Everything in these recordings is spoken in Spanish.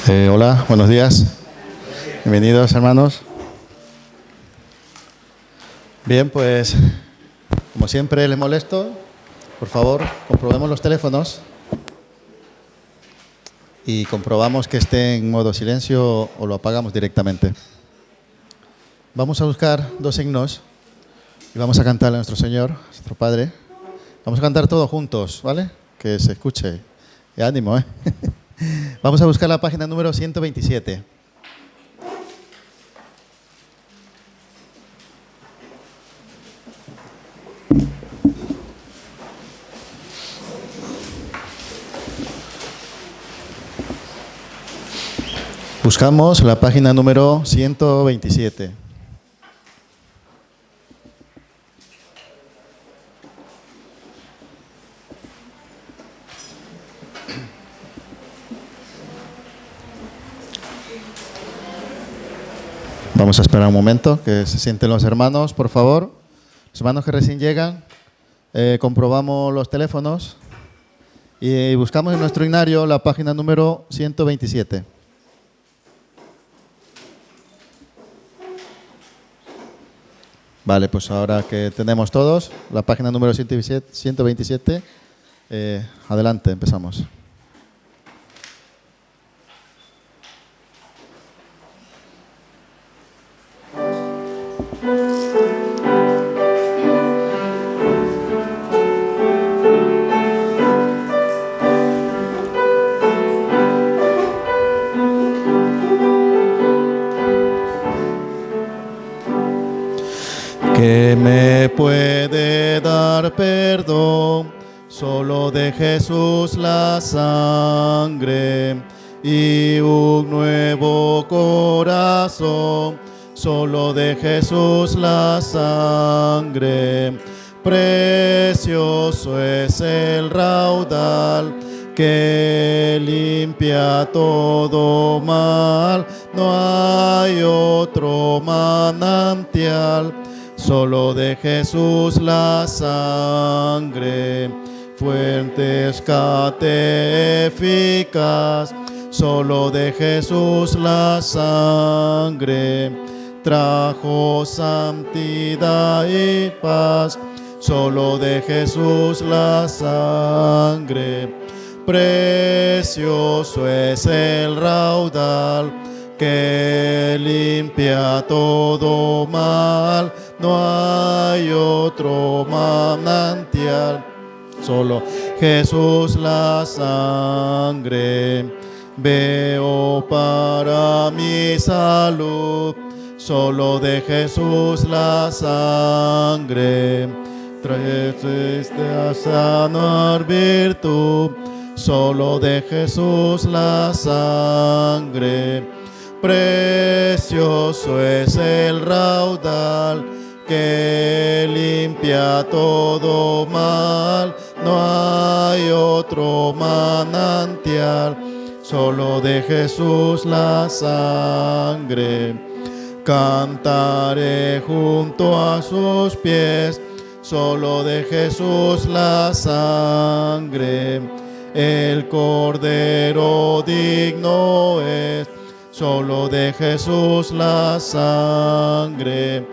Hola, buenos días. Bienvenidos, hermanos. Bien, pues, como siempre les molesto, por favor, comprobemos los teléfonos y comprobamos que esté en modo silencio o lo apagamos directamente. Vamos a buscar dos himnos y vamos a cantarle a nuestro Señor, a nuestro Padre. Vamos a cantar todos juntos, ¿vale? Que se escuche. Y ánimo, ¿eh? Vamos a buscar la página número 127. Buscamos la página número 127. Vamos a esperar un momento que se sienten los hermanos, por favor. Los hermanos que recién llegan, comprobamos los teléfonos y buscamos en nuestro himnario la página número 127. Vale, pues ahora que tenemos todos la página número 127, adelante, empezamos. Que me puede dar perdón solo de Jesús la sangre y un nuevo corazón, solo de Jesús la sangre. Precioso es el raudal que limpia todo mal, no hay otro manantial, solo de Jesús la sangre. Fuente escate eficaz, solo de Jesús la sangre. Trajo santidad y paz, solo de Jesús la sangre. Precioso es el raudal que limpia todo mal, no hay otro manantial, solo Jesús la sangre. Veo para mi salud, solo de Jesús la sangre. Traes a sanar virtud, solo de Jesús la sangre. Precioso es el raudal que limpia todo mal, no hay otro manantial, solo de Jesús la sangre. Cantaré junto a sus pies, solo de Jesús la sangre. El Cordero digno es, solo de Jesús la sangre.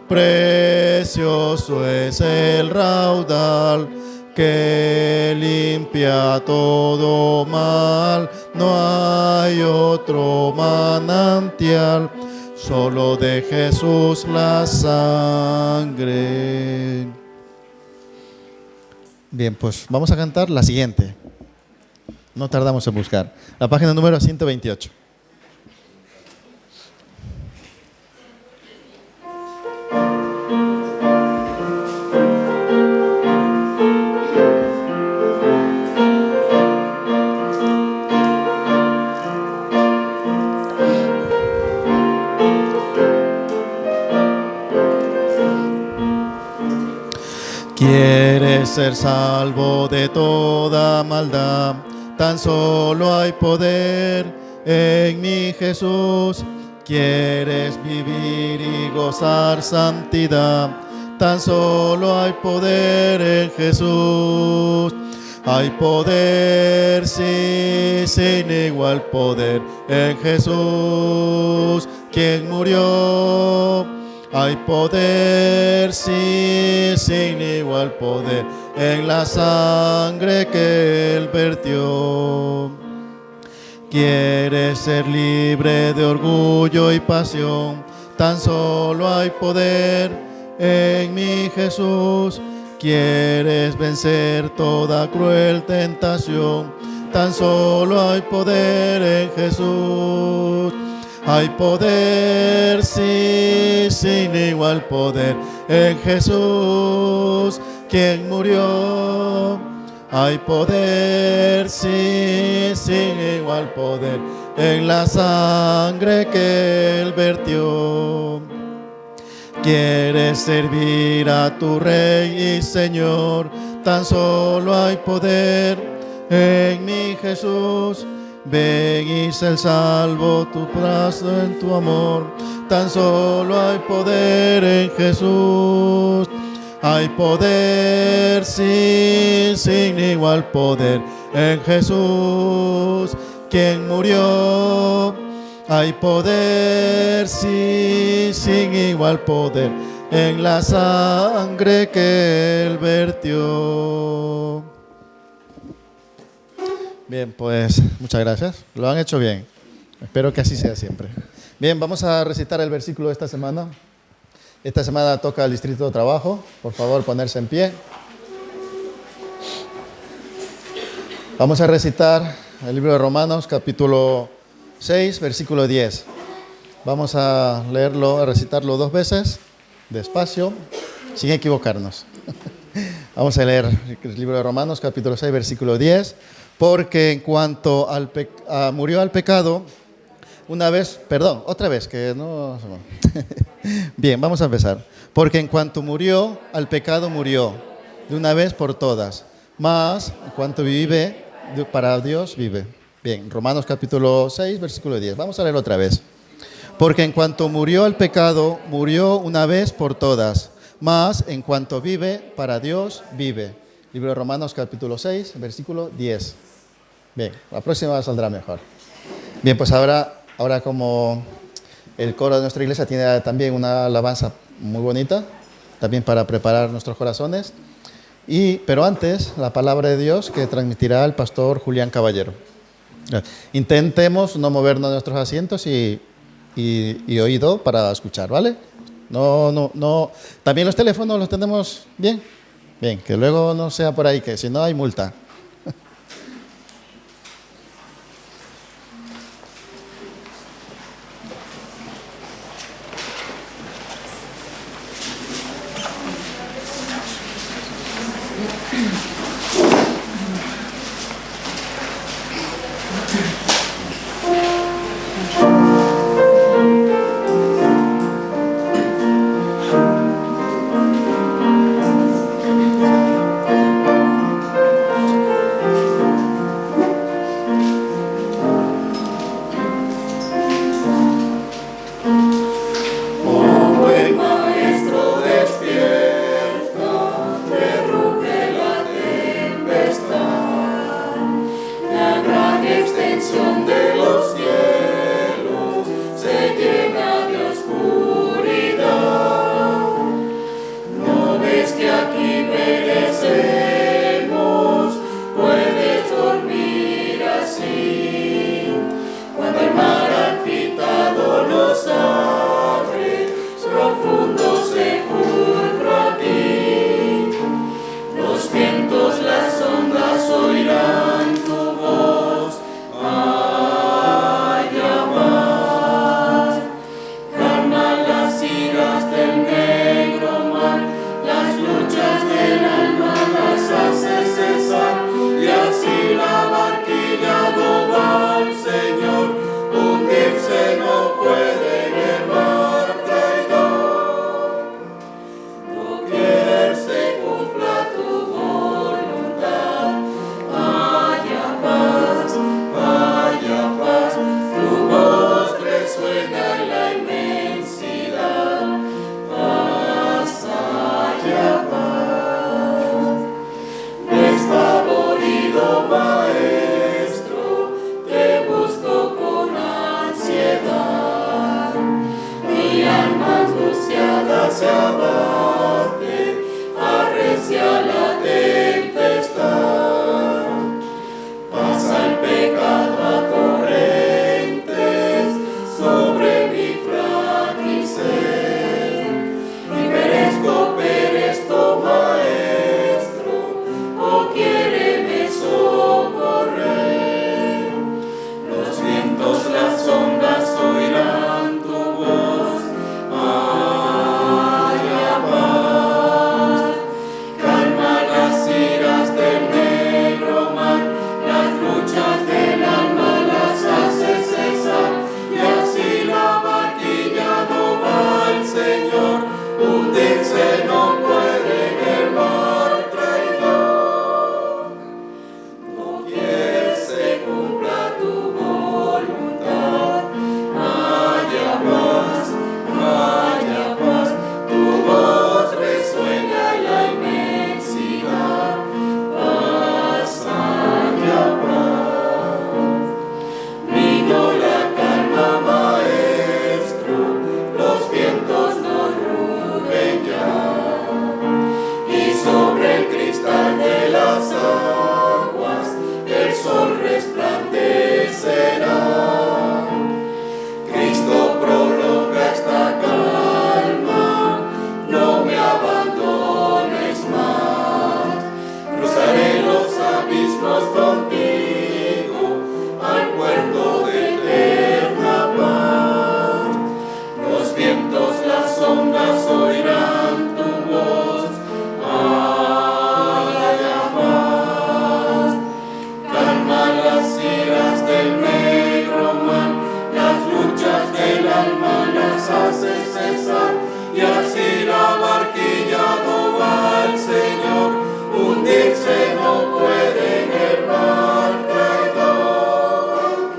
Precioso es el raudal que limpia todo mal, no hay otro manantial, solo de Jesús la sangre. Bien, pues vamos a cantar la siguiente. No tardamos en buscar. La página número 128. Quieres ser salvo de toda maldad, tan solo hay poder en mi Jesús. Quieres vivir y gozar santidad, tan solo hay poder en Jesús. Hay poder, sí, sin igual poder en Jesús, quien murió. Hay poder, sí, sin igual poder en la sangre que Él vertió. Quieres ser libre de orgullo y pasión, tan solo hay poder en mi Jesús. Quieres vencer toda cruel tentación, tan solo hay poder en Jesús. Hay poder, sí, sin igual poder en Jesús, quien murió. Hay poder, sí, sin igual poder en la sangre que Él vertió. Quieres servir a tu Rey y Señor, tan solo hay poder en mi Jesús. Ven y sé salvo tu brazo en tu amor, tan solo hay poder en Jesús. Hay poder, sí, sin igual poder en Jesús, quien murió. Hay poder, sí, sin igual poder en la sangre que Él vertió. Bien, pues muchas gracias. Lo han hecho bien. Espero que así sea siempre. Bien, vamos a recitar el versículo de esta semana. Esta semana toca el Distrito de Trabajo. Por favor, ponerse en pie. Vamos a recitar el libro de Romanos, capítulo 6, versículo 10. Vamos a leerlo, a recitarlo 2 veces, despacio, sin equivocarnos. Vamos a leer el libro de Romanos, capítulo 6, versículo 10. Porque en cuanto murió al pecado, una vez, perdón, otra vez, que no... Bien, vamos a empezar. Porque en cuanto murió al pecado, murió, de una vez por todas. Mas, en cuanto vive, para Dios vive. Bien, Romanos capítulo 6, versículo 10. Vamos a leer otra vez. Porque en cuanto murió al pecado, murió una vez por todas. Mas, en cuanto vive, para Dios vive. Libro de Romanos capítulo 6, versículo 10. Bien, la próxima saldrá mejor. Bien, pues ahora como el coro de nuestra iglesia tiene también una alabanza muy bonita, también para preparar nuestros corazones. Pero antes, la palabra de Dios que transmitirá el pastor Julián Caballero. Intentemos no movernos de nuestros asientos y oído para escuchar, ¿vale? No. También los teléfonos los tenemos bien. Bien, que luego no sea por ahí, que si no hay multa. Maestro despierta, que ruge la tempestad. se abate, arrecia la tempestad. Pasa el pecado a torrentes sobre mi frágil ser, y perezco, maestro, o quiéreme socorrer. Los vientos, las ondas oirán tu voz, haya paz. Calma las iras del negro mar, las luchas del alma las hace cesar, y así la barquilla no va al Señor, hundirse no puede en el mar traidor. Doquier se cumpla tu voluntad, haya paz, tu voz resuena en la inmensidad, paz, haya paz. Vino la calma, maestro, los vientos no rugen ya, y sobre el cristal de las aguas el sol resplandecerá. Cristo prolonga esta calma, no me abandones más. Cruzaré los abismos contigo al puerto de eterna paz. Los vientos, las ondas oirán tu voz, haya paz. Calma las iras del negro mar, las luchas del alma las hace cesar, y así la barquilla no va al Señor, hundirse no puede en el mar traidor.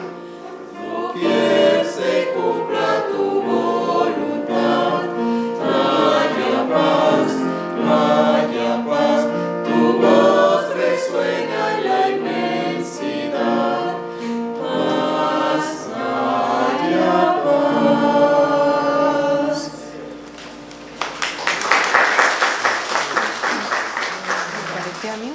Doquier se cumpla tu voluntad, haya paz, tu voz resuena en la inmensidad, paz, haya paz. ¿Parecía a mí?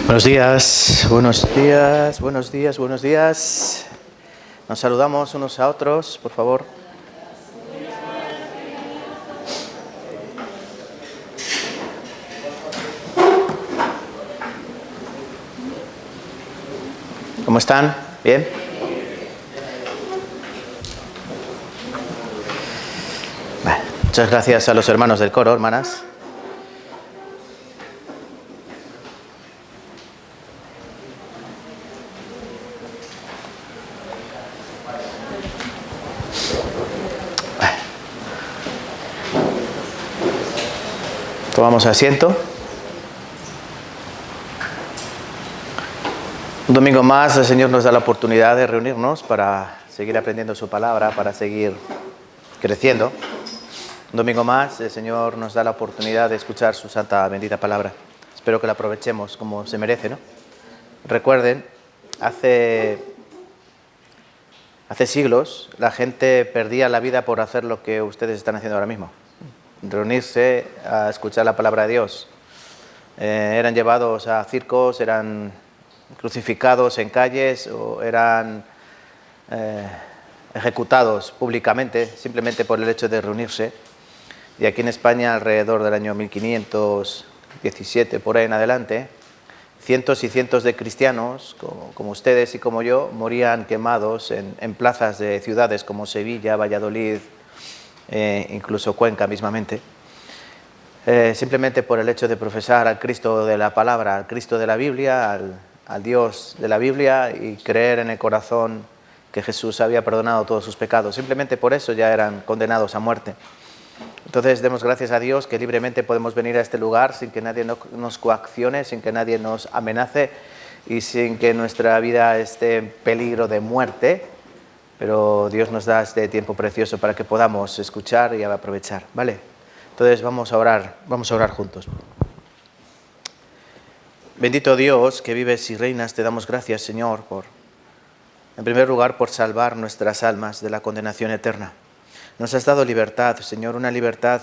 Buenos días, buenos días, buenos días, buenos días. Nos saludamos unos a otros, por favor. ¿Cómo están? ¿Bien? Bueno, muchas gracias a los hermanos del coro, hermanas. Tomamos asiento. Un domingo más el Señor nos da la oportunidad de reunirnos para seguir aprendiendo su palabra, para seguir creciendo. Un domingo más el Señor nos da la oportunidad de escuchar su santa, bendita palabra. Espero que la aprovechemos como se merece, ¿no? Recuerden, hace siglos la gente perdía la vida por hacer lo que ustedes están haciendo ahora mismo. Reunirse a escuchar la palabra de Dios. Eran llevados a circos, eran crucificados en calles o eran ejecutados públicamente simplemente por el hecho de reunirse. Y aquí en España, alrededor del año 1517, por ahí en adelante, cientos y cientos de cristianos, como ustedes y como yo, morían quemados en plazas de ciudades como Sevilla, Valladolid, incluso Cuenca mismamente, simplemente por el hecho de profesar al Cristo de la palabra, al Cristo de la Biblia, al Dios de la Biblia, y creer en el corazón que Jesús había perdonado todos sus pecados. Simplemente por eso ya eran condenados a muerte. Entonces demos gracias a Dios que libremente podemos venir a este lugar sin que nadie nos coaccione, sin que nadie nos amenace y sin que nuestra vida esté en peligro de muerte. Pero Dios nos da este tiempo precioso para que podamos escuchar y aprovechar, ¿vale? Entonces vamos a orar juntos. Bendito Dios, que vives y reinas, te damos gracias, Señor, en primer lugar, por salvar nuestras almas de la condenación eterna. Nos has dado libertad, Señor, una libertad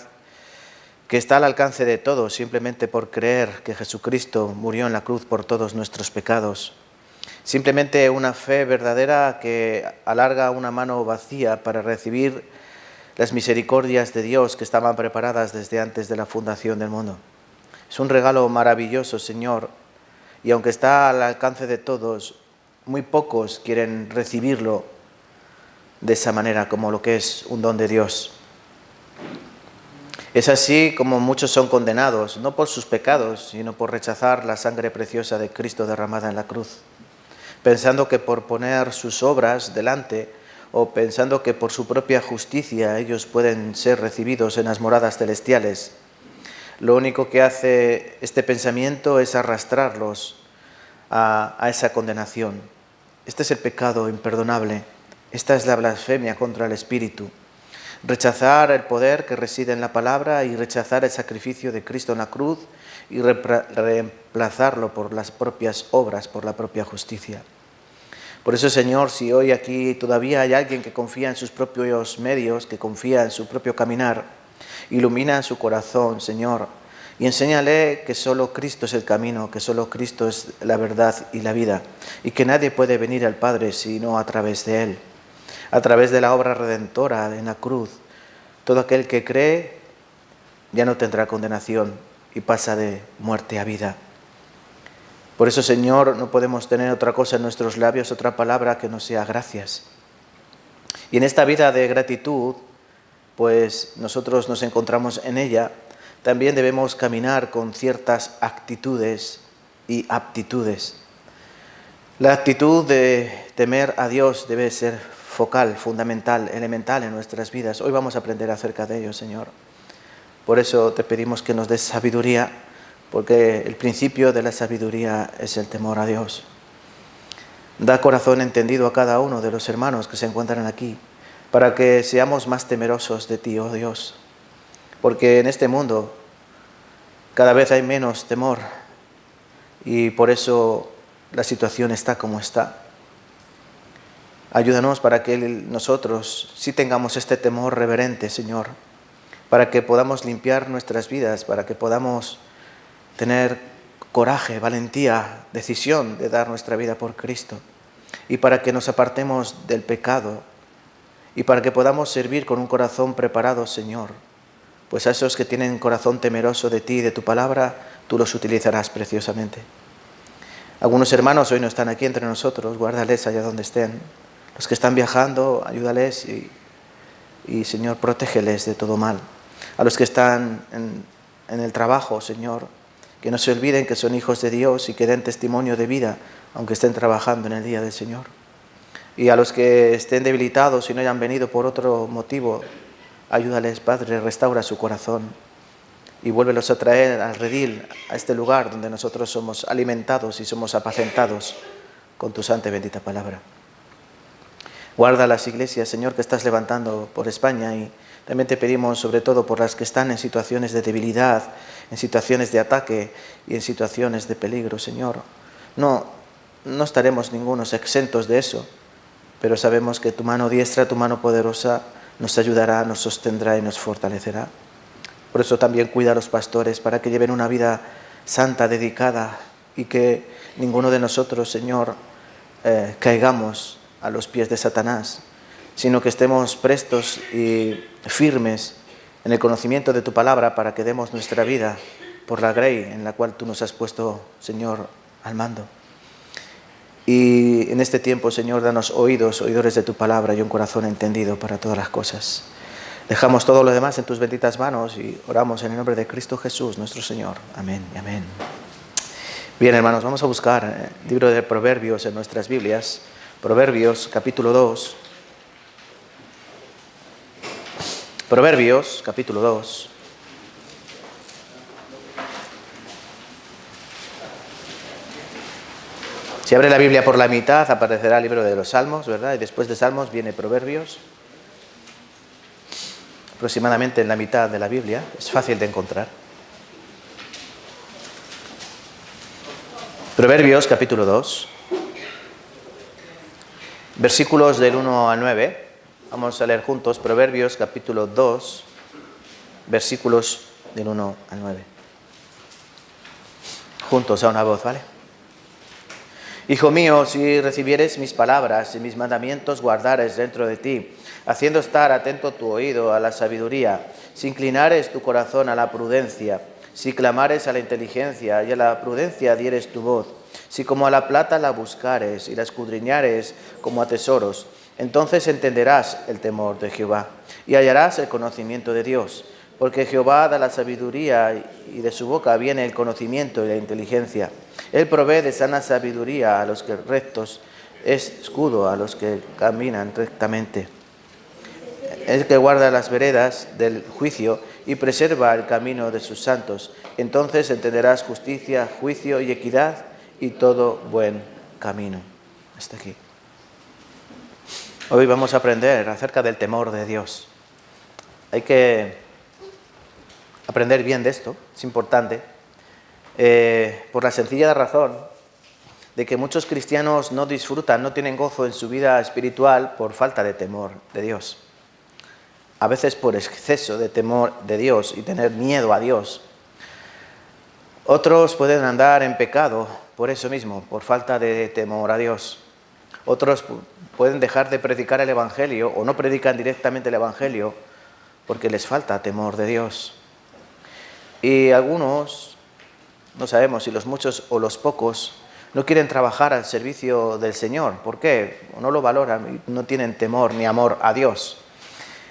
que está al alcance de todos, simplemente por creer que Jesucristo murió en la cruz por todos nuestros pecados. Simplemente una fe verdadera que alarga una mano vacía para recibir las misericordias de Dios que estaban preparadas desde antes de la fundación del mundo. Es un regalo maravilloso, Señor, y aunque está al alcance de todos, muy pocos quieren recibirlo de esa manera, como lo que es un don de Dios. Es así como muchos son condenados, no por sus pecados, sino por rechazar la sangre preciosa de Cristo derramada en la cruz, pensando que por poner sus obras delante o pensando que por su propia justicia ellos pueden ser recibidos en las moradas celestiales. Lo único que hace este pensamiento es arrastrarlos a esa condenación. Este es el pecado imperdonable. Esta es la blasfemia contra el Espíritu. Rechazar el poder que reside en la palabra y rechazar el sacrificio de Cristo en la cruz y reemplazarlo por las propias obras, por la propia justicia. Por eso, Señor, si hoy aquí todavía hay alguien que confía en sus propios medios, que confía en su propio caminar, ilumina su corazón, Señor, y enséñale que solo Cristo es el camino, que solo Cristo es la verdad y la vida, y que nadie puede venir al Padre sino a través de Él, a través de la obra redentora en la cruz. Todo aquel que cree ya no tendrá condenación y pasa de muerte a vida. Por eso, Señor, no podemos tener otra cosa en nuestros labios, otra palabra que no sea gracias. Y en esta vida de gratitud, pues nosotros nos encontramos en ella, también debemos caminar con ciertas actitudes y aptitudes. La actitud de temer a Dios debe ser focal, fundamental, elemental en nuestras vidas. Hoy vamos a aprender acerca de ello, Señor. Por eso te pedimos que nos des sabiduría, porque el principio de la sabiduría es el temor a Dios. Da corazón entendido a cada uno de los hermanos que se encuentran aquí, para que seamos más temerosos de ti, oh Dios. Porque en este mundo cada vez hay menos temor y por eso la situación está como está. Ayúdanos para que nosotros sí tengamos este temor reverente, Señor, para que podamos limpiar nuestras vidas, para que podamos tener coraje, valentía, decisión de dar nuestra vida por Cristo y para que nos apartemos del pecado y para que podamos servir con un corazón preparado, Señor, pues a esos que tienen corazón temeroso de ti y de tu palabra, tú los utilizarás preciosamente. Algunos hermanos hoy no están aquí entre nosotros, guárdales allá donde estén. Los que están viajando, ayúdales y Señor, protégeles de todo mal. A los que están en el trabajo, Señor, que no se olviden que son hijos de Dios y que den testimonio de vida, aunque estén trabajando en el día del Señor. Y a los que estén debilitados y no hayan venido por otro motivo, ayúdales, Padre, restaura su corazón y vuélvelos a traer al redil, a este lugar donde nosotros somos alimentados y somos apacentados con tu santa y bendita palabra. Guarda las iglesias, Señor, que estás levantando por España y también te pedimos sobre todo por las que están en situaciones de debilidad, en situaciones de ataque y en situaciones de peligro, Señor. No estaremos ningunos exentos de eso, pero sabemos que tu mano diestra, tu mano poderosa nos ayudará, nos sostendrá y nos fortalecerá. Por eso también cuida a los pastores para que lleven una vida santa, dedicada y que ninguno de nosotros, Señor, caigamos a los pies de Satanás, sino que estemos prestos y firmes en el conocimiento de tu palabra para que demos nuestra vida por la grey en la cual tú nos has puesto, Señor, al mando. Y en este tiempo, Señor, danos oidores de tu palabra y un corazón entendido para todas las cosas. Dejamos todo lo demás en tus benditas manos y oramos en el nombre de Cristo Jesús, nuestro Señor. Amén y amén. Bien, hermanos, vamos a buscar el libro de Proverbios en nuestras Biblias. Proverbios, capítulo 2. Proverbios, capítulo 2. Si abre la Biblia por la mitad, aparecerá el libro de los Salmos, ¿verdad? Y después de Salmos viene Proverbios. aproximadamente en la mitad de la Biblia, es fácil de encontrar. Proverbios capítulo 2, versículos del 1 al 9. Vamos a leer juntos Proverbios capítulo 2, versículos del 1 al 9. Juntos a una voz, ¿vale? Hijo mío, si recibieres mis palabras y mis mandamientos guardares dentro de ti, haciendo estar atento tu oído a la sabiduría, si inclinares tu corazón a la prudencia, si clamares a la inteligencia y a la prudencia dieres tu voz, si como a la plata la buscares y la escudriñares como a tesoros, entonces entenderás el temor de Jehová y hallarás el conocimiento de Dios, porque Jehová da la sabiduría y de su boca viene el conocimiento y la inteligencia. Él provee de sana sabiduría a los que rectos, es escudo a los que caminan rectamente. El que guarda las veredas del juicio y preserva el camino de sus santos. Entonces entenderás justicia, juicio y equidad y todo buen camino. Hasta aquí. Hoy vamos a aprender acerca del temor de Dios. Hay que aprender bien de esto, es importante, por la sencilla razón de que muchos cristianos no disfrutan, no tienen gozo en su vida espiritual por falta de temor de Dios. A veces por exceso de temor de Dios y tener miedo a Dios. Otros pueden andar en pecado por eso mismo, por falta de temor a Dios. Otros pueden dejar de predicar el Evangelio o no predican directamente el Evangelio porque les falta temor de Dios. Y algunos, no sabemos si los muchos o los pocos, no quieren trabajar al servicio del Señor. ¿Por qué? No lo valoran, no tienen temor ni amor a Dios.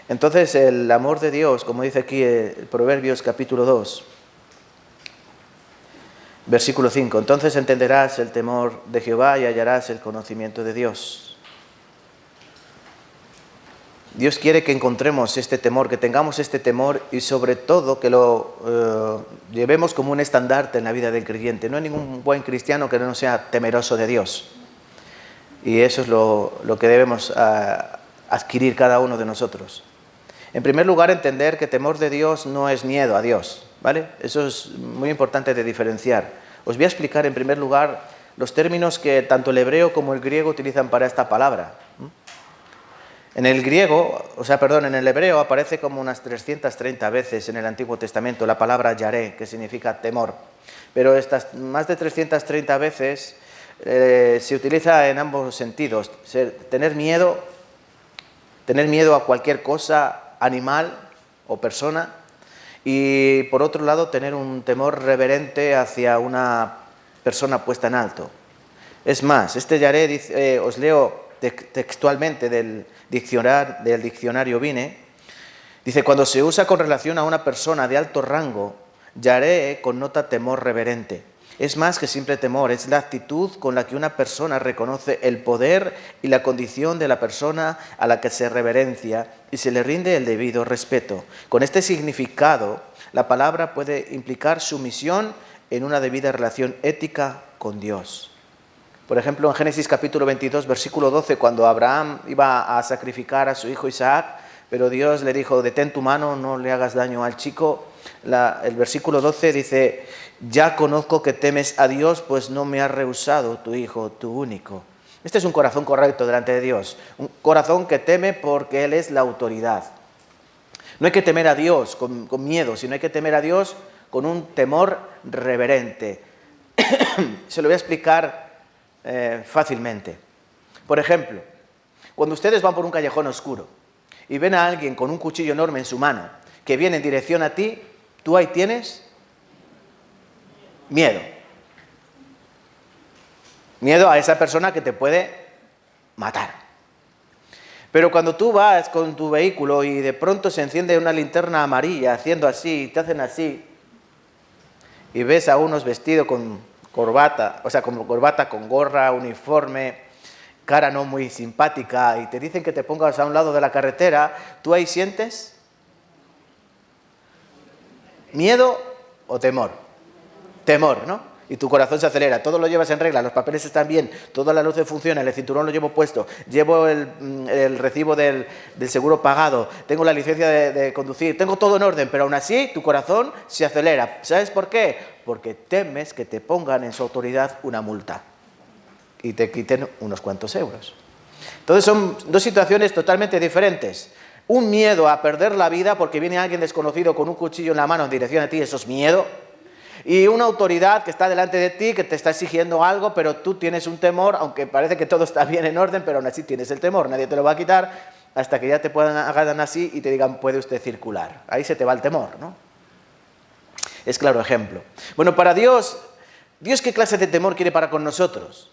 Entonces el amor de Dios, como dice aquí Proverbios capítulo 2, versículo 5, entonces entenderás el temor de Jehová y hallarás el conocimiento de Dios. Dios quiere que encontremos este temor, que tengamos este temor y sobre todo que lo llevemos como un estandarte en la vida del creyente. No hay ningún buen cristiano que no sea temeroso de Dios. Y eso es lo que debemos adquirir cada uno de nosotros. En primer lugar, entender que temor de Dios no es miedo a Dios, ¿vale? Eso es muy importante de diferenciar. Os voy a explicar en primer lugar los términos que tanto el hebreo como el griego utilizan para esta palabra. En el hebreo aparece como unas 330 veces en el Antiguo Testamento la palabra yaré, que significa temor. Pero estas más de 330 veces se utiliza en ambos sentidos. Tener miedo a cualquier cosa, animal o persona, y por otro lado tener un temor reverente hacia una persona puesta en alto. Es más, este yaré, dice, os leo textualmente del diccionario Vine, dice, cuando se usa con relación a una persona de alto rango, yaré connota temor reverente. Es más que simple temor, es la actitud con la que una persona reconoce el poder y la condición de la persona a la que se reverencia y se le rinde el debido respeto. Con este significado, la palabra puede implicar sumisión en una debida relación ética con Dios. Por ejemplo, en Génesis capítulo 22, versículo 12, cuando Abraham iba a sacrificar a su hijo Isaac, pero Dios le dijo, detén tu mano, no le hagas daño al chico. El versículo 12 dice, ya conozco que temes a Dios, pues no me has rehusado tu hijo, tu único. Este es un corazón correcto delante de Dios, un corazón que teme porque Él es la autoridad. No hay que temer a Dios con miedo, sino hay que temer a Dios con un temor reverente. Se lo voy a explicar fácilmente. Por ejemplo, cuando ustedes van por un callejón oscuro y ven a alguien con un cuchillo enorme en su mano que viene en dirección a ti, tú ahí tienes miedo. Miedo a esa persona que te puede matar. Pero cuando tú vas con tu vehículo y de pronto se enciende una linterna amarilla haciendo así, te hacen así, y ves a unos vestidos con corbata, con gorra, uniforme, cara no muy simpática, y te dicen que te pongas a un lado de la carretera, ¿tú ahí sientes miedo o temor? Temor, ¿no? Y tu corazón se acelera, todo lo llevas en regla, los papeles están bien, todas las luces funcionan, el cinturón lo llevo puesto, llevo el recibo del seguro pagado, tengo la licencia de conducir, tengo todo en orden, pero aún así tu corazón se acelera. ¿Sabes por qué? Porque temes que te pongan en su autoridad una multa y te quiten unos cuantos euros. Entonces son dos situaciones totalmente diferentes. Un miedo a perder la vida porque viene alguien desconocido con un cuchillo en la mano en dirección a ti, eso es miedo. Y una autoridad que está delante de ti, que te está exigiendo algo, pero tú tienes un temor, aunque parece que todo está bien en orden, pero aún así tienes el temor. Nadie te lo va a quitar hasta que ya te puedan hagan así y te digan, puede usted circular. Ahí se te va el temor, ¿no? Es claro ejemplo. Bueno, para Dios, ¿qué clase de temor quiere para con nosotros?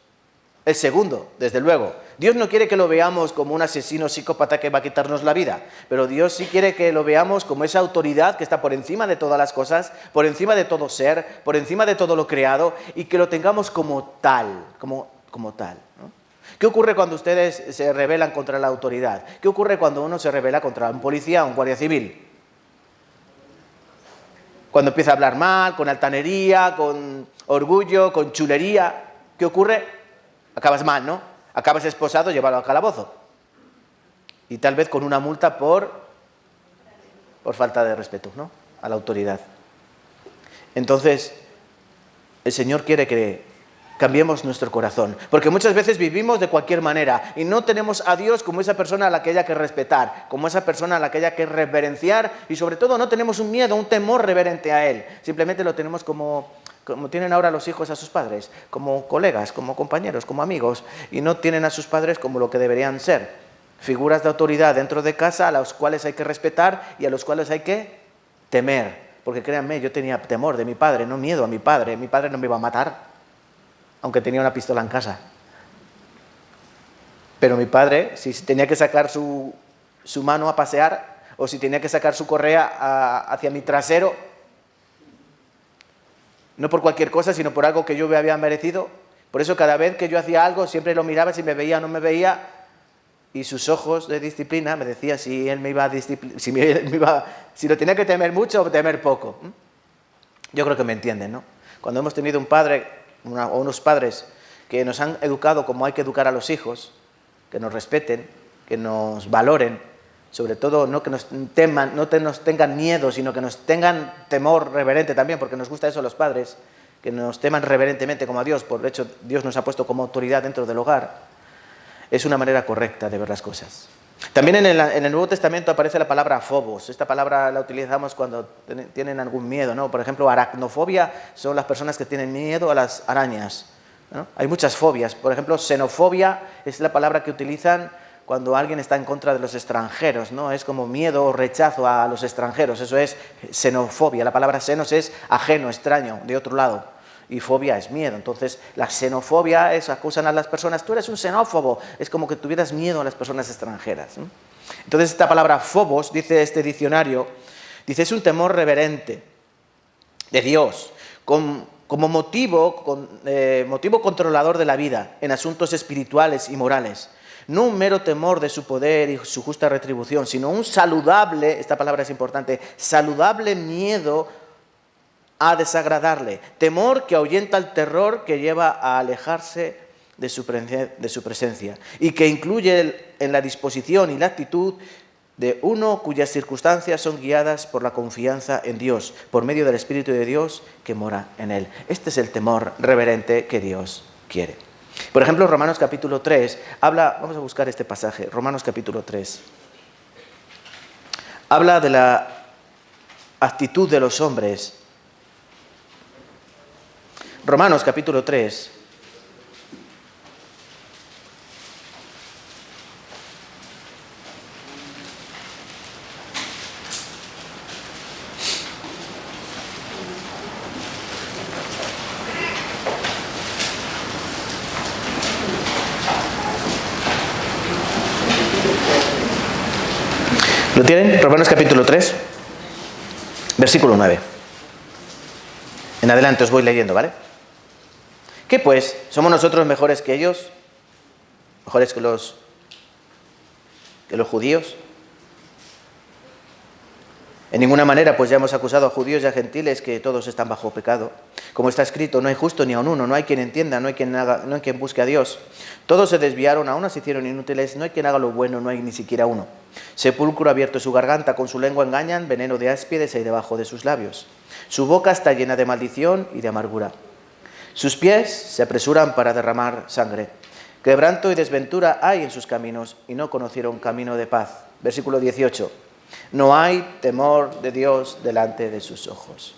El segundo, desde luego. Dios no quiere que lo veamos como un asesino psicópata que va a quitarnos la vida, pero Dios sí quiere que lo veamos como esa autoridad que está por encima de todas las cosas, por encima de todo ser, por encima de todo lo creado, y que lo tengamos como tal, como tal, ¿no? ¿Qué ocurre cuando ustedes se rebelan contra la autoridad? ¿Qué ocurre cuando uno se rebela contra un policía o un guardia civil? Cuando empieza a hablar mal, con altanería, con orgullo, con chulería, ¿qué ocurre? Acabas mal, ¿no? Acabas esposado, llevado al calabozo. Y tal vez con una multa por falta de respeto, ¿no? A la autoridad. Entonces, el Señor quiere que cambiemos nuestro corazón. Porque muchas veces vivimos de cualquier manera y no tenemos a Dios como esa persona a la que haya que respetar, como esa persona a la que haya que reverenciar y sobre todo no tenemos un miedo, un temor reverente a Él. Simplemente lo tenemos como tienen ahora los hijos a sus padres, como colegas, como compañeros, como amigos, y no tienen a sus padres como lo que deberían ser, figuras de autoridad dentro de casa a los cuales hay que respetar y a los cuales hay que temer, porque créanme, yo tenía temor de mi padre, no miedo a mi padre no me iba a matar, aunque tenía una pistola en casa. Pero mi padre, si tenía que sacar su mano a pasear, o si tenía que sacar su correa hacia mi trasero, no por cualquier cosa, sino por algo que yo me había merecido. Por eso cada vez que yo hacía algo, siempre lo miraba si me veía o no me veía, y sus ojos de disciplina me decían si él me iba a si lo tenía que temer mucho o temer poco. Yo creo que me entienden, ¿no? Cuando hemos tenido un padre o unos padres que nos han educado como hay que educar a los hijos, que nos respeten, que nos valoren, sobre todo no que nos teman, no nos tengan miedo, sino que nos tengan temor reverente también, porque nos gusta eso a los padres, que nos teman reverentemente como a Dios, por hecho Dios nos ha puesto como autoridad dentro del hogar. Es una manera correcta de ver las cosas. También en el Nuevo Testamento aparece la palabra phobos. Esta palabra la utilizamos cuando tienen algún miedo, ¿no? Por ejemplo, aracnofobia son las personas que tienen miedo a las arañas, ¿no? Hay muchas fobias. Por ejemplo, xenofobia es la palabra que utilizan cuando alguien está en contra de los extranjeros, ¿no? Es como miedo o rechazo a los extranjeros, eso es xenofobia. La palabra xenos es ajeno, extraño, de otro lado, y fobia es miedo. Entonces, la xenofobia es, acusan a las personas, tú eres un xenófobo, es como que tuvieras miedo a las personas extranjeras, ¿no? Entonces, esta palabra phobos, dice este diccionario, dice, es un temor reverente de Dios, como motivo controlador de la vida en asuntos espirituales y morales. No un mero temor de su poder y su justa retribución, sino un saludable, esta palabra es importante, saludable miedo a desagradarle. Temor que ahuyenta el terror que lleva a alejarse de su presencia y que incluye en la disposición y la actitud de uno cuyas circunstancias son guiadas por la confianza en Dios, por medio del Espíritu de Dios que mora en él. Este es el temor reverente que Dios quiere. Por ejemplo, Romanos capítulo 3 habla, vamos a buscar este pasaje, Romanos capítulo 3, habla de la actitud de los hombres. Romanos capítulo 3. ¿Lo tienen? Romanos capítulo 3, versículo 9. En adelante os voy leyendo, ¿vale? ¿Qué pues? ¿Somos nosotros mejores que ellos? ¿Mejores que los judíos? En ninguna manera pues ya hemos acusado a judíos y a gentiles que todos están bajo pecado. Como está escrito, no hay justo ni aun uno, no hay quien entienda, no hay quien busque a Dios. Todos se desviaron, a unos se hicieron inútiles, no hay quien haga lo bueno, no hay ni siquiera uno. Sepulcro abierto su garganta, con su lengua engañan, veneno de áspides hay debajo de sus labios. Su boca está llena de maldición y de amargura. Sus pies se apresuran para derramar sangre. Quebranto y desventura hay en sus caminos y no conocieron camino de paz. Versículo 18. No hay temor de Dios delante de sus ojos.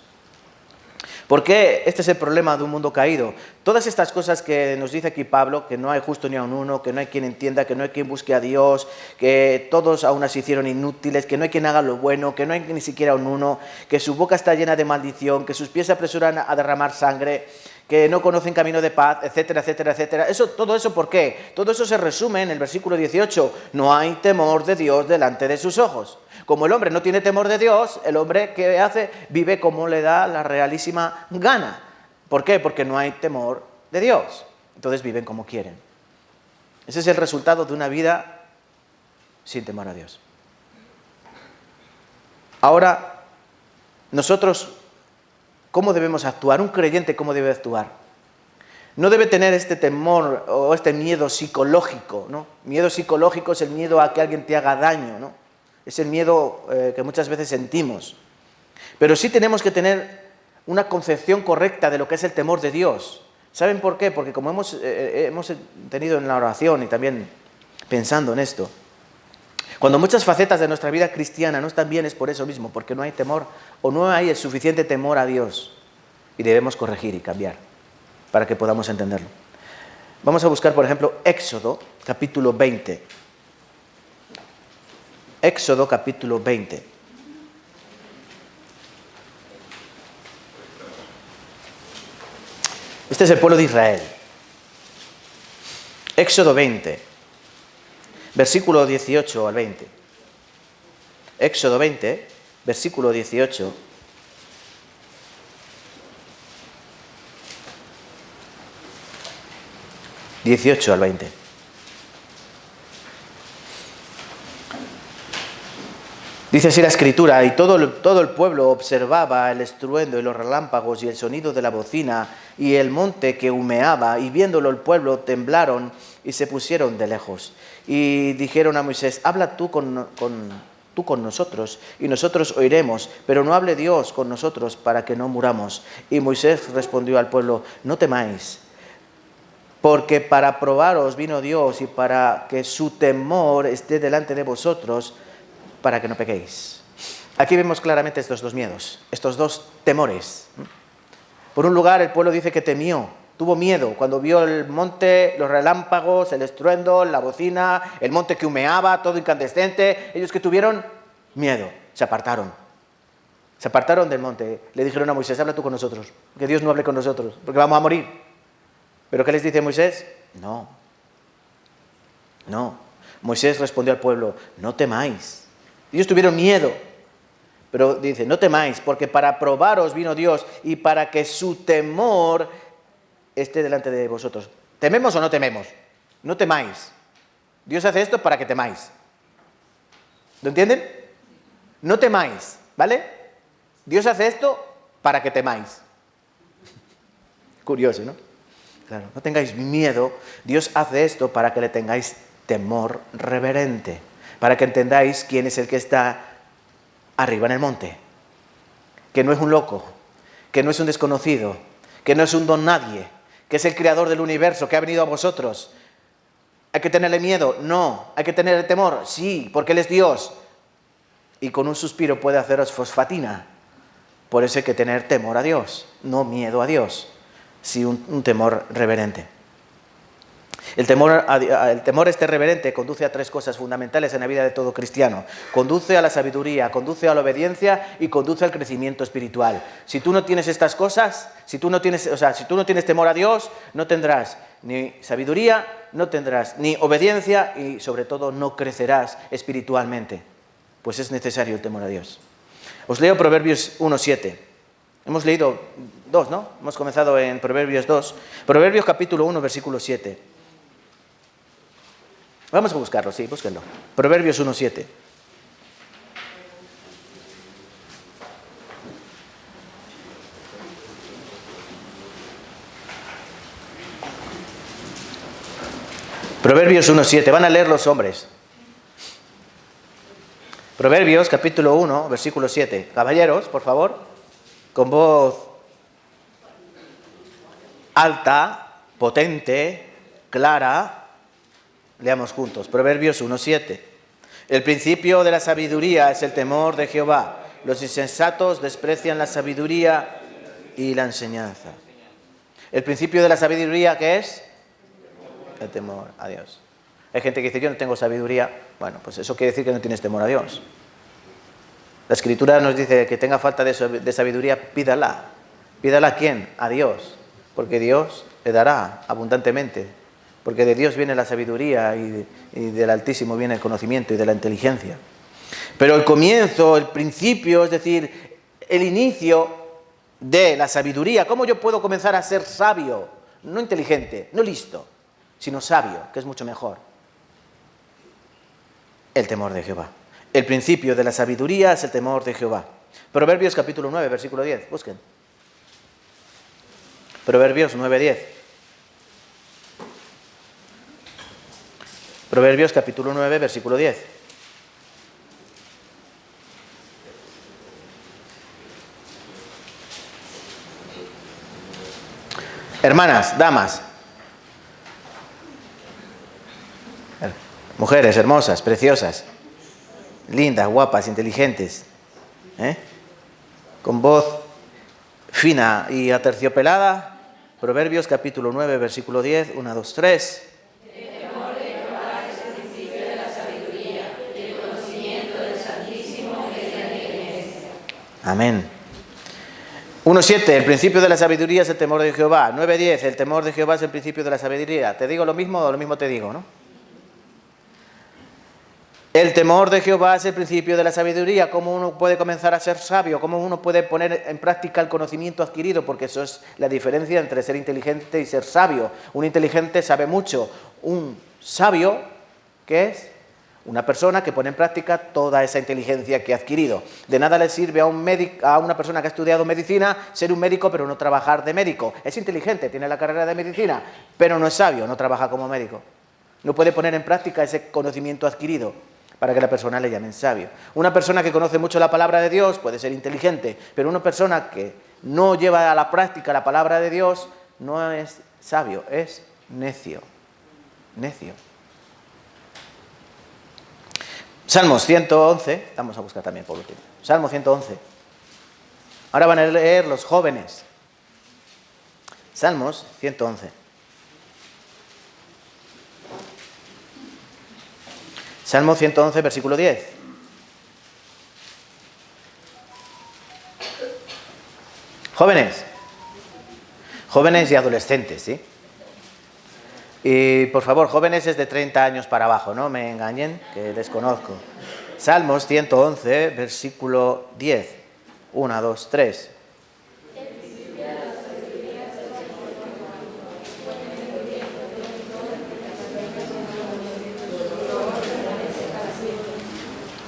¿Por qué? Este es el problema de un mundo caído. Todas estas cosas que nos dice aquí Pablo, que no hay justo ni aun uno, que no hay quien entienda, que no hay quien busque a Dios, que todos aún se hicieron inútiles, que no hay quien haga lo bueno, que no hay ni siquiera un uno, que su boca está llena de maldición, que sus pies se apresuran a derramar sangre, que no conocen camino de paz, etcétera, etcétera, etcétera. Todo eso, ¿por qué? Todo eso se resume en el versículo 18. No hay temor de Dios delante de sus ojos. Como el hombre no tiene temor de Dios, el hombre, ¿qué hace? Vive como le da la realísima gana. ¿Por qué? Porque no hay temor de Dios. Entonces viven como quieren. Ese es el resultado de una vida sin temor a Dios. Ahora, nosotros, ¿cómo debemos actuar? Un creyente, ¿cómo debe actuar? No debe tener este temor o este miedo psicológico, ¿no? Miedo psicológico es el miedo a que alguien te haga daño, ¿no? Es el miedo que muchas veces sentimos. Pero sí tenemos que tener una concepción correcta de lo que es el temor de Dios. ¿Saben por qué? Porque como hemos tenido en la oración y también pensando en esto, cuando muchas facetas de nuestra vida cristiana no están bien es por eso mismo, porque no hay temor o no hay el suficiente temor a Dios. Y debemos corregir y cambiar para que podamos entenderlo. Vamos a buscar, por ejemplo, Éxodo, capítulo 20. Éxodo, capítulo 20. Este es el pueblo de Israel. Éxodo 20, versículo 18 al 20. Éxodo 20, versículo 18. Al 20. Dice así la Escritura: y todo el pueblo observaba el estruendo y los relámpagos y el sonido de la bocina y el monte que humeaba, y viéndolo el pueblo temblaron y se pusieron de lejos. Y dijeron a Moisés: habla tú con nosotros, y nosotros oiremos, pero no hable Dios con nosotros para que no muramos. Y Moisés respondió al pueblo: no temáis, porque para probaros vino Dios y para que su temor esté delante de vosotros, para que no pequéis. Aquí vemos claramente estos dos miedos, estos dos temores. Por un lugar, el pueblo dice que temió, tuvo miedo cuando vio el monte, los relámpagos, el estruendo, la bocina, el monte que humeaba, todo incandescente. Ellos que tuvieron miedo, se apartaron del monte. Le dijeron a Moisés: habla tú con nosotros, que Dios no hable con nosotros, porque vamos a morir. ¿Pero qué les dice Moisés? No. Moisés respondió al pueblo: no temáis. Ellos tuvieron miedo, pero dice: no temáis, porque para probaros vino Dios y para que su temor esté delante de vosotros. ¿Tememos o no tememos? No temáis. Dios hace esto para que temáis. ¿Lo entienden? No temáis, ¿vale? Dios hace esto para que temáis. Curioso, ¿no? Claro, no tengáis miedo. Dios hace esto para que le tengáis temor reverente, para que entendáis quién es el que está arriba en el monte, que no es un loco, que no es un desconocido, que no es un don nadie, que es el creador del universo, que ha venido a vosotros. ¿Hay que tenerle miedo? No. ¿Hay que tenerle temor? Sí, porque Él es Dios. Y con un suspiro puede haceros fosfatina. Por eso hay que tener temor a Dios, no miedo a Dios, sí un temor reverente. El temor este reverente conduce a tres cosas fundamentales en la vida de todo cristiano. Conduce a la sabiduría, conduce a la obediencia y conduce al crecimiento espiritual. Si tú no tienes estas cosas, si tú no tienes temor a Dios, no tendrás ni sabiduría, no tendrás ni obediencia y sobre todo no crecerás espiritualmente. Pues es necesario el temor a Dios. Os leo Proverbios 1:7. Hemos leído 2, ¿no? Hemos comenzado en Proverbios 2. Proverbios capítulo 1, versículo 7. Vamos a buscarlo, sí, búsquenlo. Proverbios 1:7. Proverbios 1:7. Van a leer los hombres. Proverbios capítulo 1, versículo 7. Caballeros, por favor, con voz alta, potente, clara, leamos juntos. Proverbios 1:7. El principio de la sabiduría es el temor de Jehová. Los insensatos desprecian la sabiduría y la enseñanza. El principio de la sabiduría, ¿qué es? El temor a Dios. Hay gente que dice, yo no tengo sabiduría. Bueno, pues eso quiere decir que no tienes temor a Dios. La Escritura nos dice que tenga falta de sabiduría, pídala. ¿Pídala a quién? A Dios. Porque Dios le dará abundantemente. Porque de Dios viene la sabiduría y del Altísimo viene el conocimiento y de la inteligencia. Pero el comienzo, el principio, es decir, el inicio de la sabiduría. ¿Cómo yo puedo comenzar a ser sabio? No inteligente, no listo, sino sabio, que es mucho mejor. El temor de Jehová. El principio de la sabiduría es el temor de Jehová. Proverbios capítulo 9, versículo 10. Busquen. Proverbios 9:10. Proverbios capítulo 9, versículo 10. Hermanas, damas, mujeres hermosas, preciosas, lindas, guapas, inteligentes, con voz fina y aterciopelada. Proverbios capítulo 9, versículo 10, 1, 2, 3. El temor de Jehová es el principio de la sabiduría, y el conocimiento del Santísimo es la inteligencia. Amén. 1:7, el principio de la sabiduría es el temor de Jehová. 9:10, el temor de Jehová es el principio de la sabiduría. ¿Te digo lo mismo o lo mismo te digo, no? El temor de Jehová es el principio de la sabiduría. ¿Cómo uno puede comenzar a ser sabio? ¿Cómo uno puede poner en práctica el conocimiento adquirido? Porque eso es la diferencia entre ser inteligente y ser sabio. Un inteligente sabe mucho. Un sabio, ¿qué es? Una persona que pone en práctica toda esa inteligencia que ha adquirido. De nada le sirve a una persona que ha estudiado medicina ser un médico pero no trabajar de médico. Es inteligente, tiene la carrera de medicina, pero no es sabio, no trabaja como médico. No puede poner en práctica ese conocimiento adquirido para que la persona le llamen sabio. Una persona que conoce mucho la palabra de Dios puede ser inteligente, pero una persona que no lleva a la práctica la palabra de Dios no es sabio, es necio. Necio. Salmos 111, vamos a buscar también por último. Salmo 111. Ahora van a leer los jóvenes. Salmos 111. Salmo 111, versículo 10. Jóvenes. Jóvenes y adolescentes, ¿sí? Y por favor, jóvenes es de 30 años para abajo, no me engañen, que les conozco. Salmos 111, versículo 10. 1, 2, 3.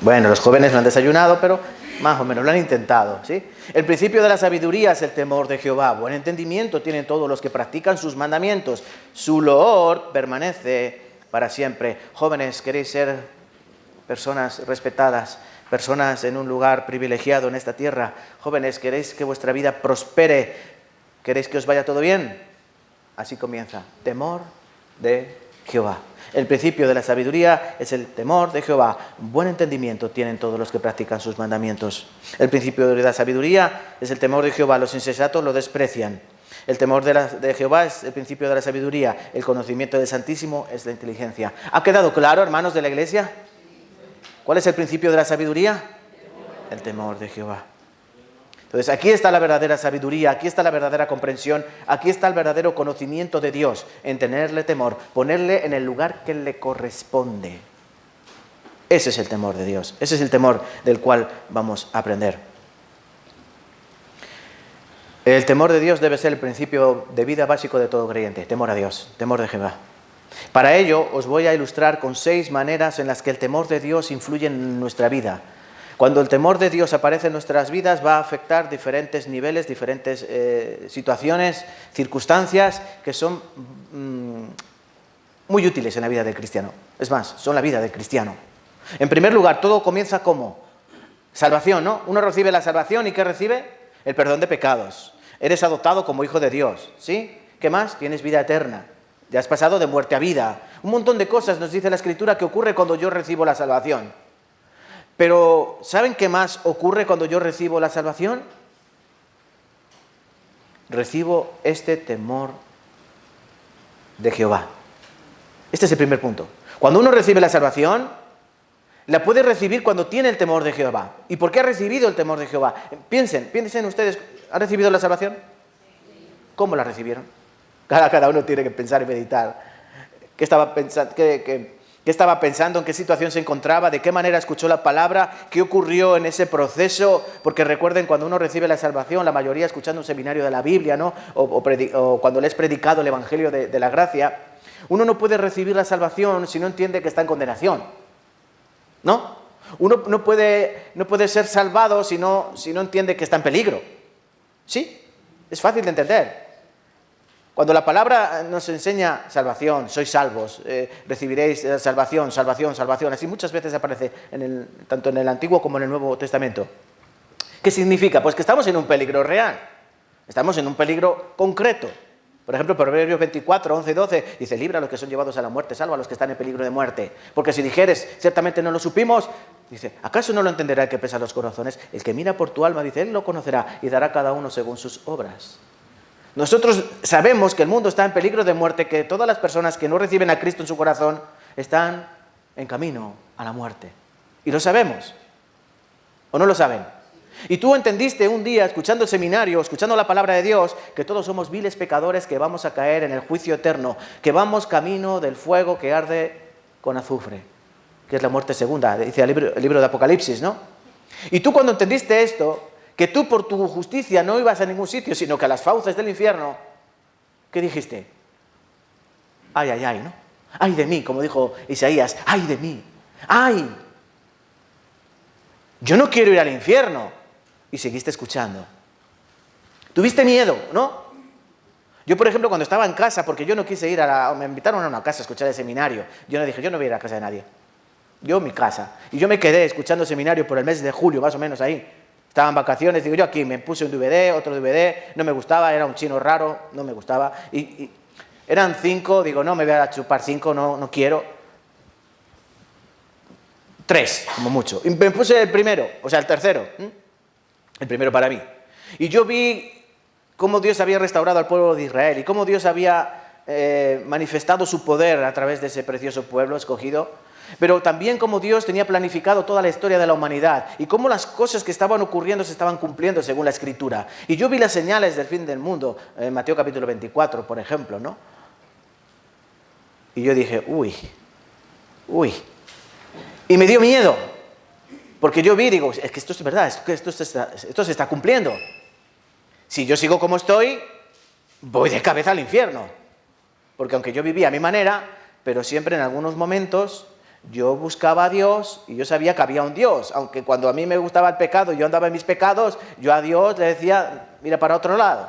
Bueno, los jóvenes no han desayunado, pero más o menos lo han intentado, ¿sí? El principio de la sabiduría es el temor de Jehová. Buen entendimiento tienen todos los que practican sus mandamientos. Su loor permanece para siempre. Jóvenes, ¿queréis ser personas respetadas, personas en un lugar privilegiado en esta tierra? Jóvenes, ¿queréis que vuestra vida prospere? ¿Queréis que os vaya todo bien? Así comienza. Temor de Jehová. El principio de la sabiduría es el temor de Jehová. Buen entendimiento tienen todos los que practican sus mandamientos. El principio de la sabiduría es el temor de Jehová. Los insensatos lo desprecian. El temor de Jehová es el principio de la sabiduría. El conocimiento del Santísimo es la inteligencia. ¿Ha quedado claro, hermanos de la Iglesia? ¿Cuál es el principio de la sabiduría? El temor de Jehová. Entonces, aquí está la verdadera sabiduría, aquí está la verdadera comprensión, aquí está el verdadero conocimiento de Dios, en tenerle temor, ponerle en el lugar que le corresponde. Ese es el temor de Dios, ese es el temor del cual vamos a aprender. El temor de Dios debe ser el principio de vida básico de todo creyente, temor a Dios, temor de Jehová. Para ello, os voy a ilustrar con 6 maneras en las que el temor de Dios influye en nuestra vida. Cuando el temor de Dios aparece en nuestras vidas, va a afectar diferentes niveles, diferentes situaciones, circunstancias que son muy útiles en la vida del cristiano. Es más, son la vida del cristiano. En primer lugar, todo comienza como salvación, ¿no? Uno recibe la salvación y ¿qué recibe? El perdón de pecados. Eres adoptado como hijo de Dios, ¿sí? ¿Qué más? Tienes vida eterna. Ya has pasado de muerte a vida. Un montón de cosas nos dice la Escritura que ocurre cuando yo recibo la salvación. Pero, ¿saben qué más ocurre cuando yo recibo la salvación? Recibo este temor de Jehová. Este es el primer punto. Cuando uno recibe la salvación, la puede recibir cuando tiene el temor de Jehová. ¿Y por qué ha recibido el temor de Jehová? Piensen ustedes, ¿han recibido la salvación? ¿Cómo la recibieron? Cada uno tiene que pensar y meditar. ¿Qué estaba pensando? ¿En qué situación se encontraba? ¿De qué manera escuchó la palabra? ¿Qué ocurrió en ese proceso? Porque recuerden, cuando uno recibe la salvación, la mayoría escuchando un seminario de la Biblia, ¿no? o cuando le es predicado el Evangelio de la gracia, uno no puede recibir la salvación si no entiende que está en condenación. ¿No? Uno no puede ser salvado si no entiende que está en peligro. ¿Sí? Es fácil de entender. Cuando la palabra nos enseña salvación, sois salvos, recibiréis salvación, salvación, salvación, así muchas veces aparece tanto en el Antiguo como en el Nuevo Testamento. ¿Qué significa? Pues que estamos en un peligro real, estamos en un peligro concreto. Por ejemplo, Proverbios 24, 11 y 12 dice: libra a los que son llevados a la muerte, salva a los que están en peligro de muerte. Porque si dijeres, ciertamente no lo supimos, dice, ¿acaso no lo entenderá el que pesa los corazones? El que mira por tu alma, dice, él lo conocerá y dará a cada uno según sus obras. Nosotros sabemos que el mundo está en peligro de muerte, que todas las personas que no reciben a Cristo en su corazón están en camino a la muerte. Y lo sabemos. ¿O no lo saben? Y tú entendiste un día, escuchando el seminario, escuchando la palabra de Dios, que todos somos viles pecadores que vamos a caer en el juicio eterno, que vamos camino del fuego que arde con azufre, que es la muerte segunda, dice el libro de Apocalipsis, ¿no? Y tú cuando entendiste esto, que tú por tu justicia no ibas a ningún sitio, sino que a las fauces del infierno, ¿qué dijiste? Ay, ay, ay, ¿no? Ay de mí, como dijo Isaías, ay de mí, ay. Yo no quiero ir al infierno. Y seguiste escuchando. Tuviste miedo, ¿no? Yo, por ejemplo, cuando estaba en casa, porque yo no quise ir me invitaron a una casa a escuchar el seminario. Yo no dije, yo no voy a ir a casa de nadie. Yo, mi casa. Y yo me quedé escuchando el seminario por el mes de julio, más o menos ahí. Estaba en vacaciones, digo, yo aquí me puse un DVD, otro DVD, no me gustaba, era un chino raro, no me gustaba. Y eran 5, digo, no, me voy a chupar 5, no quiero. 3, como mucho. Y me puse el primero, o sea, el tercero. El primero para mí. Y yo vi cómo Dios había restaurado al pueblo de Israel y cómo Dios había manifestado su poder a través de ese precioso pueblo escogido, pero también cómo Dios tenía planificado toda la historia de la humanidad y cómo las cosas que estaban ocurriendo se estaban cumpliendo según la Escritura. Y yo vi las señales del fin del mundo, en Mateo capítulo 24, por ejemplo, ¿no? Y yo dije, uy. Y me dio miedo. Porque yo vi y digo, es que esto es verdad, esto se está cumpliendo. Si yo sigo como estoy, voy de cabeza al infierno. Porque aunque yo vivía a mi manera, pero siempre en algunos momentos yo buscaba a Dios y yo sabía que había un Dios. Aunque cuando a mí me gustaba el pecado y yo andaba en mis pecados, yo a Dios le decía, mira para otro lado.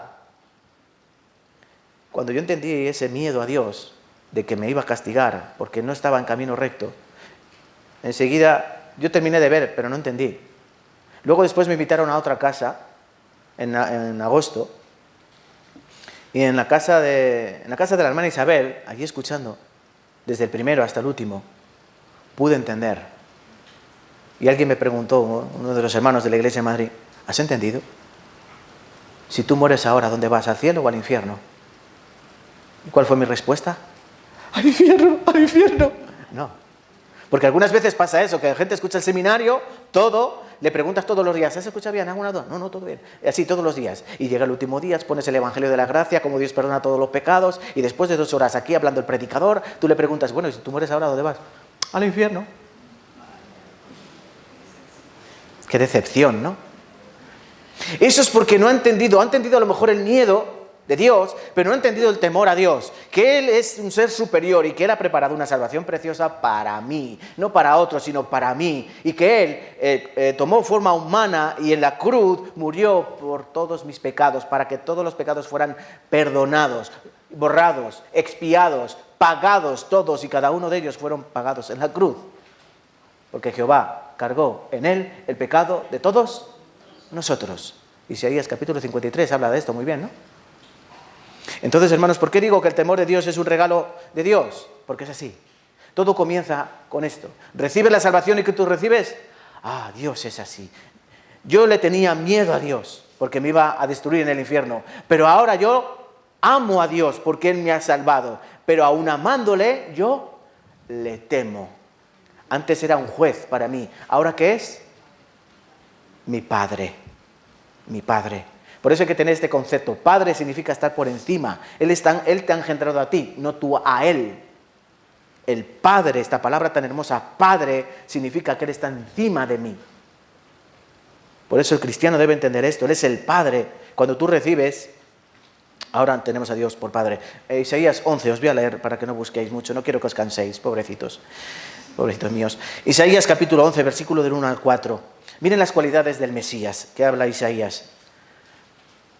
Cuando yo entendí ese miedo a Dios de que me iba a castigar porque no estaba en camino recto, enseguida yo terminé de ver, pero no entendí. Luego después me invitaron a otra casa, en agosto, y en la casa de la hermana Isabel, allí escuchando, desde el primero hasta el último, pude entender. Y alguien me preguntó, uno de los hermanos de la iglesia de Madrid, ¿has entendido? Si tú mueres ahora, ¿dónde vas? ¿Al cielo o al infierno? ¿Y cuál fue mi respuesta? ¡Al infierno! ¡Al infierno! No. Porque algunas veces pasa eso, que la gente escucha el seminario, todo, le preguntas todos los días, ¿has escuchado bien? ¿Alguna duda? No, todo bien. Así todos los días. Y llega el último día, pones el Evangelio de la Gracia, cómo Dios perdona todos los pecados, y después de 2 horas aquí hablando el predicador, tú le preguntas, bueno, ¿y si tú mueres ahora, dónde vas? Al infierno. Qué decepción, ¿no? Eso es porque no ha entendido a lo mejor el miedo de Dios, pero no ha entendido el temor a Dios, que Él es un ser superior y que Él ha preparado una salvación preciosa para mí, no para otros, sino para mí, y que Él tomó forma humana y en la cruz murió por todos mis pecados, para que todos los pecados fueran perdonados, borrados, expiados, pagados todos y cada uno de ellos fueron pagados en la cruz. Porque Jehová cargó en él el pecado de todos nosotros. Isaías capítulo 53 habla de esto muy bien, ¿no? Entonces, hermanos, ¿por qué digo que el temor de Dios es un regalo de Dios? Porque es así. Todo comienza con esto. ¿Recibes la salvación y que tú recibes? Ah, Dios es así. Yo le tenía miedo a Dios porque me iba a destruir en el infierno. Pero ahora yo amo a Dios porque Él me ha salvado. Pero aún amándole, yo le temo. Antes era un juez para mí. ¿Ahora qué es? Mi Padre. Mi Padre. Por eso hay que tener este concepto. Padre significa estar por encima. Él te ha engendrado a ti, no tú a Él. El Padre, esta palabra tan hermosa, Padre, significa que Él está encima de mí. Por eso el cristiano debe entender esto. Él es el Padre. Cuando tú recibes, ahora tenemos a Dios por Padre. Isaías 11, os voy a leer para que no busquéis mucho. No quiero que os canséis, pobrecitos. Pobrecitos míos. Isaías capítulo 11, versículo del 1 al 4. Miren las cualidades del Mesías que habla Isaías.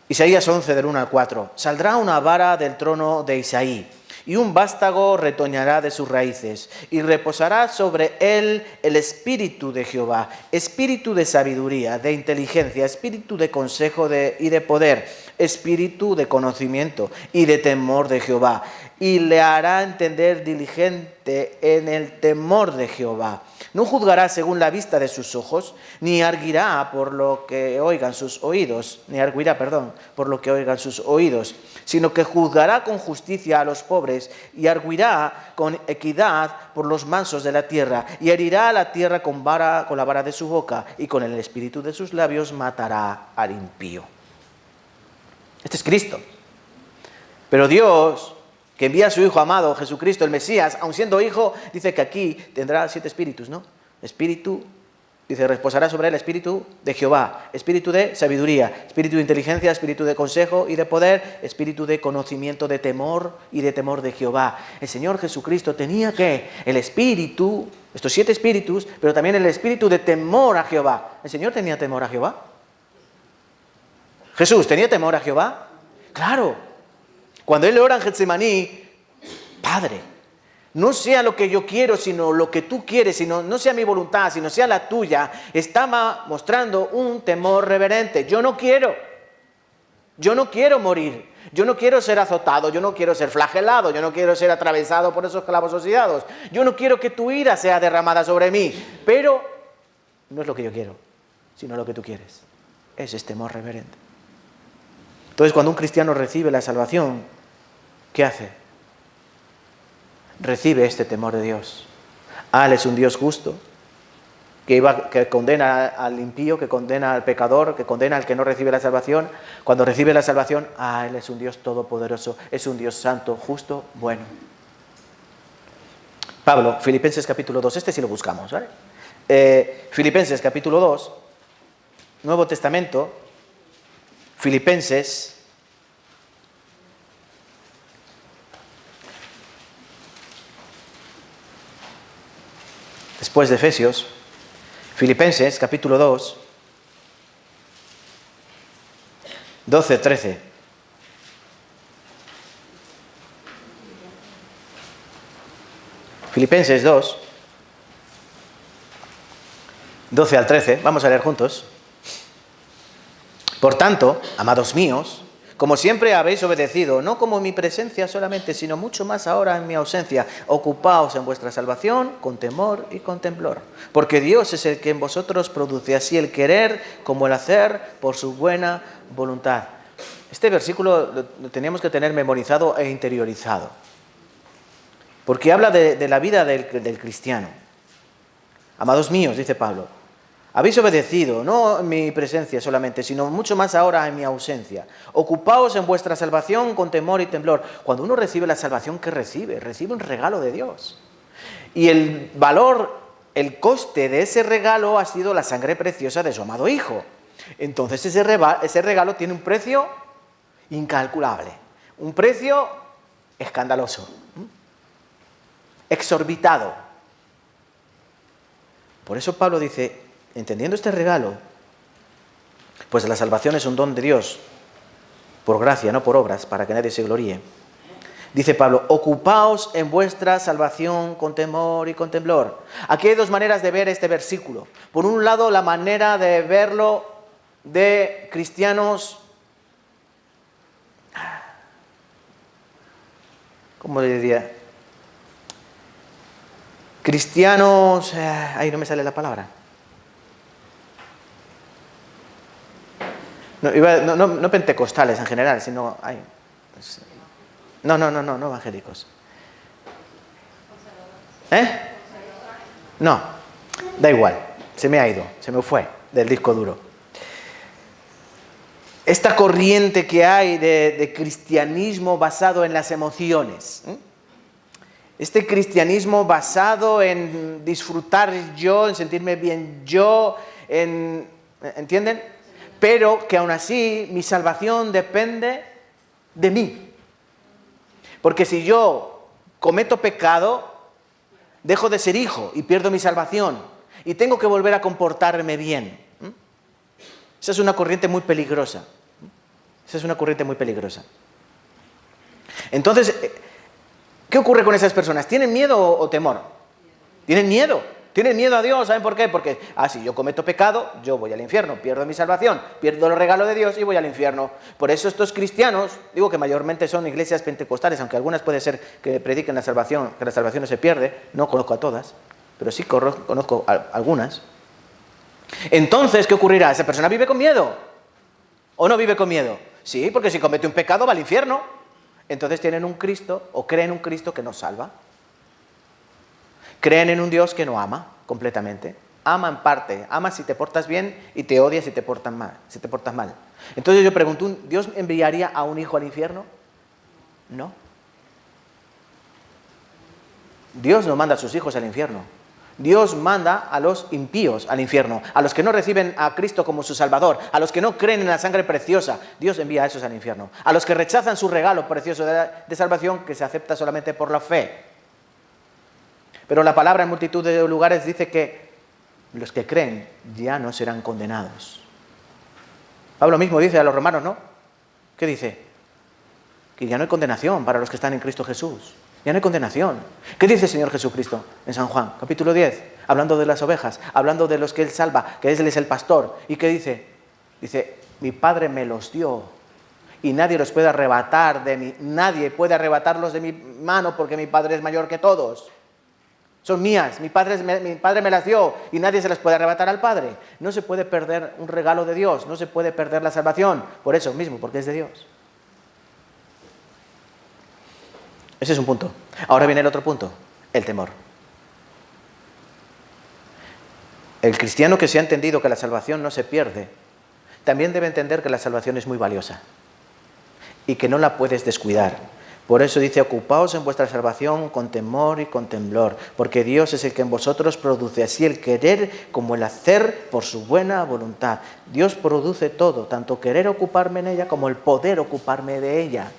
Isaías 11, del 1 al 4. Saldrá una vara del trono de Isaí, y un vástago retoñará de sus raíces, y reposará sobre él el espíritu de Jehová, espíritu de sabiduría, de inteligencia, espíritu de consejo y de poder, espíritu de conocimiento y de temor de Jehová, y le hará entender diligente en el temor de Jehová. No juzgará según la vista de sus ojos, ni arguirá por lo que oigan sus oídos, por lo que oigan sus oídos, sino que juzgará con justicia a los pobres y arguirá con equidad por los mansos de la tierra, y herirá a la tierra con la vara de su boca, y con el espíritu de sus labios matará al impío. Este es Cristo. Pero Dios, que envía a su Hijo amado, Jesucristo, el Mesías, aun siendo Hijo, dice que aquí tendrá 7 espíritus, ¿no? Espíritu, dice, reposará sobre él espíritu de Jehová, espíritu de sabiduría, espíritu de inteligencia, espíritu de consejo y de poder, espíritu de conocimiento, de temor y de temor de Jehová. El Señor Jesucristo tenía el espíritu, estos 7 espíritus, pero también el espíritu de temor a Jehová. ¿El Señor tenía temor a Jehová? ¿Jesús tenía temor a Jehová? Claro. Cuando Él ora en Getsemaní, Padre, no sea lo que yo quiero, sino lo que tú quieres, sino no sea mi voluntad, sino sea la tuya, estaba mostrando un temor reverente. Yo no quiero morir, yo no quiero ser azotado, yo no quiero ser flagelado, yo no quiero ser atravesado por esos clavos oxidados, yo no quiero que tu ira sea derramada sobre mí, pero no es lo que yo quiero, sino lo que tú quieres. Ese es temor reverente. Entonces, cuando un cristiano recibe la salvación, ¿qué hace? Recibe este temor de Dios. Él es un Dios justo, que condena al impío, que condena al pecador, que condena al que no recibe la salvación. Cuando recibe la salvación, Él es un Dios todopoderoso, es un Dios santo, justo, bueno. Pablo, Filipenses capítulo 2, este sí lo buscamos, ¿vale? Filipenses capítulo 2, Nuevo Testamento, Filipenses, después de Efesios, Filipenses capítulo 2, 12, 13. Filipenses 2, 12 al 13, vamos a leer juntos. Por tanto, amados míos, como siempre habéis obedecido, no como en mi presencia solamente, sino mucho más ahora en mi ausencia, ocupaos en vuestra salvación con temor y con temblor. Porque Dios es el que en vosotros produce así el querer como el hacer por su buena voluntad. Este versículo lo teníamos que tener memorizado e interiorizado. Porque habla de la vida del cristiano. Amados míos, dice Pablo, habéis obedecido, no en mi presencia solamente, sino mucho más ahora en mi ausencia. Ocupaos en vuestra salvación con temor y temblor. Cuando uno recibe la salvación, ¿qué recibe? Recibe un regalo de Dios. Y el valor, el coste de ese regalo ha sido la sangre preciosa de su amado Hijo. Entonces ese regalo tiene un precio incalculable, un precio escandaloso, exorbitado. Por eso Pablo dice, entendiendo este regalo, pues la salvación es un don de Dios, por gracia, no por obras, para que nadie se gloríe. Dice Pablo, ocupaos en vuestra salvación con temor y con temblor. Aquí hay dos maneras de ver este versículo. Por un lado, la manera de verlo de cristianos, ¿cómo le diría? Cristianos, ahí no me sale la palabra. No pentecostales en general, sino... No evangélicos. No, da igual, se me ha ido, se me fue del disco duro. Esta corriente que hay de cristianismo basado en las emociones. Este cristianismo basado en disfrutar yo, en sentirme bien yo, ¿entienden? Pero que aún así mi salvación depende de mí. Porque si yo cometo pecado, dejo de ser hijo y pierdo mi salvación. Y tengo que volver a comportarme bien. Esa es una corriente muy peligrosa. Entonces, ¿qué ocurre con esas personas? ¿Tienen miedo o temor? Tienen miedo. Tienen miedo a Dios. ¿Saben por qué? Porque, si yo cometo pecado, yo voy al infierno, pierdo mi salvación, pierdo el regalo de Dios y voy al infierno. Por eso estos cristianos, digo que mayormente son iglesias pentecostales, aunque algunas puede ser que prediquen la salvación, que la salvación no se pierde, no conozco a todas, pero sí conozco a algunas. Entonces, ¿qué ocurrirá? ¿Esa persona vive con miedo? ¿O no vive con miedo? Sí, porque si comete un pecado va al infierno. Entonces tienen un Cristo, o creen un Cristo que nos salva. Creen en un Dios que no ama completamente. Ama en parte. Ama si te portas bien y te odia si te portas mal. Entonces yo pregunto, ¿Dios enviaría a un hijo al infierno? No. Dios no manda a sus hijos al infierno. Dios manda a los impíos al infierno, a los que no reciben a Cristo como su Salvador, a los que no creen en la sangre preciosa. Dios envía a esos al infierno. A los que rechazan su regalo precioso de salvación, que se acepta solamente por la fe. Pero la palabra en multitud de lugares dice que los que creen ya no serán condenados. Pablo mismo dice a los romanos, ¿no? ¿Qué dice? Que ya no hay condenación para los que están en Cristo Jesús. Ya no hay condenación. ¿Qué dice el Señor Jesucristo en San Juan, capítulo 10? Hablando de las ovejas, hablando de los que Él salva, que Él es el pastor. ¿Y qué dice? Dice, mi Padre me los dio y nadie los puede arrebatar de mí. Nadie puede arrebatarlos de mi mano porque mi Padre es mayor que todos. Son mías, mi padre me las dio y nadie se las puede arrebatar al Padre. No se puede perder un regalo de Dios, no se puede perder la salvación, por eso mismo, porque es de Dios. Ese es un punto. Ahora viene el otro punto, el temor. El cristiano que se ha entendido que la salvación no se pierde, también debe entender que la salvación es muy valiosa y que no la puedes descuidar. Por eso dice, ocupaos en vuestra salvación con temor y con temblor, porque Dios es el que en vosotros produce así el querer como el hacer por su buena voluntad. Dios produce todo, tanto querer ocuparme en ella como el poder ocuparme de ella.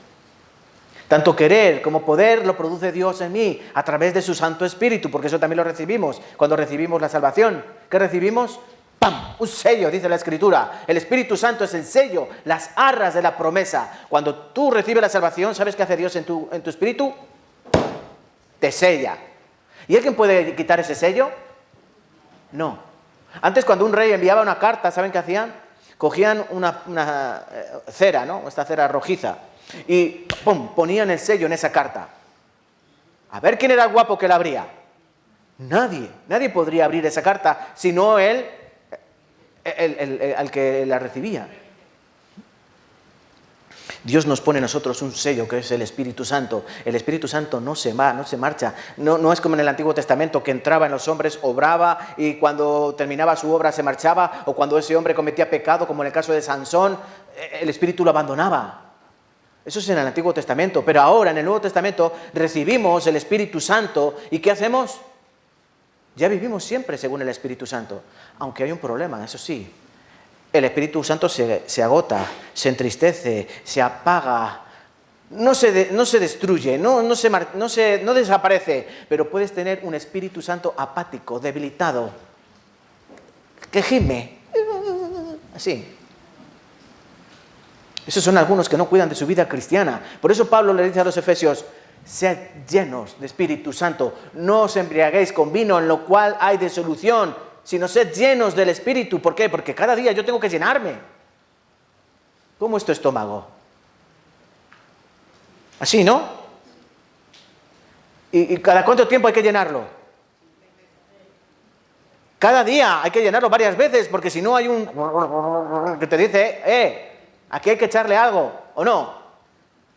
Tanto querer como poder lo produce Dios en mí a través de su Santo Espíritu, porque eso también lo recibimos cuando recibimos la salvación. ¿Qué recibimos? ¡Pam! Un sello, dice la Escritura. El Espíritu Santo es el sello, las arras de la promesa. Cuando tú recibes la salvación, ¿sabes qué hace Dios en tu espíritu? Te sella. ¿Y alguien puede quitar ese sello? No. Antes, cuando un rey enviaba una carta, ¿saben qué hacían? Cogían una cera, ¿no? Esta cera rojiza. Y ¡pum! Ponían el sello en esa carta. A ver quién era el guapo que la abría. Nadie podría abrir esa carta, sino él, al que la recibía. Dios nos pone a nosotros un sello que es el Espíritu Santo. El Espíritu Santo no se va, no se marcha. No es como en el Antiguo Testamento, que entraba en los hombres, obraba y cuando terminaba su obra se marchaba, o cuando ese hombre cometía pecado, como en el caso de Sansón, el Espíritu lo abandonaba. Eso es en el Antiguo Testamento, pero ahora en el Nuevo Testamento recibimos el Espíritu Santo y ¿qué hacemos? Ya vivimos siempre según el Espíritu Santo, aunque hay un problema, eso sí. El Espíritu Santo se agota, se entristece, se apaga, no se destruye, no desaparece, pero puedes tener un Espíritu Santo apático, debilitado, que gime, así. Esos son algunos que no cuidan de su vida cristiana. Por eso Pablo le dice a los efesios, Sed llenos de Espíritu Santo. No os embriaguéis con vino, en lo cual hay disolución, sino sed llenos del Espíritu. ¿Por qué? Porque cada día yo tengo que llenarme. ¿Cómo es tu estómago? Así, ¿no? ¿Y cada cuánto tiempo hay que llenarlo? Cada día hay que llenarlo varias veces, porque si no hay un que te dice, aquí hay que echarle algo, ¿o no?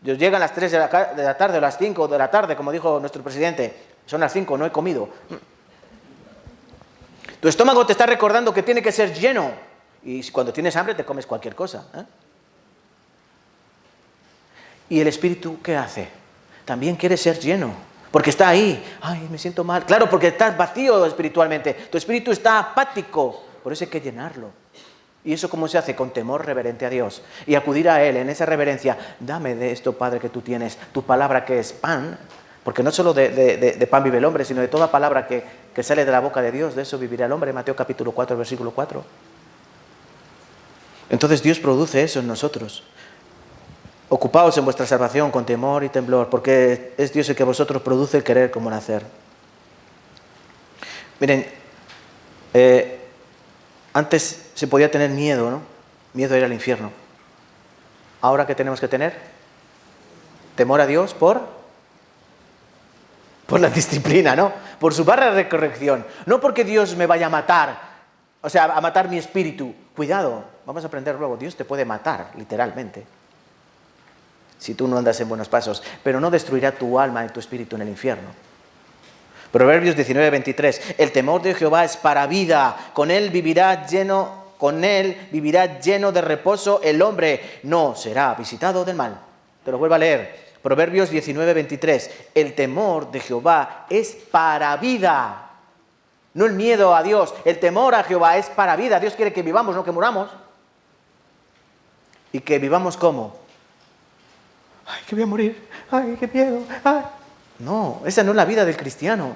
Llegan las 3 de la tarde o las 5 de la tarde, como dijo nuestro presidente. Son las 5, no he comido. Tu estómago te está recordando que tiene que ser lleno. Y cuando tienes hambre te comes cualquier cosa. ¿Y el Espíritu qué hace? También quiere ser lleno. Porque está ahí. Ay, me siento mal. Claro, porque estás vacío espiritualmente. Tu espíritu está apático. Por eso hay que llenarlo. ¿Y eso cómo se hace? Con temor reverente a Dios. Y acudir a Él en esa reverencia. Dame de esto, Padre, que tú tienes. Tu palabra que es pan. Porque no solo de pan vive el hombre, sino de toda palabra que sale de la boca de Dios. De eso vivirá el hombre. Mateo capítulo 4, versículo 4. Entonces Dios produce eso en nosotros. Ocupaos en vuestra salvación con temor y temblor, porque es Dios el que vosotros produce el querer como el hacer. Miren, antes se podía tener miedo, ¿no? Miedo a ir al infierno. ¿Ahora qué tenemos que tener? Temor a Dios por la disciplina, ¿no? Por su barra de corrección. No porque Dios me vaya a matar, o sea, a matar mi espíritu. Cuidado, vamos a aprender luego, Dios te puede matar, literalmente, si tú no andas en buenos pasos, pero no destruirá tu alma y tu espíritu en el infierno. Proverbios 19:23, el temor de Jehová es para vida, con él vivirá lleno de reposo el hombre, no será visitado del mal. Te lo vuelvo a leer, Proverbios 19:23, el temor de Jehová es para vida, no el miedo a Dios, el temor a Jehová es para vida. Dios quiere que vivamos, no que muramos. Y que vivamos ¿cómo? Ay, que voy a morir, ay, qué miedo, ay. No, esa no es la vida del cristiano.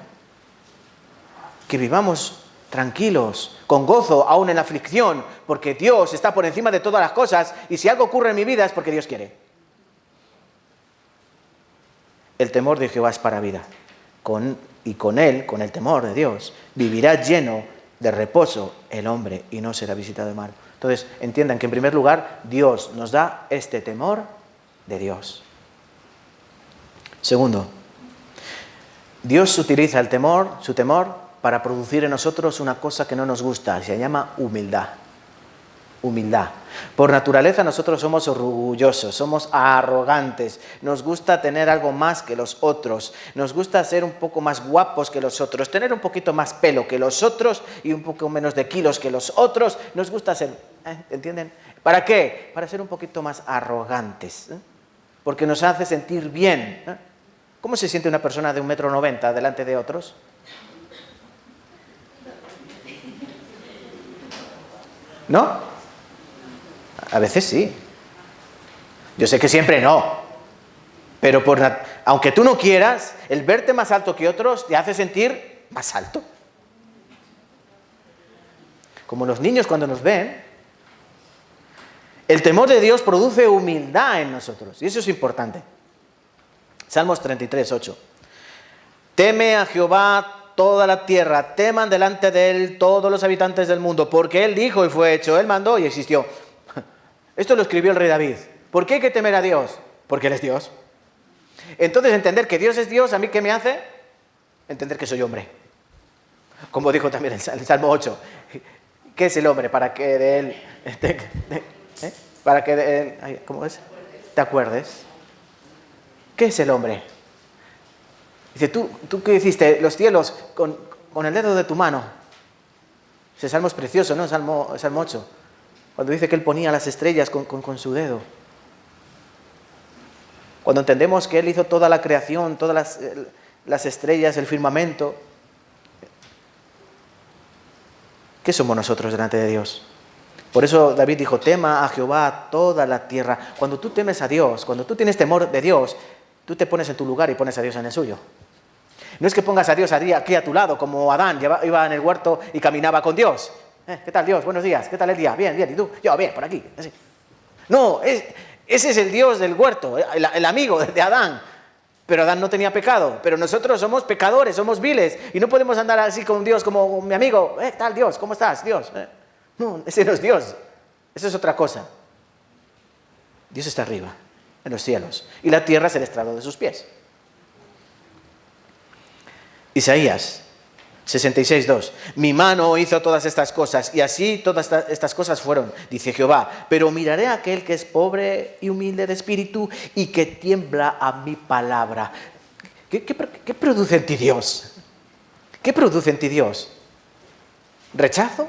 Que vivamos tranquilos, con gozo, aún en la aflicción, porque Dios está por encima de todas las cosas, y si algo ocurre en mi vida es porque Dios quiere. El temor de Jehová es para vida, y con él, con el temor de Dios, vivirá lleno de reposo el hombre, y no será visitado de mal. Entonces, entiendan que en primer lugar, Dios nos da este temor de Dios. Segundo, Dios utiliza su temor, para producir en nosotros una cosa que no nos gusta, se llama humildad. Humildad. Por naturaleza nosotros somos orgullosos, somos arrogantes, nos gusta tener algo más que los otros, nos gusta ser un poco más guapos que los otros, tener un poquito más pelo que los otros y un poco menos de kilos que los otros, nos gusta ser, ¿entienden? ¿Para qué? Para ser un poquito más arrogantes, porque nos hace sentir bien. ¿Cómo se siente una persona de 1,90 m delante de otros? ¿No? A veces sí. Yo sé que siempre no. Pero aunque tú no quieras, el verte más alto que otros te hace sentir más alto. Como los niños cuando nos ven, el temor de Dios produce humildad en nosotros. Y eso es importante. Salmos 33:8. Teme a Jehová toda la tierra, teman delante de él todos los habitantes del mundo, porque él dijo y fue hecho, él mandó y existió. Esto lo escribió el rey David. ¿Por qué hay que temer a Dios? Porque él es Dios. Entonces, entender que Dios es Dios, ¿a mí qué me hace? Entender que soy hombre. Como dijo también el Salmo 8. ¿Qué es el hombre? Para que de él... Para que de él... ¿Cómo es? ¿Te acuerdes? ¿Qué es el hombre? Dice, ¿tú qué hiciste? Los cielos con el dedo de tu mano. Ese salmo es precioso, ¿no? Salmo 8. Cuando dice que él ponía las estrellas con su dedo. Cuando entendemos que él hizo toda la creación, todas las estrellas, el firmamento. ¿Qué somos nosotros delante de Dios? Por eso David dijo, tema a Jehová toda la tierra. Cuando tú temes a Dios, cuando tú tienes temor de Dios, tú te pones en tu lugar y pones a Dios en el suyo. No es que pongas a Dios aquí a tu lado, como Adán iba en el huerto y caminaba con Dios. ¿Qué tal Dios? Buenos días. ¿Qué tal el día? Bien, bien. ¿Y tú? Yo, bien, por aquí. Así. No, ese es el Dios del huerto, el amigo de Adán. Pero Adán no tenía pecado, pero nosotros somos pecadores, somos viles, y no podemos andar así con Dios como mi amigo. ¿Tal Dios? ¿Cómo estás, Dios? No, ese no es Dios, eso es otra cosa. Dios está arriba, en los cielos, y la tierra es el estrado de sus pies. Isaías 66:2. Mi mano hizo todas estas cosas, y así todas estas cosas fueron, dice Jehová. Pero miraré a aquel que es pobre y humilde de espíritu y que tiembla a mi palabra. ¿Qué produce en ti Dios? ¿Qué produce en ti Dios? ¿Rechazo?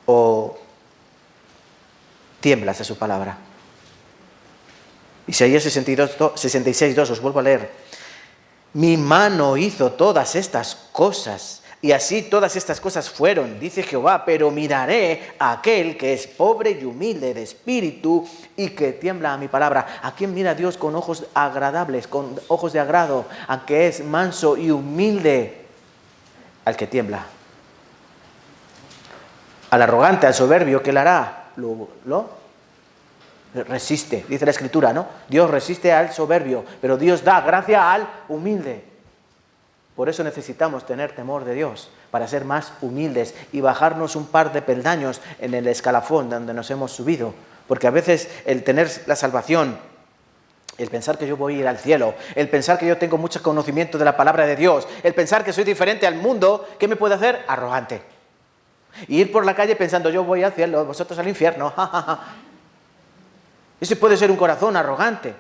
¿O tiemblas a su palabra? Isaías 66:2, os vuelvo a leer. Mi mano hizo todas estas cosas, y así todas estas cosas fueron, dice Jehová, pero miraré a aquel que es pobre y humilde de espíritu y que tiembla a mi palabra. ¿A quién mira Dios con ojos agradables, con ojos de agrado? A que es manso y humilde, al que tiembla. Al arrogante, al soberbio, ¿qué le hará? Lo resiste, dice la Escritura, ¿no? Dios resiste al soberbio, pero Dios da gracia al humilde. Por eso necesitamos tener temor de Dios, para ser más humildes y bajarnos un par de peldaños en el escalafón donde nos hemos subido. Porque a veces el tener la salvación, el pensar que yo voy a ir al cielo, el pensar que yo tengo mucho conocimiento de la palabra de Dios, el pensar que soy diferente al mundo, ¿qué me puede hacer? Arrogante. Y ir por la calle pensando, yo voy al cielo, vosotros al infierno, Ese puede ser un corazón arrogante.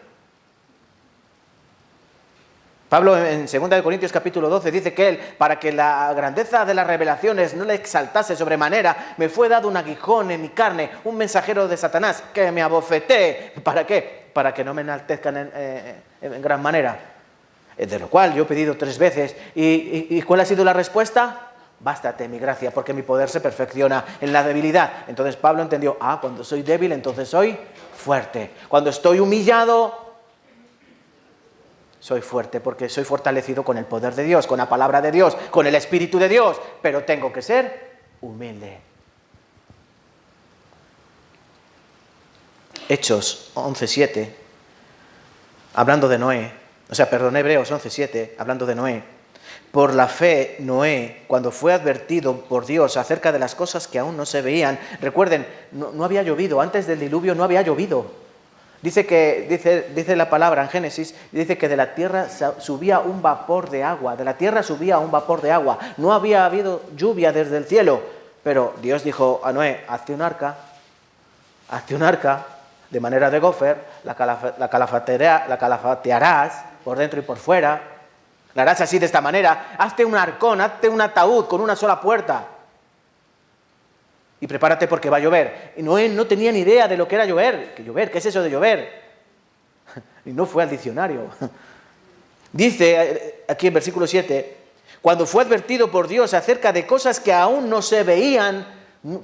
Pablo en 2 Corintios capítulo 12 dice que él, para que la grandeza de las revelaciones no le exaltase sobremanera, me fue dado un aguijón en mi carne, un mensajero de Satanás que me abofetee. ¿Para qué? Para que no me enaltezcan en gran manera. De lo cual yo he pedido 3 veces. ¿Y cuál ha sido la respuesta? Bástate mi gracia, porque mi poder se perfecciona en la debilidad. Entonces Pablo entendió, cuando soy débil, entonces soy fuerte. Cuando estoy humillado, soy fuerte, porque soy fortalecido con el poder de Dios, con la palabra de Dios, con el Espíritu de Dios. Pero tengo que ser humilde. Hechos 11:7, hablando de Noé. Hebreos 11:7, hablando de Noé. Por la fe, Noé, cuando fue advertido por Dios acerca de las cosas que aún no se veían, recuerden, no había llovido, antes del diluvio no había llovido. Dice la palabra en Génesis, dice que de la tierra subía un vapor de agua, no había habido lluvia desde el cielo, pero Dios dijo a Noé, hazte un arca de manera de gofer, la calafatearás por dentro y por fuera. La harás así, de esta manera. Hazte un arcón, hazte un ataúd con una sola puerta. Y prepárate porque va a llover. Y Noé no tenía ni idea de lo que era llover. ¿Qué es eso de llover? Y no fue al diccionario. Dice aquí en versículo 7, cuando fue advertido por Dios acerca de cosas que aún no se veían,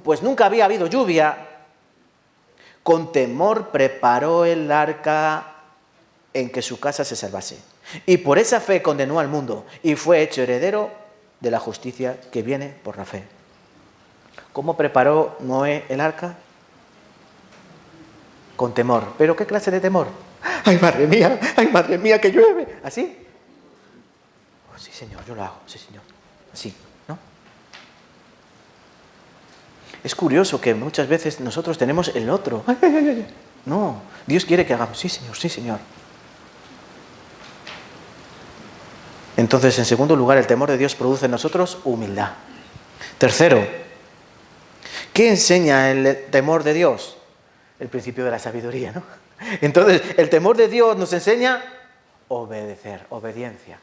pues nunca había habido lluvia, con temor preparó el arca en que su casa se salvase. Y por esa fe condenó al mundo y fue hecho heredero de la justicia que viene por la fe. ¿Cómo preparó Noé el arca? Con temor. ¿Pero qué clase de temor? ¡Ay, madre mía, que llueve! ¿Así? Oh, sí, Señor, yo lo hago. Sí, Señor. Así, ¿no? Es curioso que muchas veces nosotros tenemos el otro. No, Dios quiere que hagamos. Sí, Señor, sí, Señor. Entonces, en segundo lugar, el temor de Dios produce en nosotros humildad. Tercero, ¿qué enseña el temor de Dios? El principio de la sabiduría, ¿no? Entonces, el temor de Dios nos enseña obedecer, obediencia.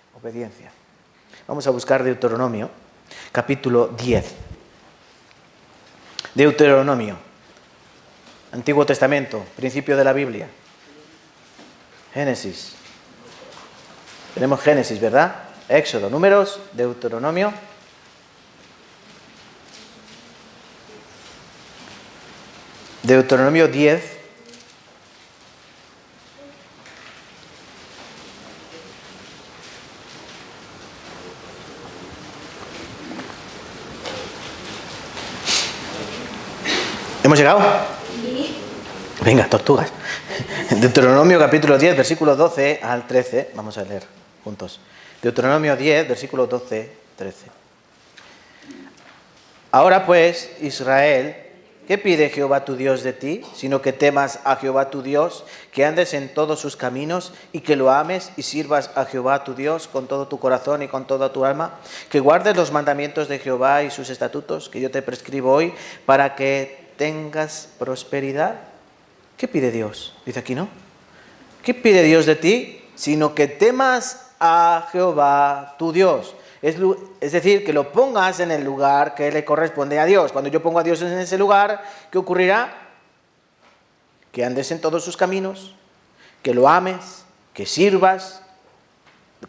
Vamos a buscar Deuteronomio, capítulo 10. Deuteronomio, Antiguo Testamento, principio de la Biblia. Génesis. Tenemos Génesis, ¿verdad? Éxodo, Números, Deuteronomio. Deuteronomio 10. ¿Hemos llegado? Sí. Venga, tortugas. Deuteronomio capítulo 10, versículo 12 al 13. Vamos a leer juntos. Deuteronomio 10, versículo 12, 13. Ahora pues, Israel, ¿qué pide Jehová tu Dios de ti? Sino que temas a Jehová tu Dios, que andes en todos sus caminos y que lo ames y sirvas a Jehová tu Dios con todo tu corazón y con toda tu alma, que guardes los mandamientos de Jehová y sus estatutos que yo te prescribo hoy para que tengas prosperidad. ¿Qué pide Dios? Dice aquí, ¿no? ¿Qué pide Dios de ti? Sino que temas a Jehová tu Dios. Es decir, que lo pongas en el lugar que le corresponde a Dios. Cuando yo pongo a Dios en ese lugar, ¿qué ocurrirá? Que andes en todos sus caminos, que lo ames, que sirvas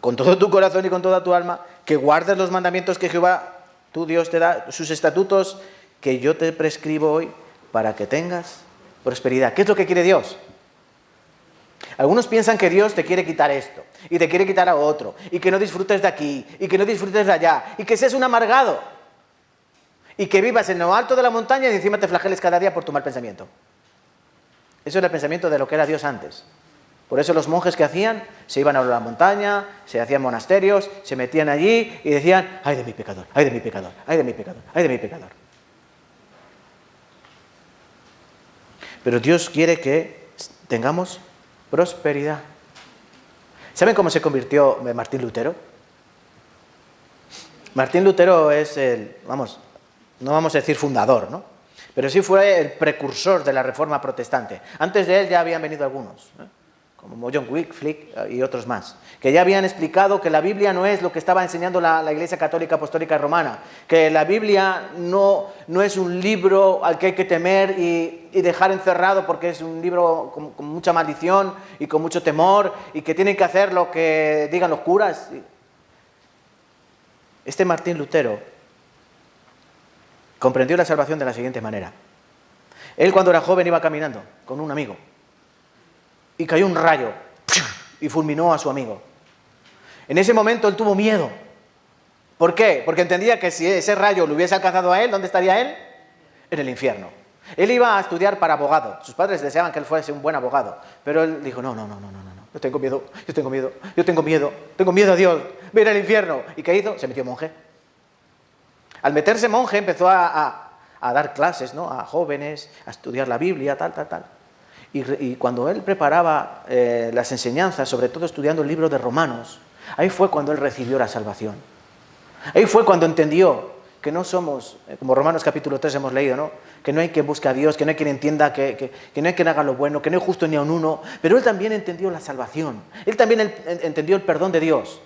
con todo tu corazón y con toda tu alma, que guardes los mandamientos que Jehová tu Dios te da, sus estatutos que yo te prescribo hoy para que tengas prosperidad. ¿Qué es lo que quiere Dios? Algunos piensan que Dios te quiere quitar esto, y te quiere quitar a otro, y que no disfrutes de aquí, y que no disfrutes de allá, y que seas un amargado, y que vivas en lo alto de la montaña y encima te flageles cada día por tu mal pensamiento. Eso era el pensamiento de lo que era Dios antes. Por eso los monjes que hacían, se iban a la montaña, se hacían monasterios, se metían allí y decían, ¡ay de mi pecador, ay de mi pecador, ay de mi pecador, ay de mi pecador! Pero Dios quiere que tengamos prosperidad. ¿Saben cómo se convirtió Martín Lutero? Martín Lutero es no vamos a decir fundador, ¿no? Pero sí fue el precursor de la Reforma Protestante. Antes de él ya habían venido algunos, como John Wycliffe y otros más, que ya habían explicado que la Biblia no es lo que estaba enseñando la Iglesia Católica Apostólica Romana, que la Biblia no es un libro al que hay que temer y dejar encerrado porque es un libro con mucha maldición y con mucho temor y que tienen que hacer lo que digan los curas. Este Martín Lutero comprendió la salvación de la siguiente manera. Él cuando era joven iba caminando con un amigo y cayó un rayo y fulminó a su amigo. En ese momento él tuvo miedo. ¿Por qué? Porque entendía que si ese rayo lo hubiese alcanzado a él, ¿dónde estaría él? En el infierno. Él iba a estudiar para abogado. Sus padres deseaban que él fuese un buen abogado. Pero él dijo, no. Yo tengo miedo a Dios. Voy a ir al infierno. ¿Y qué hizo? Se metió monje. Al meterse monje empezó a dar clases, ¿no? A jóvenes, a estudiar la Biblia, tal. Y cuando él preparaba las enseñanzas, sobre todo estudiando el libro de Romanos, ahí fue cuando él recibió la salvación. Ahí fue cuando entendió que no somos, como Romanos capítulo 3 hemos leído, ¿no? Que no hay quien busque a Dios, que no hay quien entienda, que no hay quien haga lo bueno, que no hay justo ni aun uno. Pero él también entendió la salvación. Él también entendió el perdón de Dios.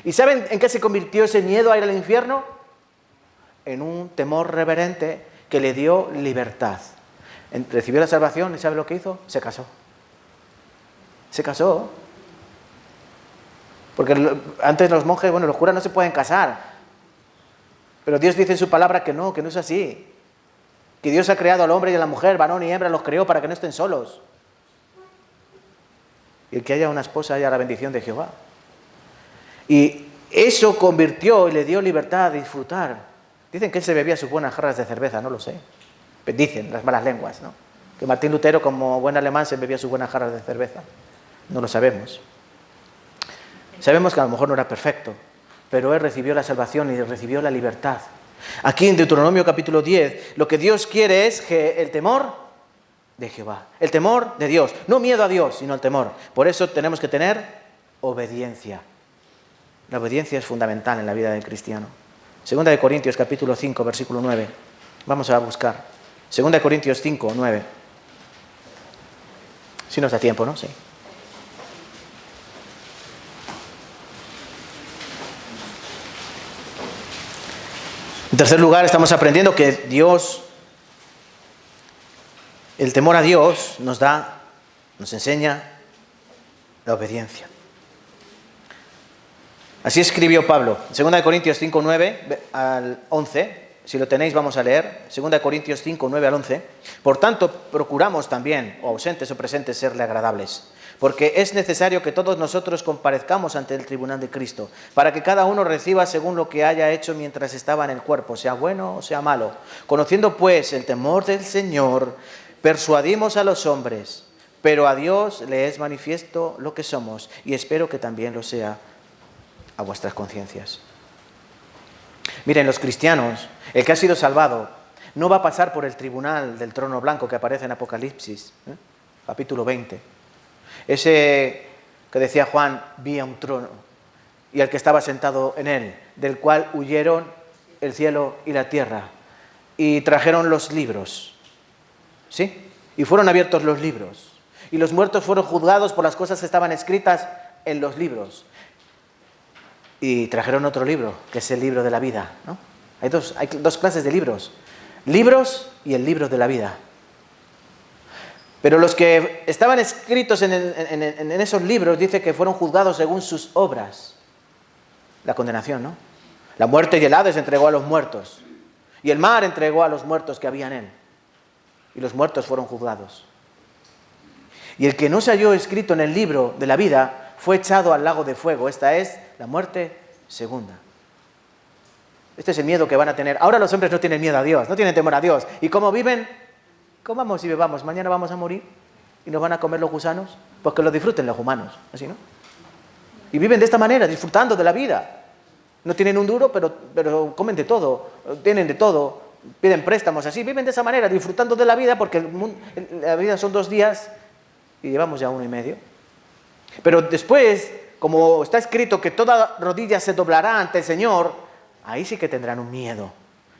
¿Y saben en qué se convirtió ese miedo a ir al infierno? En un temor reverente que le dio libertad. Recibió la salvación y ¿sabe lo que hizo? Se casó. Se casó. Porque antes los monjes, los curas no se pueden casar. Pero Dios dice en su palabra que no es así. Que Dios ha creado al hombre y a la mujer, varón y hembra, los creó para que no estén solos. Y el que haya una esposa haya la bendición de Jehová. Y eso convirtió y le dio libertad de disfrutar. Dicen que él se bebía sus buenas jarras de cerveza, no lo sé. Dicen las malas lenguas, ¿no? Que Martín Lutero, como buen alemán, se bebía sus buenas jarras de cerveza. No lo sabemos. Sabemos que a lo mejor no era perfecto, pero él recibió la salvación y recibió la libertad. Aquí en Deuteronomio capítulo 10, lo que Dios quiere es que el temor de Jehová, el temor de Dios, no miedo a Dios, sino el temor. Por eso tenemos que tener obediencia. La obediencia es fundamental en la vida del cristiano. Segunda de Corintios capítulo 5, versículo 9. Vamos a buscar. 2 Corintios 5, 9. Si nos da tiempo, ¿no? Sí. En tercer lugar, estamos aprendiendo que Dios, el temor a Dios nos enseña la obediencia. Así escribió Pablo, 2 Corintios 5, 9 al 11. Si lo tenéis, vamos a leer. 2 Corintios 5, 9 al 11. Por tanto, procuramos también, o ausentes o presentes, serle agradables. Porque es necesario que todos nosotros comparezcamos ante el tribunal de Cristo, para que cada uno reciba según lo que haya hecho mientras estaba en el cuerpo, sea bueno o sea malo. Conociendo pues el temor del Señor, persuadimos a los hombres, pero a Dios le es manifiesto lo que somos, y espero que también lo sea a vuestras conciencias. Miren, los cristianos, el que ha sido salvado, no va a pasar por el tribunal del trono blanco que aparece en Apocalipsis, capítulo 20. Ese que decía Juan, vi a un trono y al que estaba sentado en él, del cual huyeron el cielo y la tierra y trajeron los libros, ¿sí? Y fueron abiertos los libros y los muertos fueron juzgados por las cosas que estaban escritas en los libros. Y trajeron otro libro, que es el libro de la vida, ¿no? Hay dos clases de libros. Libros y el libro de la vida. Pero los que estaban escritos en esos libros, dice que fueron juzgados según sus obras. La condenación, ¿no? La muerte y el Hades entregó a los muertos. Y el mar entregó a los muertos que había en él. Y los muertos fueron juzgados. Y el que no se halló escrito en el libro de la vida fue echado al lago de fuego. Esta es la muerte segunda. Este es el miedo que van a tener. Ahora los hombres no tienen miedo a Dios, no tienen temor a Dios. ¿Y cómo viven? Comamos y bebamos. Mañana vamos a morir y nos van a comer los gusanos. Pues que lo disfruten los humanos, ¿así no? Y viven de esta manera, disfrutando de la vida. No tienen un duro, pero comen de todo, tienen de todo, piden préstamos, así. Viven de esa manera, disfrutando de la vida, porque la vida son 2 días y llevamos ya 1 y medio. Pero después, como está escrito que toda rodilla se doblará ante el Señor, ahí sí que tendrán un miedo.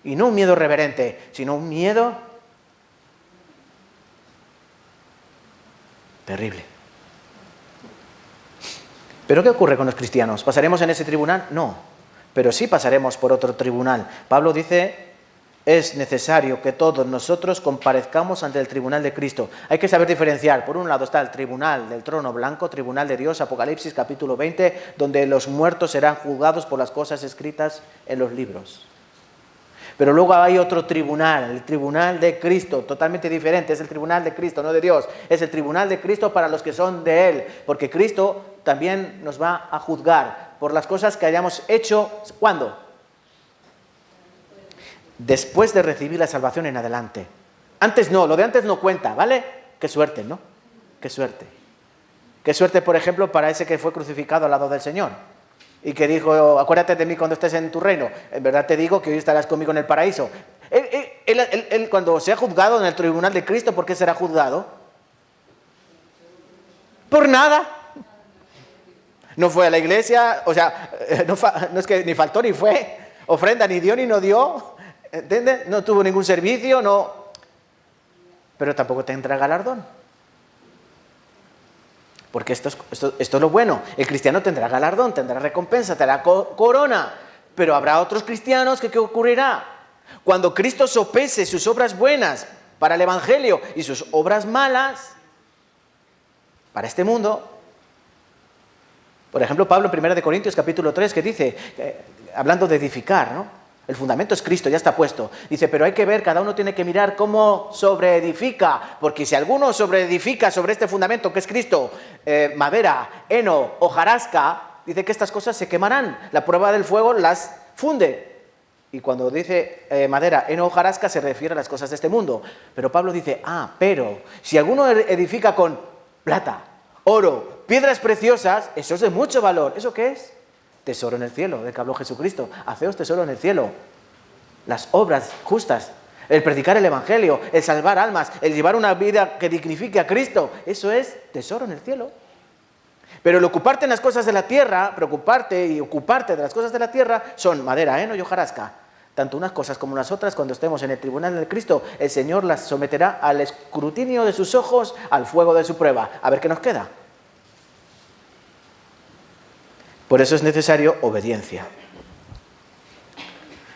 Y no un miedo reverente, sino un miedo terrible. ¿Pero qué ocurre con los cristianos? ¿Pasaremos en ese tribunal? No, pero sí pasaremos por otro tribunal. Pablo dice, es necesario que todos nosotros comparezcamos ante el tribunal de Cristo. Hay que saber diferenciar. Por un lado está el tribunal del trono blanco, tribunal de Dios, Apocalipsis capítulo 20, donde los muertos serán juzgados por las cosas escritas en los libros. Pero luego hay otro tribunal, el tribunal de Cristo, totalmente diferente. Es el tribunal de Cristo, no de Dios. Es el tribunal de Cristo para los que son de Él. Porque Cristo también nos va a juzgar por las cosas que hayamos hecho. ¿Cuándo? Después de recibir la salvación en adelante. Antes no, lo de antes no cuenta, ¿vale? Qué suerte, ¿no? Qué suerte. Qué suerte, por ejemplo, para ese que fue crucificado al lado del Señor y que dijo, acuérdate de mí cuando estés en tu reino. En verdad te digo que hoy estarás conmigo en el paraíso. Él cuando sea juzgado en el tribunal de Cristo, ¿por qué será juzgado? Por nada. No fue a la iglesia, o sea, no es que ni faltó ni fue, ofrenda ni dio ni no dio, ¿entiendes? No tuvo ningún servicio, no, pero tampoco tendrá galardón. Porque esto es lo bueno. El cristiano tendrá galardón, tendrá recompensa, tendrá corona. Pero habrá otros cristianos que ¿qué ocurrirá? Cuando Cristo sopese sus obras buenas para el Evangelio y sus obras malas para este mundo. Por ejemplo, Pablo en 1 Corintios capítulo 3 que dice, hablando de edificar, ¿no? El fundamento es Cristo, ya está puesto. Dice, pero hay que ver, cada uno tiene que mirar cómo sobreedifica, porque si alguno sobreedifica sobre este fundamento que es Cristo, madera, heno, hojarasca, dice que estas cosas se quemarán. La prueba del fuego las funde. Y cuando dice madera, heno, hojarasca, se refiere a las cosas de este mundo. Pero Pablo dice, pero si alguno edifica con plata, oro, piedras preciosas, eso es de mucho valor. ¿Eso qué es? Tesoro en el cielo, del que habló Jesucristo. Haceos tesoro en el cielo. Las obras justas, el predicar el Evangelio, el salvar almas, el llevar una vida que dignifique a Cristo, eso es tesoro en el cielo. Pero el ocuparte en las cosas de la tierra, preocuparte y ocuparte de las cosas de la tierra, son madera, heno y hojarasca. Tanto unas cosas como las otras, cuando estemos en el tribunal de Cristo, el Señor las someterá al escrutinio de sus ojos, al fuego de su prueba. A ver qué nos queda. Por eso es necesario obediencia.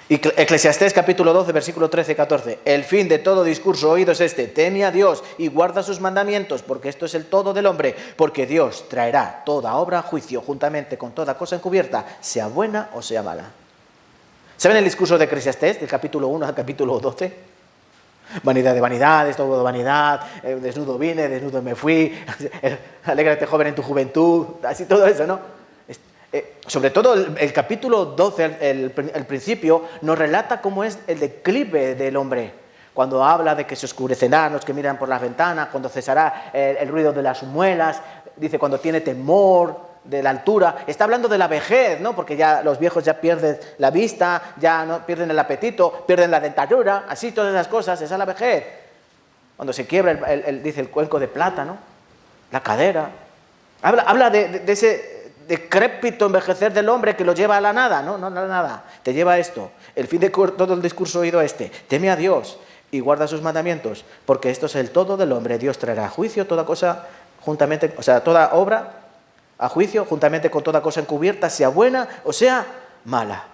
Eclesiastés capítulo 12, versículo 13 y 14. El fin de todo discurso oído es este: teme a Dios y guarda sus mandamientos, porque esto es el todo del hombre, porque Dios traerá toda obra a juicio juntamente con toda cosa encubierta, sea buena o sea mala. ¿Saben el discurso de Eclesiastés, del capítulo 1 al capítulo 12? Vanidad de vanidades, todo de vanidad, desnudo vine, desnudo me fui, alégrate joven en tu juventud, así todo eso, ¿no? Sobre todo el capítulo 12, el principio, nos relata cómo es el declive del hombre. Cuando habla de que se oscurecerán los que miran por las ventanas, cuando cesará el ruido de las muelas, dice cuando tiene temor de la altura, está hablando de la vejez, ¿no? Porque ya los viejos ya pierden la vista, ya no pierden el apetito, pierden la dentadura, así todas esas cosas, esa es la vejez. Cuando se quiebra, dice el cuenco de plata, ¿no? La cadera. Habla de ese decrépito envejecer del hombre que lo lleva a la nada, ¿no? No a la nada, te lleva a esto. El fin de todo el discurso oído teme a Dios y guarda sus mandamientos, porque esto es el todo del hombre. Dios traerá a juicio toda cosa juntamente, o sea, toda obra a juicio juntamente con toda cosa encubierta, sea buena o sea mala.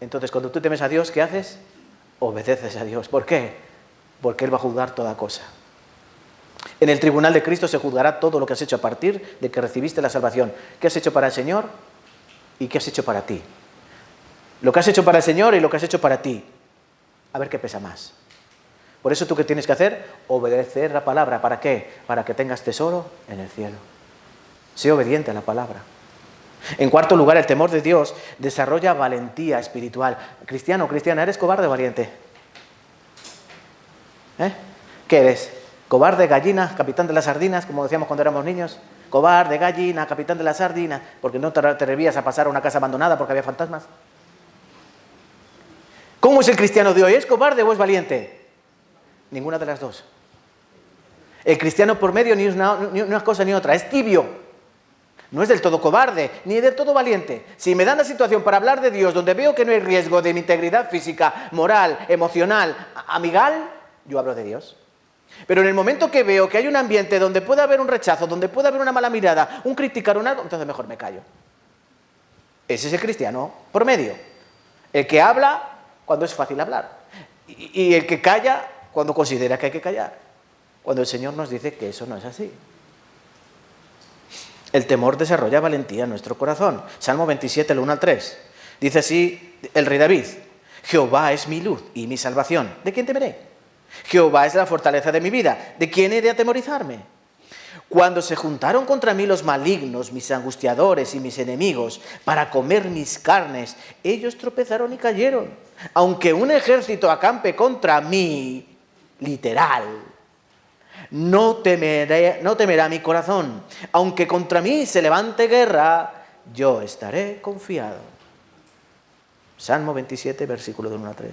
Entonces, cuando tú temes a Dios, ¿qué haces? Obedeces a Dios. ¿Por qué? Porque Él va a juzgar toda cosa. En el tribunal de Cristo se juzgará todo lo que has hecho a partir de que recibiste la salvación. ¿Qué has hecho para el Señor y qué has hecho para ti? Lo que has hecho para el Señor y lo que has hecho para ti. A ver qué pesa más. Por eso, ¿tú qué tienes que hacer? Obedecer la palabra. ¿Para qué? Para que tengas tesoro en el cielo. Sé obediente a la palabra. En cuarto lugar, el temor de Dios desarrolla valentía espiritual. Cristiano, cristiana, ¿eres cobarde o valiente? ¿Qué eres? ¿Cobarde, gallina, capitán de las sardinas, como decíamos cuando éramos niños? Cobarde, gallina, capitán de las sardinas, porque no te atrevías a pasar a una casa abandonada porque había fantasmas. ¿Cómo es el cristiano de hoy? ¿Es cobarde o es valiente? Ninguna de las dos. El cristiano por medio ni una cosa ni otra, es tibio. No es del todo cobarde, ni del todo valiente. Si me dan la situación para hablar de Dios, donde veo que no hay riesgo de mi integridad física, moral, emocional, amigal, yo hablo de Dios. Pero en el momento que veo que hay un ambiente donde puede haber un rechazo, donde puede haber una mala mirada, un criticar, un algo, entonces mejor me callo. Ese es el cristiano por medio. El que habla cuando es fácil hablar. Y el que calla cuando considera que hay que callar. Cuando el Señor nos dice que eso no es así. El temor desarrolla valentía en nuestro corazón. Salmo 27, el 1 al 3. Dice así el rey David: Jehová es mi luz y mi salvación. ¿De quién temeré? Jehová es la fortaleza de mi vida. ¿De quién he de atemorizarme? Cuando se juntaron contra mí los malignos, mis angustiadores y mis enemigos, para comer mis carnes, ellos tropezaron y cayeron. Aunque un ejército acampe contra mí, literal, no temerá mi corazón. Aunque contra mí se levante guerra, yo estaré confiado. Salmo 27, versículo del 1 a 3.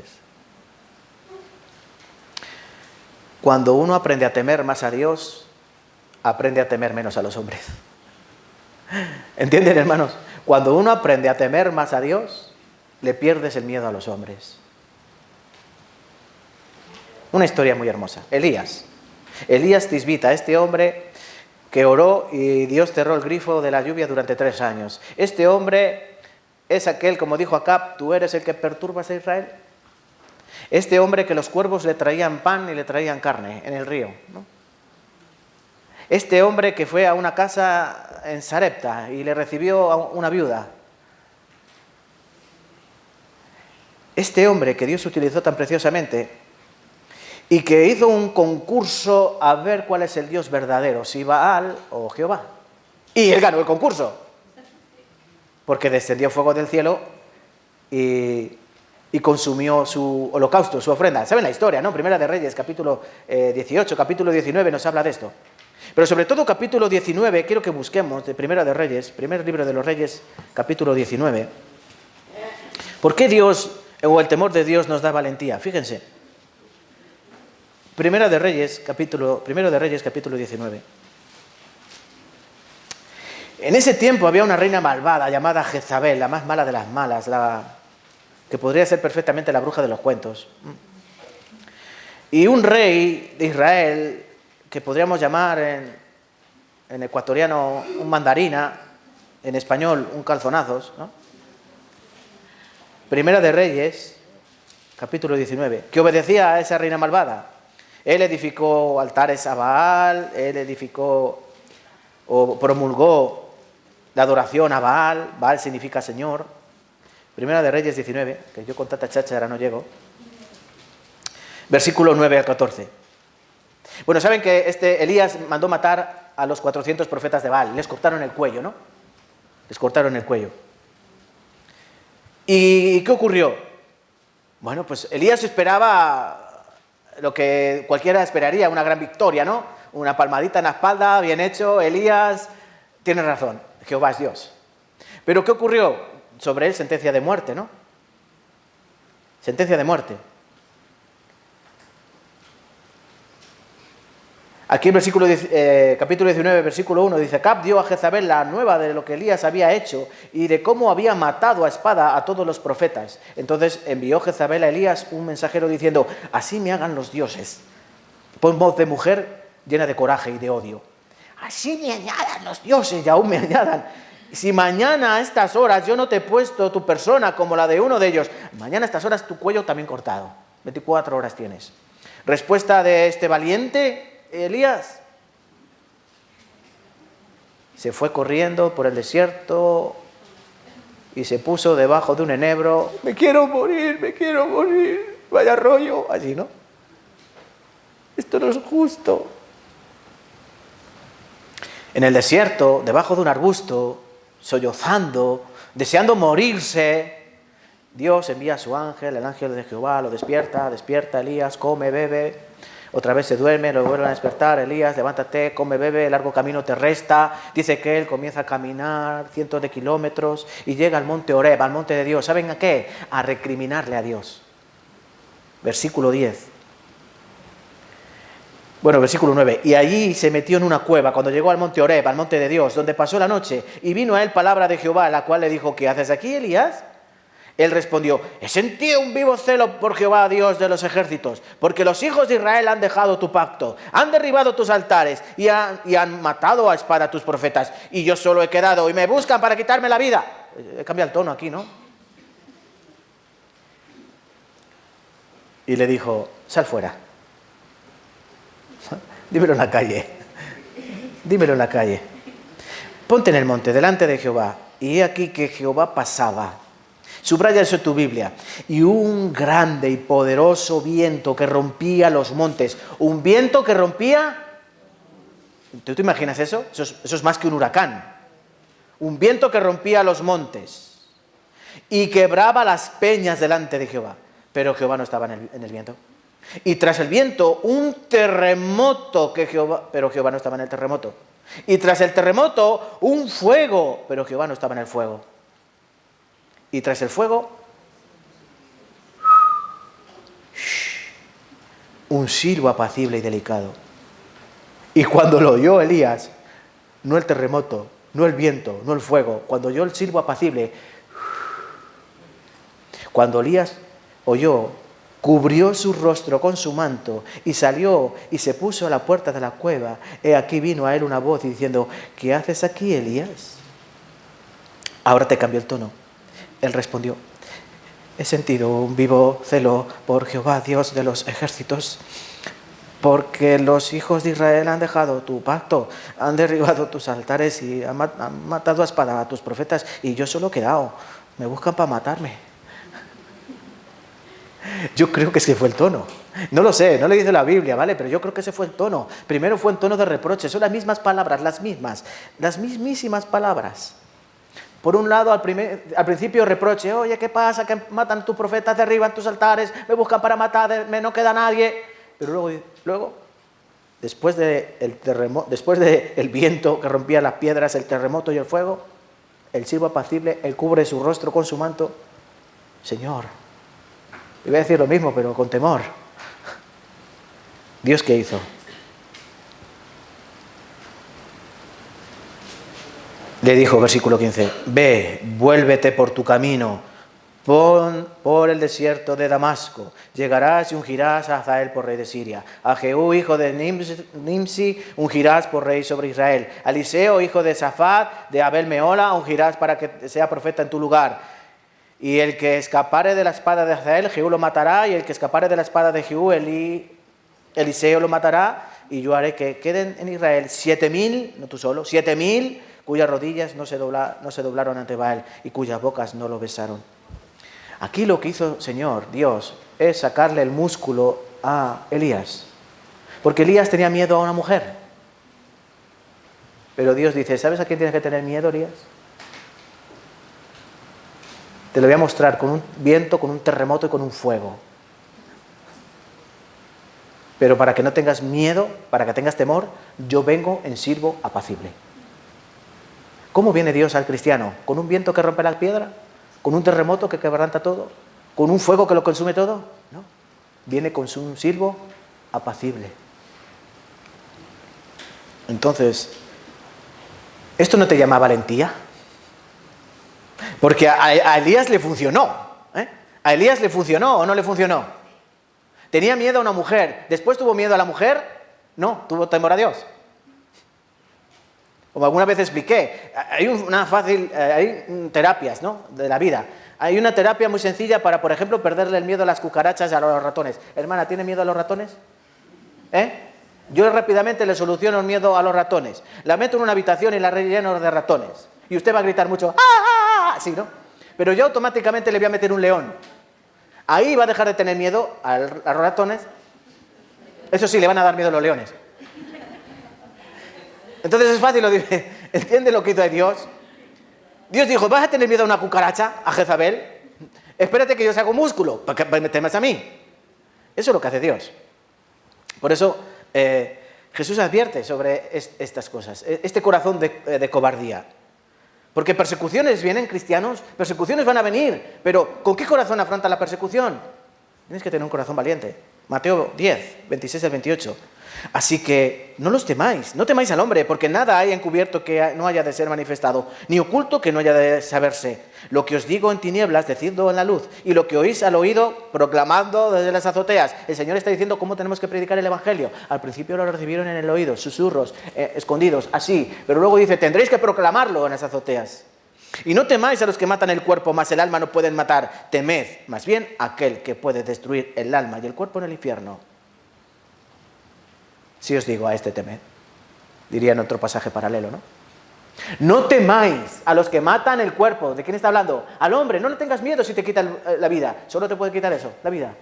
Cuando uno aprende a temer más a Dios, aprende a temer menos a los hombres. ¿Entienden, hermanos? Cuando uno aprende a temer más a Dios, le pierdes el miedo a los hombres. Una historia muy hermosa. Elías Tisbita, este hombre que oró y Dios cerró el grifo de la lluvia durante 3 años. Este hombre es aquel, como dijo Acab, tú eres el que perturbas a Israel. Este hombre que los cuervos le traían pan y le traían carne en el río, ¿no? Este hombre que fue a una casa en Sarepta y le recibió a una viuda. Este hombre que Dios utilizó tan preciosamente y que hizo un concurso a ver cuál es el Dios verdadero, si Baal o Jehová. Y él ganó el concurso, porque descendió fuego del cielo y consumió su holocausto, su ofrenda. ¿Saben la historia, no? Primera de Reyes, capítulo 18, capítulo 19 nos habla de esto. Pero sobre todo capítulo 19, quiero que busquemos de Primera de Reyes, primer libro de los Reyes, capítulo 19. ¿Por qué Dios, o el temor de Dios nos da valentía? Fíjense. Primero de Reyes, capítulo 19. En ese tiempo había una reina malvada llamada Jezabel, la más mala de las malas, que podría ser perfectamente la bruja de los cuentos. Y un rey de Israel, que podríamos llamar en ecuatoriano un mandarina, en español un calzonazos, ¿no? Primera de Reyes, capítulo 19, que obedecía a esa reina malvada. Él edificó altares a Baal, él edificó o promulgó la adoración a Baal. Baal significa Señor. Primera de Reyes 19, que yo con tanta chacha ahora no llego. Versículo 9 al 14. Bueno, saben que Elías mandó matar a los 400 profetas de Baal. Les cortaron el cuello, ¿no? Les cortaron el cuello. ¿Y qué ocurrió? Bueno, pues Elías esperaba lo que cualquiera esperaría, una gran victoria, ¿no? Una palmadita en la espalda, bien hecho, Elías, tienes razón, Jehová es Dios. Pero ¿qué ocurrió? Sobre él sentencia de muerte, ¿no? Sentencia de muerte. Aquí en capítulo 19, versículo 1, dice: Acab dio a Jezabel la nueva de lo que Elías había hecho y de cómo había matado a espada a todos los profetas. Entonces envió Jezabel a Elías un mensajero diciendo: así me hagan los dioses. Pon voz de mujer llena de coraje y de odio. Así me añadan los dioses y aún me añadan. Si mañana a estas horas yo no te he puesto tu persona como la de uno de ellos, mañana a estas horas tu cuello también cortado. 24 horas tienes. Respuesta de este valiente Elías: se fue corriendo por el desierto y se puso debajo de un enebro. Me quiero morir, vaya rollo, allí, ¿no? Esto no es justo. En el desierto, debajo de un arbusto, sollozando, deseando morirse, Dios envía a su ángel, el ángel de Jehová, lo despierta, Elías, come, bebe. Otra vez se duerme, lo vuelven a despertar: Elías, levántate, come, bebe, el largo camino te resta. Dice que él comienza a caminar cientos de kilómetros y llega al monte Horeb, al monte de Dios. ¿Saben a qué? A recriminarle a Dios. Versículo 10. Bueno, versículo 9. Y allí se metió en una cueva cuando llegó al monte Horeb, al monte de Dios, donde pasó la noche. Y vino a él palabra de Jehová, la cual le dijo: ¿qué haces aquí, Elías? Él respondió: he sentido un vivo celo por Jehová, Dios de los ejércitos, porque los hijos de Israel han dejado tu pacto, han derribado tus altares y han matado a espada a tus profetas. Y yo solo he quedado y me buscan para quitarme la vida. He cambiado el tono aquí, ¿no? Y le dijo: sal fuera. Dímelo en la calle. Dímelo en la calle. Ponte en el monte delante de Jehová. Y he aquí que Jehová pasaba. Subraya eso en tu Biblia. Y un grande y poderoso viento que rompía los montes. Un viento que rompía... ¿Tú te imaginas eso? Eso es más que un huracán. Un viento que rompía los montes. Y quebraba las peñas delante de Jehová. Pero Jehová no estaba en el viento. Y tras el viento, un terremoto pero Jehová no estaba en el terremoto. Y tras el terremoto, un fuego, pero Jehová no estaba en el fuego. Y tras el fuego, un silbo apacible y delicado. Y cuando lo oyó Elías, no el terremoto, no el viento, no el fuego, cuando oyó el silbo apacible, cuando Elías oyó, cubrió su rostro con su manto y salió y se puso a la puerta de la cueva. He aquí vino a él una voz diciendo: ¿qué haces aquí, Elías? Ahora te cambió el tono. Él respondió: he sentido un vivo celo por Jehová, Dios de los ejércitos, porque los hijos de Israel han dejado tu pacto, han derribado tus altares y han matado a espada a tus profetas, y yo solo he quedado. Me buscan para matarme. Yo creo que ese fue el tono. No lo sé, no le dice la Biblia, ¿vale? Pero yo creo que ese fue el tono. Primero fue en tono de reproche. Son las mismas palabras, las mismísimas palabras. Por un lado, al principio reproche: oye, ¿qué pasa? Que matan a tus profetas, derriban tus altares, me buscan para matarme, no queda nadie. Pero luego después del viento que rompía las piedras, el terremoto y el fuego, el silbo apacible, él cubre su rostro con su manto. Señor, iba a decir lo mismo, pero con temor. ¿Dios qué hizo? Le dijo, versículo 15: ve, vuélvete por tu camino, por el desierto de Damasco. Llegarás y ungirás a Hazael por rey de Siria. A Jehú, hijo de Nimsi, ungirás por rey sobre Israel. A Eliseo, hijo de Safat, de Abel Meola, ungirás para que sea profeta en tu lugar. Y el que escapare de la espada de Hazael, Jehú lo matará. Y el que escapare de la espada de Jehú, Eliseo lo matará. Y yo haré que queden en Israel 7,000, no tú solo, 7,000... cuyas rodillas no se doblaron ante Baal y cuyas bocas no lo besaron. Aquí lo que hizo Señor, Dios, es sacarle el músculo a Elías. Porque Elías tenía miedo a una mujer. Pero Dios dice: ¿sabes a quién tienes que tener miedo, Elías? Te lo voy a mostrar con un viento, con un terremoto y con un fuego. Pero para que no tengas miedo, para que tengas temor, yo vengo en siervo apacible. ¿Cómo viene Dios al cristiano? ¿Con un viento que rompe la piedra? ¿Con un terremoto que quebranta todo? ¿Con un fuego que lo consume todo? No. Viene con un siervo apacible. Entonces, ¿esto no te llama valentía? Porque a Elías le funcionó. ¿A Elías le funcionó o no le funcionó? ¿Tenía miedo a una mujer? ¿Después tuvo miedo a la mujer? No, tuvo temor a Dios. Como alguna vez expliqué, hay terapias, ¿no?, de la vida. Hay una terapia muy sencilla para, por ejemplo, perderle el miedo a las cucarachas y a los ratones. Hermana, ¿tiene miedo a los ratones? Yo rápidamente le soluciono el miedo a los ratones. La meto en una habitación y la relleno de ratones. Y usted va a gritar mucho, ¡ah! Sí, ¿no? Pero yo automáticamente le voy a meter un león. Ahí va a dejar de tener miedo a los ratones. Eso sí, le van a dar miedo a los leones. Entonces es fácil, lo dice. ¿Entiende lo que hizo Dios? Dios dijo, ¿vas a tener miedo a una cucaracha, a Jezabel? Espérate que yo se haga un músculo, para que me temas a mí. Eso es lo que hace Dios. Por eso Jesús advierte sobre estas cosas, este corazón de cobardía. Porque persecuciones vienen, cristianos, persecuciones van a venir, pero ¿con qué corazón afronta la persecución? Tienes que tener un corazón valiente. Mateo 10, 26 al 28. Así que no los temáis, no temáis al hombre, porque nada hay encubierto que no haya de ser manifestado, ni oculto que no haya de saberse. Lo que os digo en tinieblas, decidlo en la luz, y lo que oís al oído, proclamando desde las azoteas. El Señor está diciendo cómo tenemos que predicar el Evangelio. Al principio lo recibieron en el oído, susurros, escondidos, así, pero luego dice, tendréis que proclamarlo en las azoteas. Y no temáis a los que matan el cuerpo, mas el alma no pueden matar. Temed, más bien, a aquel que puede destruir el alma y el cuerpo en el infierno. Si os digo a este temed, diría en otro pasaje paralelo, ¿no? No temáis a los que matan el cuerpo. ¿De quién está hablando? Al hombre. No le tengas miedo si te quitan la vida. Solo te puede quitar eso, la vida.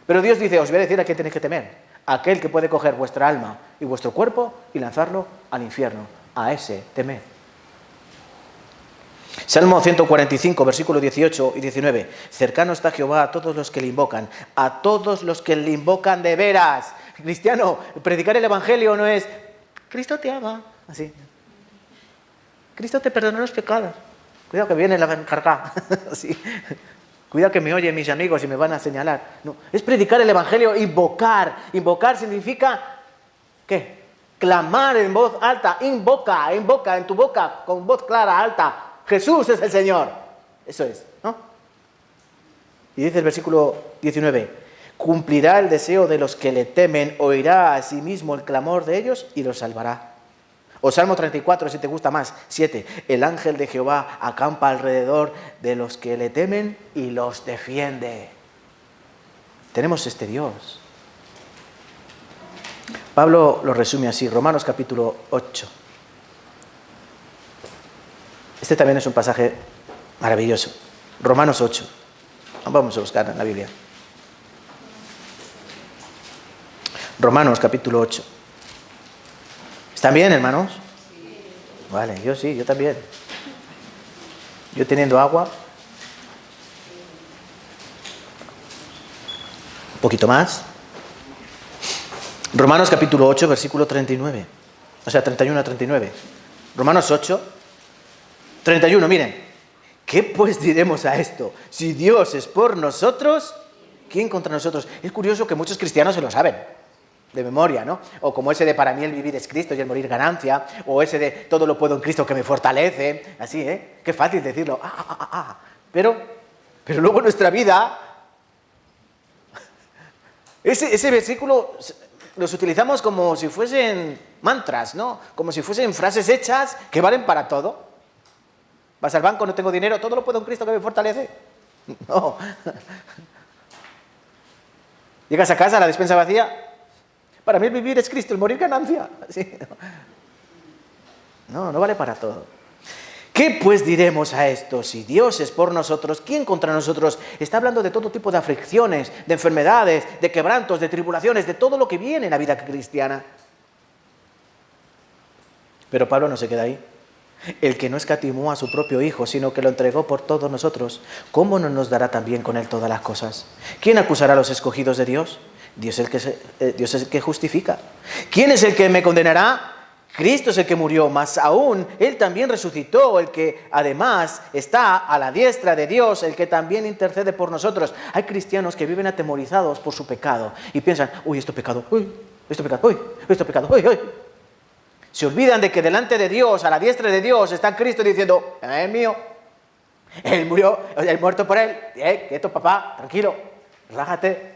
Pero Dios dice, os voy a decir a quién tenéis que temer. A aquel que puede coger vuestra alma y vuestro cuerpo y lanzarlo al infierno. A ese temed. Salmo 145, versículos 18 y 19. Cercano está Jehová a todos los que le invocan, a todos los que le invocan de veras. Cristiano, predicar el Evangelio no es Cristo te ama, así. Cristo te perdonó los pecados. Cuidado que viene la encargada, así. Cuidado que me oyen mis amigos y me van a señalar. No, es predicar el Evangelio, invocar. Invocar significa, ¿qué? Clamar en voz alta, invoca en tu boca, con voz clara, alta. Jesús es el Señor. Eso es, ¿no? Y dice el versículo 19, cumplirá el deseo de los que le temen, oirá a sí mismo el clamor de ellos y los salvará. O Salmo 34, si te gusta más, 7. El ángel de Jehová acampa alrededor de los que le temen y los defiende. Tenemos este Dios. Pablo lo resume así, Romanos capítulo 8. Este también es un pasaje maravilloso. Romanos 8. Vamos a buscar en la Biblia. Romanos capítulo 8. ¿Están bien, hermanos? Vale, yo sí, yo también. Yo teniendo agua. Un poquito más. Romanos capítulo 8, versículo 39. O sea, 31 a 39. Romanos 8, 31, miren. ¿Qué pues diremos a esto? Si Dios es por nosotros, ¿quién contra nosotros? Es curioso que muchos cristianos se lo saben. De memoria, ¿no? O como ese de para mí el vivir es Cristo y el morir ganancia, o ese de todo lo puedo en Cristo que me fortalece, así, ¿eh? Qué fácil decirlo, Pero luego nuestra vida, ese versículo los utilizamos como si fuesen mantras, ¿no? Como si fuesen frases hechas que valen para todo. Vas al banco, no tengo dinero, todo lo puedo en Cristo que me fortalece. No. Llegas a casa, la despensa vacía. Para mí el vivir es Cristo, el morir ganancia. ¿Sí? No vale para todo. ¿Qué pues diremos a esto? Si Dios es por nosotros, ¿quién contra nosotros? Está hablando de todo tipo de aflicciones, de enfermedades, de quebrantos, de tribulaciones, de todo lo que viene en la vida cristiana. Pero Pablo no se queda ahí. El que no escatimó a su propio Hijo, sino que lo entregó por todos nosotros, ¿cómo no nos dará también con él todas las cosas? ¿Quién acusará a los escogidos de Dios? Dios es el que justifica. ¿Quién es el que me condenará? Cristo es el que murió, más aún, Él también resucitó, el que además está a la diestra de Dios, el que también intercede por nosotros. Hay cristianos que viven atemorizados por su pecado y piensan, uy, esto es pecado, uy, esto es pecado, uy, esto es pecado, uy, uy. Se olvidan de que delante de Dios, a la diestra de Dios, está Cristo diciendo, es mío. Él murió, Él muerto por Él. Quieto, papá, tranquilo, relájate.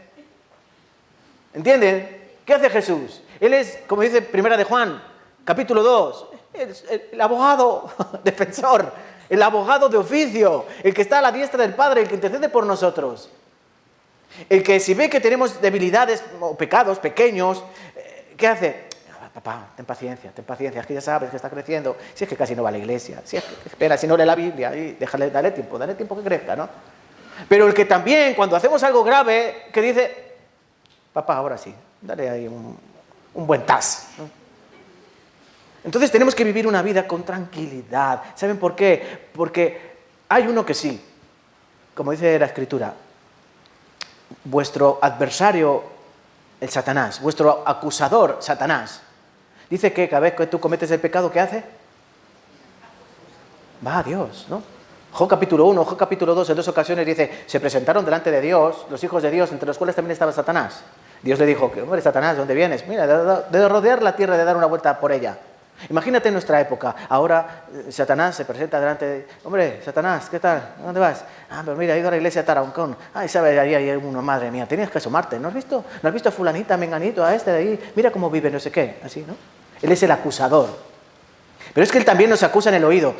¿Entienden? ¿Qué hace Jesús? Él es, como dice Primera de Juan, capítulo 2, el abogado defensor, el abogado de oficio, el que está a la diestra del Padre, el que intercede por nosotros. El que si ve que tenemos debilidades o pecados pequeños, ¿qué hace? Papá, ten paciencia, es que ya sabes que está creciendo. Si es que casi no va a la iglesia, si es que espera, si no lee la Biblia, y dale tiempo que crezca, ¿no? Pero el que también, cuando hacemos algo grave, que dice, papá, ahora sí, dale ahí un buen tas, ¿no? Entonces tenemos que vivir una vida con tranquilidad. ¿Saben por qué? Porque hay uno que sí, como dice la Escritura, vuestro adversario, el Satanás, vuestro acusador, Satanás, dice que cada vez que tú cometes el pecado, ¿qué hace? Va a Dios, ¿no? Job capítulo 1, Job capítulo 2, en 2 ocasiones dice, se presentaron delante de Dios, los hijos de Dios, entre los cuales también estaba Satanás. Dios le dijo, hombre, Satanás, ¿dónde vienes? Mira, de rodear la tierra, de dar una vuelta por ella. Imagínate en nuestra época, ahora Satanás se presenta delante de... Hombre, Satanás, ¿qué tal? ¿Dónde vas? Pero mira, he ido a la iglesia de Tarancón. Ay, sabes, ahí hay uno, madre mía, tenías que asomarte. ¿No has visto? ¿No has visto a fulanita, menganito, a este de ahí? Mira cómo vive, no sé qué. Así, ¿no? Él es el acusador. Pero es que él también nos acusa en el oído.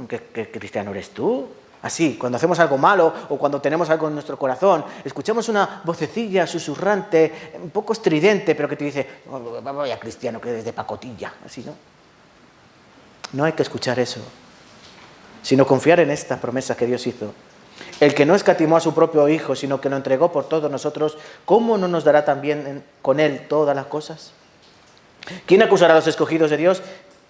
¿Qué cristiano eres tú? Así, cuando hacemos algo malo o cuando tenemos algo en nuestro corazón, escuchamos una vocecilla susurrante, un poco estridente, pero que te dice, vaya cristiano que eres de pacotilla. Así, ¿no? No hay que escuchar eso, sino confiar en esta promesa que Dios hizo. El que no escatimó a su propio Hijo, sino que lo entregó por todos nosotros, ¿cómo no nos dará también con Él todas las cosas? ¿Quién acusará a los escogidos de Dios?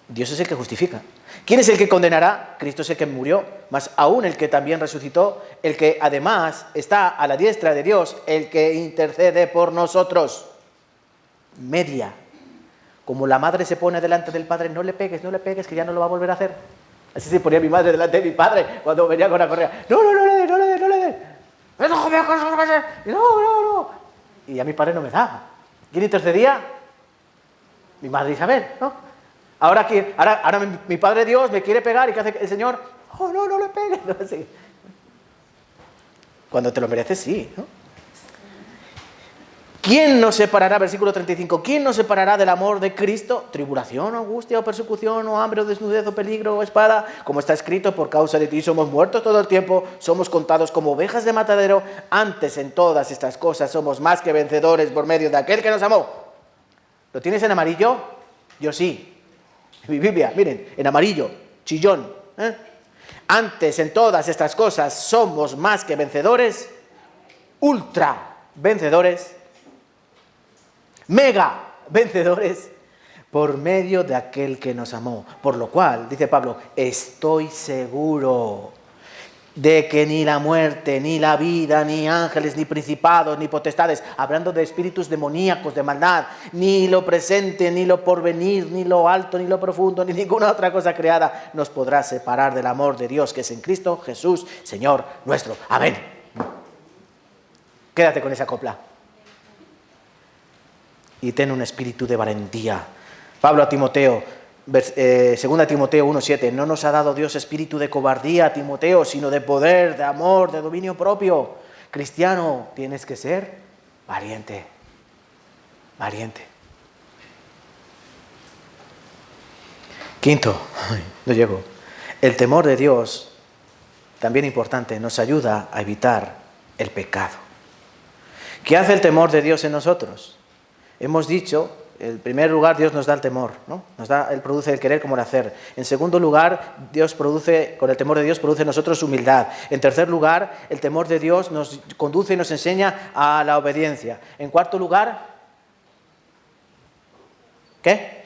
Dios es el que justifica. ¿Quién es el que condenará? Cristo es el que murió, más aún el que también resucitó, el que además está a la diestra de Dios, el que intercede por nosotros. Media. Como la madre se pone delante del padre, no le pegues, que ya no lo va a volver a hacer. Así se ponía mi madre delante de mi padre cuando venía con la correa. No le des. No. Y a mi padre no me daba. ¿Quién intercedía? Mi madre Isabel, ¿no? Ahora mi padre Dios me quiere pegar y ¿qué hace el Señor? No le pegues. No, sí. Cuando te lo mereces, sí, ¿no? ¿Quién nos separará, versículo 35, quién nos separará del amor de Cristo? ¿Tribulación, o angustia, o persecución, o hambre, o desnudez, o peligro, o espada? Como está escrito, por causa de ti somos muertos todo el tiempo, somos contados como ovejas de matadero. Antes en todas estas cosas somos más que vencedores por medio de aquel que nos amó. ¿Lo tienes en amarillo? Yo sí. Mi Biblia, miren, en amarillo, chillón. Antes en todas estas cosas somos más que vencedores, ultra vencedores, mega vencedores por medio de aquel que nos amó. Por lo cual, dice Pablo, estoy seguro de que ni la muerte, ni la vida, ni ángeles, ni principados, ni potestades, hablando de espíritus demoníacos de maldad, ni lo presente, ni lo porvenir, ni lo alto, ni lo profundo, ni ninguna otra cosa creada nos podrá separar del amor de Dios que es en Cristo Jesús, Señor nuestro. Amén. Quédate con esa copla. Y ten un espíritu de valentía. Pablo a Timoteo, 2 Timoteo 1:7, no nos ha dado Dios espíritu de cobardía, Timoteo, sino de poder, de amor, de dominio propio. Cristiano, tienes que ser valiente. Quinto, no llego. El temor de Dios, también importante, nos ayuda a evitar el pecado. ¿Qué hace el temor de Dios en nosotros? Hemos dicho, en primer lugar, Dios nos da el temor, ¿no? Él produce el querer como el hacer. En segundo lugar, con el temor de Dios produce en nosotros humildad. En tercer lugar, el temor de Dios nos conduce y nos enseña a la obediencia. En cuarto lugar, ¿qué?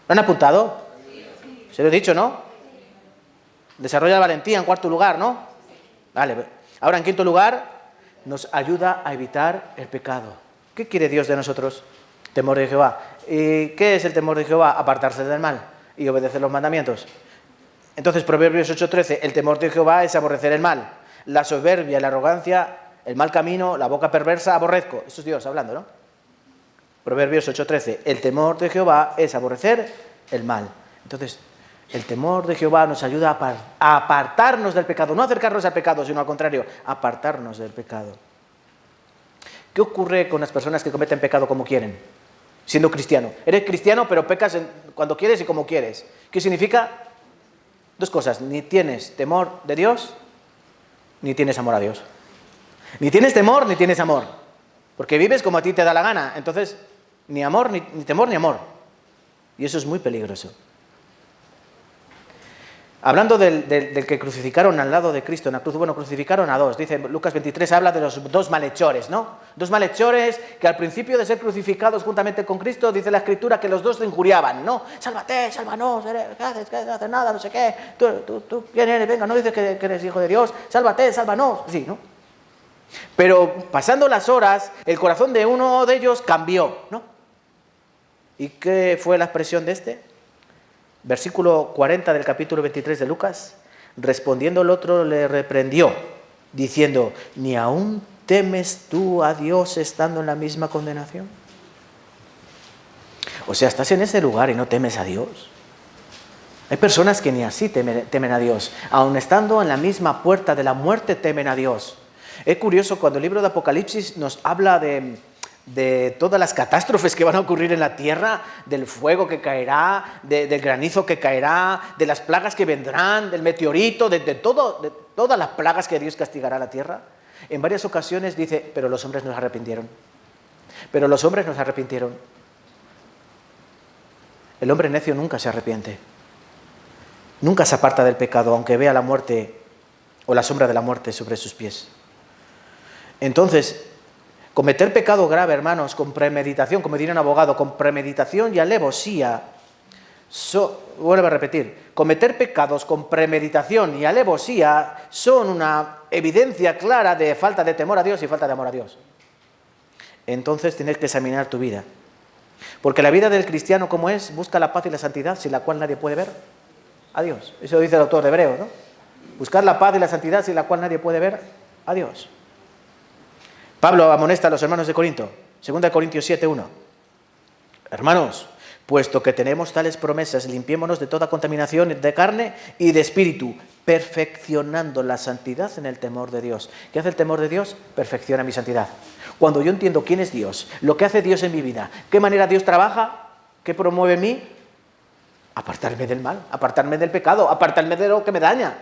¿Lo han apuntado? Se lo he dicho, ¿no? Desarrolla la valentía en cuarto lugar, ¿no? Vale. Ahora, en quinto lugar, nos ayuda a evitar el pecado. ¿Qué quiere Dios de nosotros? Temor de Jehová. ¿Y qué es el temor de Jehová? Apartarse del mal y obedecer los mandamientos. Entonces, Proverbios 8:13, el temor de Jehová es aborrecer el mal. La soberbia, la arrogancia, el mal camino, la boca perversa, aborrezco. Eso es Dios hablando, ¿no? Proverbios 8:13, el temor de Jehová es aborrecer el mal. Entonces, el temor de Jehová nos ayuda a apartarnos del pecado, no acercarnos al pecado, sino al contrario, apartarnos del pecado. ¿Qué ocurre con las personas que cometen pecado como quieren? Siendo cristiano. Eres cristiano, pero pecas cuando quieres y como quieres. ¿Qué significa? Dos cosas. Ni tienes temor de Dios, ni tienes amor a Dios. Ni tienes temor, ni tienes amor. Porque vives como a ti te da la gana. Entonces, ni amor, ni temor, ni amor. Y eso es muy peligroso. Hablando del que crucificaron al lado de Cristo en la cruz, bueno, crucificaron a dos. Dice Lucas 23, habla de los dos malhechores, ¿no? Dos malhechores que al principio de ser crucificados juntamente con Cristo, dice la Escritura que los dos se injuriaban, ¿no? Sálvate, sálvanos, ¿qué haces? ¿Qué haces? Nada, no sé qué. ¿Tú quién eres? Venga, no dices que eres hijo de Dios. Sálvate, sálvanos. Sí, ¿no? Pero pasando las horas, el corazón de uno de ellos cambió, ¿no? ¿Y qué fue la expresión de este? Versículo 40 del capítulo 23 de Lucas, respondiendo el otro le reprendió, diciendo, ¿ni aún temes tú a Dios estando en la misma condenación? O sea, estás en ese lugar y no temes a Dios. Hay personas que ni así temen a Dios, aun estando en la misma puerta de la muerte temen a Dios. Es curioso cuando el libro de Apocalipsis nos habla de todas las catástrofes que van a ocurrir en la tierra, del fuego que caerá, del granizo que caerá, de las plagas que vendrán, del meteorito, de todas las plagas que Dios castigará a la tierra. En varias ocasiones dice, pero los hombres no se arrepintieron. Pero los hombres no se arrepintieron. El hombre necio nunca se arrepiente. Nunca se aparta del pecado, aunque vea la muerte o la sombra de la muerte sobre sus pies. Entonces, cometer pecado grave, hermanos, con premeditación, como diría un abogado, con premeditación y alevosía, vuelvo a repetir, cometer pecados con premeditación y alevosía son una evidencia clara de falta de temor a Dios y falta de amor a Dios. Entonces tienes que examinar tu vida. Porque la vida del cristiano, ¿cómo es? Busca la paz y la santidad, sin la cual nadie puede ver a Dios. Eso dice el autor de Hebreos, ¿no? Buscar la paz y la santidad, sin la cual nadie puede ver a Dios. Pablo amonesta a los hermanos de Corinto, 2 Corintios 7:1. Hermanos, puesto que tenemos tales promesas, limpiémonos de toda contaminación de carne y de espíritu, perfeccionando la santidad en el temor de Dios. ¿Qué hace el temor de Dios? Perfecciona mi santidad. Cuando yo entiendo quién es Dios, lo que hace Dios en mi vida, qué manera Dios trabaja, qué promueve en mí, apartarme del mal, apartarme del pecado, apartarme de lo que me daña.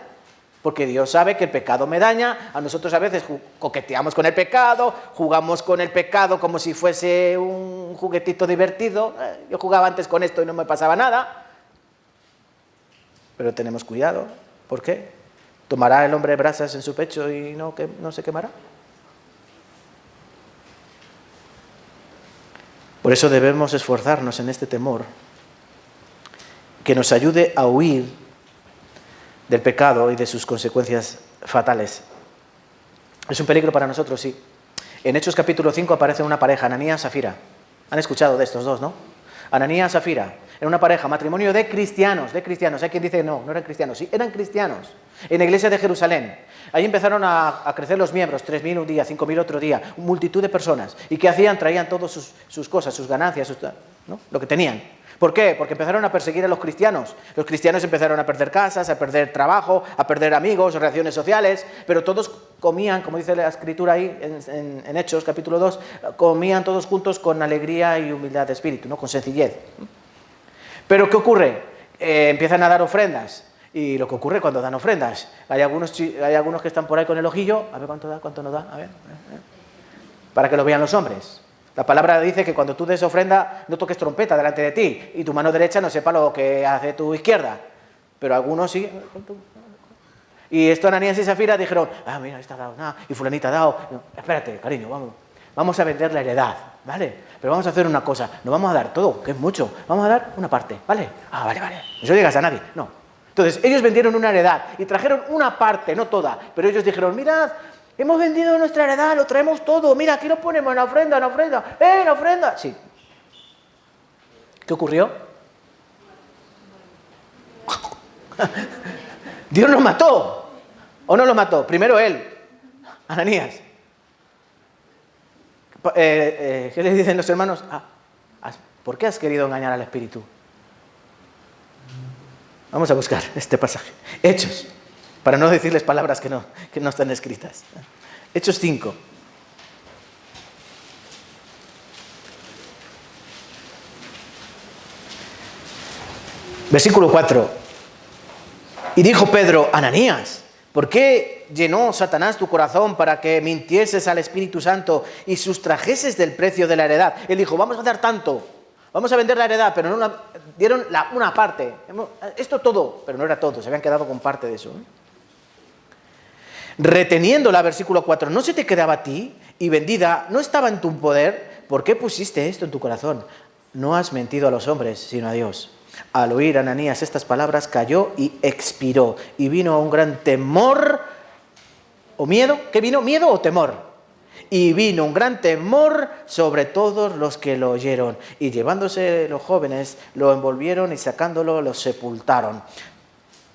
Porque Dios sabe que el pecado me daña, a nosotros a veces coqueteamos con el pecado, jugamos con el pecado como si fuese un juguetito divertido. Yo jugaba antes con esto y no me pasaba nada. Pero tenemos cuidado. ¿Por qué? ¿Tomará el hombre brasas en su pecho y no se quemará? Por eso debemos esforzarnos en este temor, que nos ayude a huir del pecado y de sus consecuencias fatales. Es un peligro para nosotros, sí. En Hechos capítulo 5 aparece una pareja, Ananías y Zafira. Han escuchado de estos dos, ¿no? Ananías y Zafira. Era una pareja, matrimonio de cristianos. Hay quien dice no eran cristianos. Sí, eran cristianos. En la iglesia de Jerusalén. Ahí empezaron a crecer los miembros, 3.000 un día, 5.000 otro día, multitud de personas. ¿Y qué hacían? Traían todas sus cosas, sus ganancias, ¿no? Lo que tenían. ¿Por qué? Porque empezaron a perseguir a los cristianos. Los cristianos empezaron a perder casas, a perder trabajo, a perder amigos, relaciones sociales, pero todos comían, como dice la Escritura ahí en Hechos capítulo 2, comían todos juntos con alegría y humildad de espíritu, ¿no? Con sencillez. Pero ¿qué ocurre? Empiezan a dar ofrendas. Y lo que ocurre cuando dan ofrendas, hay algunos que están por ahí con el ojillo, a ver cuánto nos da, a ver, para que lo vean los hombres. La palabra dice que cuando tú des ofrenda no toques trompeta delante de ti y tu mano derecha no sepa lo que hace tu izquierda, pero algunos sí. Y esto Ananías y Zafira dijeron, mira, esta ha dado nada, y fulanita ha dado. No, espérate, cariño, vamos a vender la heredad, ¿vale? Pero vamos a hacer una cosa, no vamos a dar todo, que es mucho, vamos a dar una parte, ¿vale? Vale, no se lo digas a nadie, no. Entonces, ellos vendieron una heredad y trajeron una parte, no toda, pero ellos dijeron, mirad, hemos vendido nuestra heredad, lo traemos todo, mira, aquí lo ponemos en la ofrenda, en la ofrenda. Sí. ¿Qué ocurrió? Dios los mató, ¿o no los mató? Primero él, Ananías. ¿Qué le dicen los hermanos? ¿Por qué has querido engañar al Espíritu? Vamos a buscar este pasaje. Hechos, para no decirles palabras que no están escritas. Hechos 5. Versículo 4. Y dijo Pedro, Ananías, ¿por qué llenó Satanás tu corazón para que mintieses al Espíritu Santo y sustrajeses del precio de la heredad? Él dijo, vamos a dar tanto, vamos a vender la heredad, pero no dieron una parte. Esto todo, pero no era todo, se habían quedado con parte de eso, ¿eh? Reteniéndola, versículo 4, ¿no se te quedaba a ti? Y vendida, ¿no estaba en tu poder? ¿Por qué pusiste esto en tu corazón? No has mentido a los hombres, sino a Dios. Al oír Ananías estas palabras, cayó y expiró. Y vino un gran temor, o miedo. ¿Qué vino? ¿Miedo o temor? Y vino un gran temor sobre todos los que lo oyeron. Y llevándose los jóvenes, lo envolvieron y sacándolo, lo sepultaron.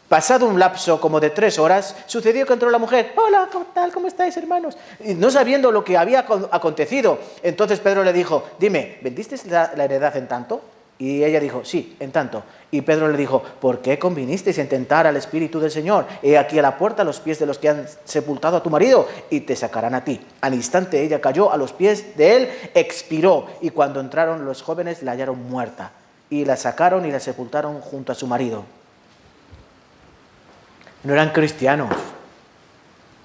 Pasado un lapso como de 3 horas, sucedió que entró la mujer. Hola, ¿cómo tal? ¿Cómo estáis, hermanos? Y no sabiendo lo que había acontecido. Entonces Pedro le dijo, dime, ¿vendiste la heredad en tanto? Y ella dijo, sí, en tanto. Y Pedro le dijo, ¿por qué convinisteis en tentar al Espíritu del Señor? He aquí a la puerta los pies de los que han sepultado a tu marido, y te sacarán a ti. Al instante ella cayó a los pies de él, expiró, y cuando entraron los jóvenes la hallaron muerta, y la sacaron y la sepultaron junto a su marido. No eran cristianos,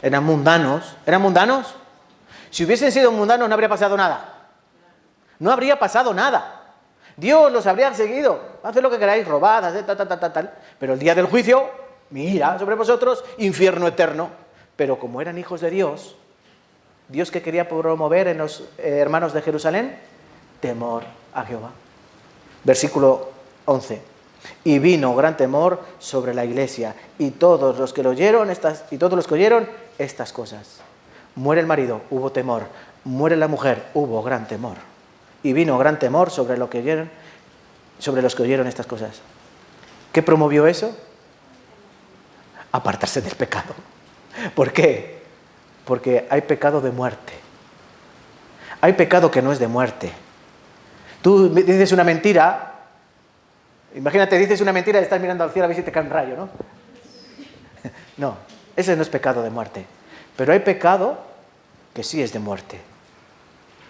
eran mundanos. ¿Eran mundanos? Si hubiesen sido mundanos no habría pasado nada. No habría pasado nada. Dios los habría seguido. Haced lo que queráis, robad, haced tal. Pero el día del juicio, mira sobre vosotros, infierno eterno. Pero como eran hijos de Dios, Dios que quería promover en los hermanos de Jerusalén, temor a Jehová. Versículo 11. Y vino gran temor sobre la iglesia y todos los que oyeron estas cosas. Muere el marido, hubo temor. Muere la mujer, hubo gran temor. Y vino gran temor sobre los que oyeron estas cosas. ¿Qué promovió eso? Apartarse del pecado. ¿Por qué? Porque hay pecado de muerte. Hay pecado que no es de muerte. Tú dices una mentira. Imagínate, dices una mentira y estás mirando al cielo a ver si te cae un rayo, ¿no? No, ese no es pecado de muerte. Pero hay pecado que sí es de muerte.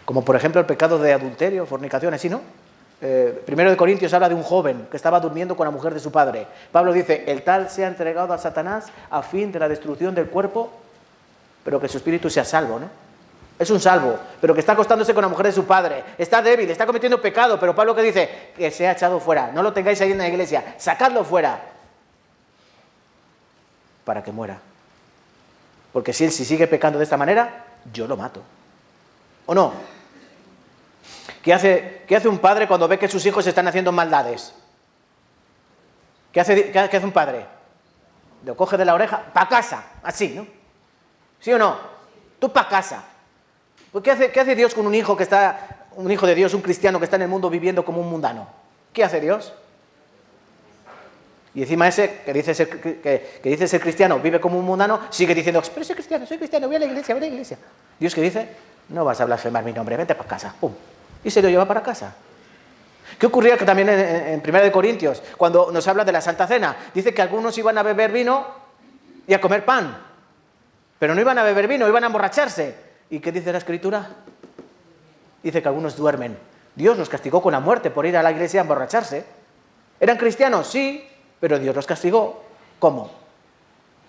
Como por ejemplo el pecado de adulterio, fornicación, así, ¿no? Primero de Corintios habla de un joven que estaba durmiendo con la mujer de su padre. Pablo dice, el tal sea entregado a Satanás a fin de la destrucción del cuerpo, pero que su espíritu sea salvo, ¿no? Es un salvo, pero que está acostándose con la mujer de su padre. Está débil, está cometiendo pecado, pero Pablo que dice, que sea echado fuera. No lo tengáis ahí en la iglesia, sacadlo fuera. Para que muera. Porque si él sigue pecando de esta manera, yo lo mato. ¿O no? ¿Qué hace un padre cuando ve que sus hijos están haciendo maldades? ¿Qué hace un padre? Lo coge de la oreja, pa' casa, así, ¿no? ¿Sí o no? Tú pa' casa. Pues ¿qué hace Dios con un hijo de Dios, un cristiano que está en el mundo viviendo como un mundano? ¿Qué hace Dios? Y encima ese que dice ser cristiano, vive como un mundano, sigue diciendo, pero soy cristiano, voy a la iglesia. Dios que dice, no vas a blasfemar mi nombre, vete para casa. ¡Pum! Y se lo lleva para casa. ¿Qué ocurría que también en 1 Corintios, cuando nos habla de la Santa Cena? Dice que algunos iban a beber vino y a comer pan. Pero no iban a beber vino, iban a emborracharse. ¿Y qué dice la Escritura? Dice que algunos duermen. Dios los castigó con la muerte por ir a la iglesia a emborracharse. ¿Eran cristianos? Sí, pero Dios los castigó. ¿Cómo?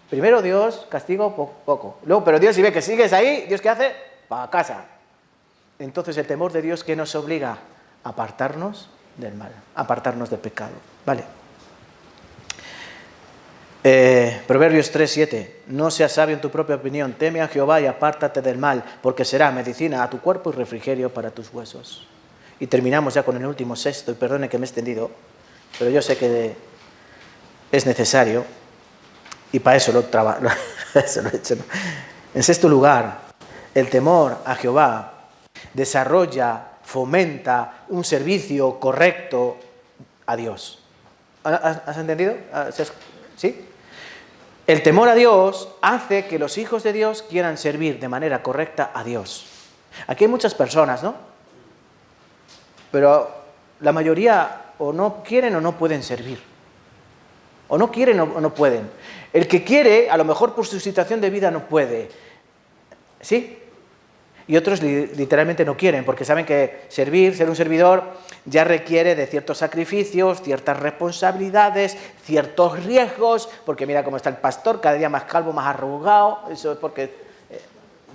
Primero Dios castigó poco. Luego, pero Dios si ve que sigues ahí, ¿Dios qué hace? Para casa. Entonces el temor de Dios que nos obliga a apartarnos del mal, a apartarnos del pecado. Vale. Proverbios 3:7. No seas sabio en tu propia opinión, teme a Jehová y apártate del mal, porque será medicina a tu cuerpo y refrigerio para tus huesos. Y terminamos ya con el último sexto, y perdone que me he extendido, pero yo sé que es necesario, y para eso lo he hecho, ¿no? En sexto lugar, el temor a Jehová desarrolla, fomenta un servicio correcto a Dios. ¿Has entendido? ¿Sí? El temor a Dios hace que los hijos de Dios quieran servir de manera correcta a Dios. Aquí hay muchas personas, ¿no? Pero la mayoría o no quieren o no pueden servir. O no quieren o no pueden. El que quiere, a lo mejor por su situación de vida no puede. ¿Sí? Y otros literalmente no quieren, porque saben que servir, ser un servidor, ya requiere de ciertos sacrificios, ciertas responsabilidades, ciertos riesgos, porque mira cómo está el pastor, cada día más calvo, más arrugado, eso es porque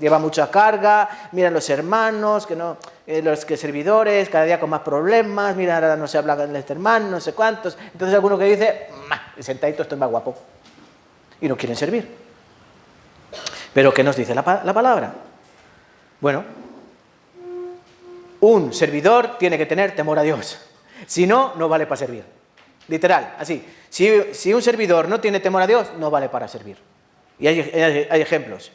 lleva mucha carga, mira los hermanos, los servidores, cada día con más problemas, mira ahora no se habla con este hermano, no sé cuántos, entonces alguno que dice, sentadito estoy más guapo, y no quieren servir. Pero ¿qué nos dice la palabra? Bueno, un servidor tiene que tener temor a Dios. Si no, no vale para servir. Literal, así. Si un servidor no tiene temor a Dios, no vale para servir. Y hay ejemplos.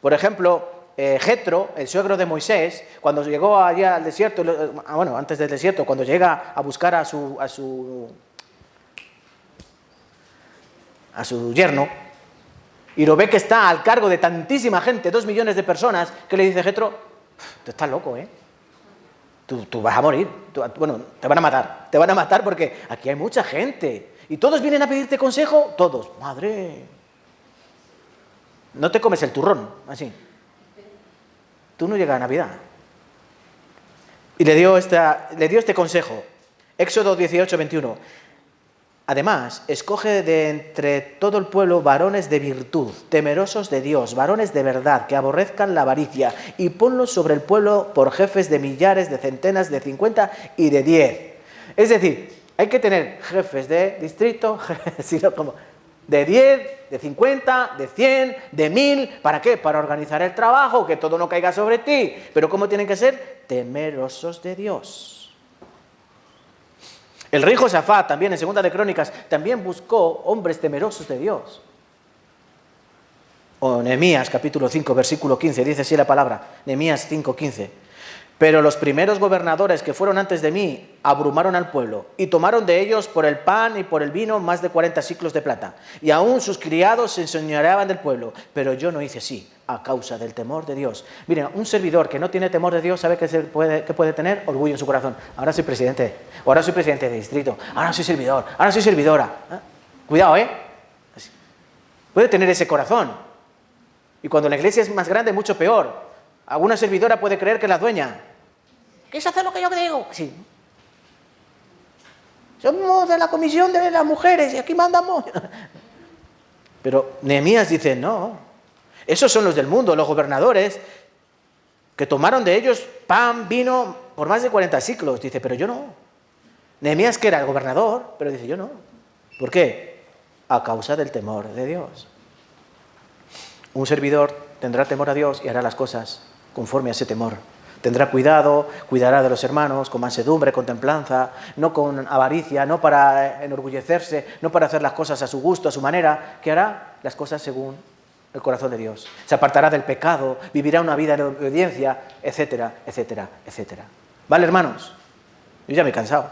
Por ejemplo, Jetro, el suegro de Moisés, cuando llegó allá al desierto, antes del desierto, cuando llega a buscar a su yerno, y lo ve que está al cargo de tantísima gente, 2 millones de personas, ¿qué le dice Jetro? Tú estás loco, ¿eh? Tú vas a morir, te van a matar porque aquí hay mucha gente, y todos vienen a pedirte consejo, todos, madre, no te comes el turrón, así, tú no llegas a Navidad. Y le dio este consejo, Éxodo 18, 21. Además, escoge de entre todo el pueblo varones de virtud, temerosos de Dios, varones de verdad, que aborrezcan la avaricia, y ponlos sobre el pueblo por jefes de millares, de centenas, de 50 y de 10. Es decir, hay que tener jefes de distrito, sino como de 10, de 50, de 100, de 1000. ¿Para qué? Para organizar el trabajo, que todo no caiga sobre ti. Pero ¿cómo tienen que ser? Temerosos de Dios. El rey Josafat, también en Segunda de Crónicas, también buscó hombres temerosos de Dios. O Nehemías, capítulo 5, versículo 15, dice así la palabra, Nehemías 5, 15. Pero los primeros gobernadores que fueron antes de mí abrumaron al pueblo y tomaron de ellos por el pan y por el vino más de 40 siclos de plata. Y aún sus criados se enseñoreaban del pueblo. Pero yo no hice así, a causa del temor de Dios. Miren, un servidor que no tiene temor de Dios, ¿sabe qué puede tener? Orgullo en su corazón. Ahora soy presidente, ahora soy presidente de distrito, ahora soy servidor, ahora soy servidora. Cuidado, ¿eh? Así. Puede tener ese corazón. Y cuando la iglesia es más grande, mucho peor. Alguna servidora puede creer que es la dueña. ¿Quieres hacer lo que yo digo? Sí. Somos de la comisión de las mujeres y aquí mandamos. Pero Nehemías dice, no. Esos son los del mundo, los gobernadores, que tomaron de ellos pan, vino, por más de 40 ciclos. Dice, pero yo no. Nehemías, que era el gobernador, pero dice, yo no. ¿Por qué? A causa del temor de Dios. Un servidor tendrá temor a Dios y hará las cosas conforme a ese temor. Tendrá cuidado, cuidará de los hermanos con mansedumbre, con templanza, no con avaricia, no para enorgullecerse, no para hacer las cosas a su gusto, a su manera, que hará las cosas según el corazón de Dios. Se apartará del pecado, vivirá una vida de obediencia, etcétera, etcétera, etcétera. ¿Vale, hermanos? Yo ya me he cansado.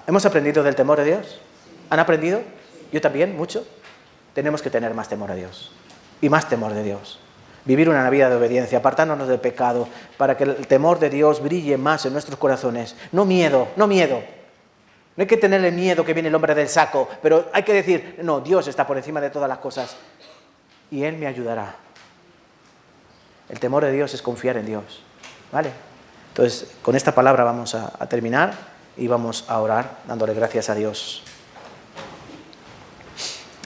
¿Hemos aprendido del temor de Dios? ¿Han aprendido? Yo también, mucho. Tenemos que tener más temor a Dios y más temor de Dios. Vivir una vida de obediencia, apartándonos del pecado, para que el temor de Dios brille más en nuestros corazones. No miedo, no miedo. No hay que tenerle miedo que viene el hombre del saco, pero hay que decir, no, Dios está por encima de todas las cosas y Él me ayudará. El temor de Dios es confiar en Dios, ¿vale? Entonces, con esta palabra vamos a terminar y vamos a orar dándole gracias a Dios.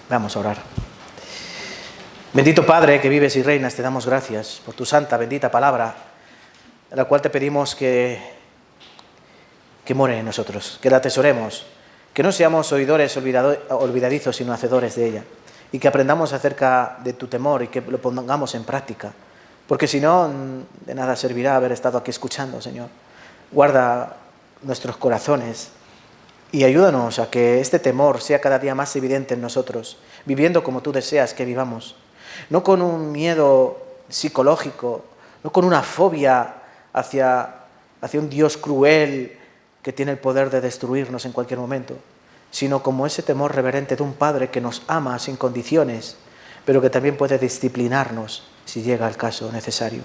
Vamos a orar. Bendito Padre que vives y reinas, te damos gracias por tu santa, bendita palabra, en la cual te pedimos que more en nosotros, que la atesoremos, que no seamos oidores olvidadizos, sino hacedores de ella, y que aprendamos acerca de tu temor y que lo pongamos en práctica, porque si no, de nada servirá haber estado aquí escuchando, Señor. Guarda nuestros corazones y ayúdanos a que este temor sea cada día más evidente en nosotros, viviendo como tú deseas que vivamos. no con un miedo psicológico, no con una fobia hacia un Dios cruel que tiene el poder de destruirnos en cualquier momento, sino como ese temor reverente de un Padre que nos ama sin condiciones, pero que también puede disciplinarnos si llega el caso necesario.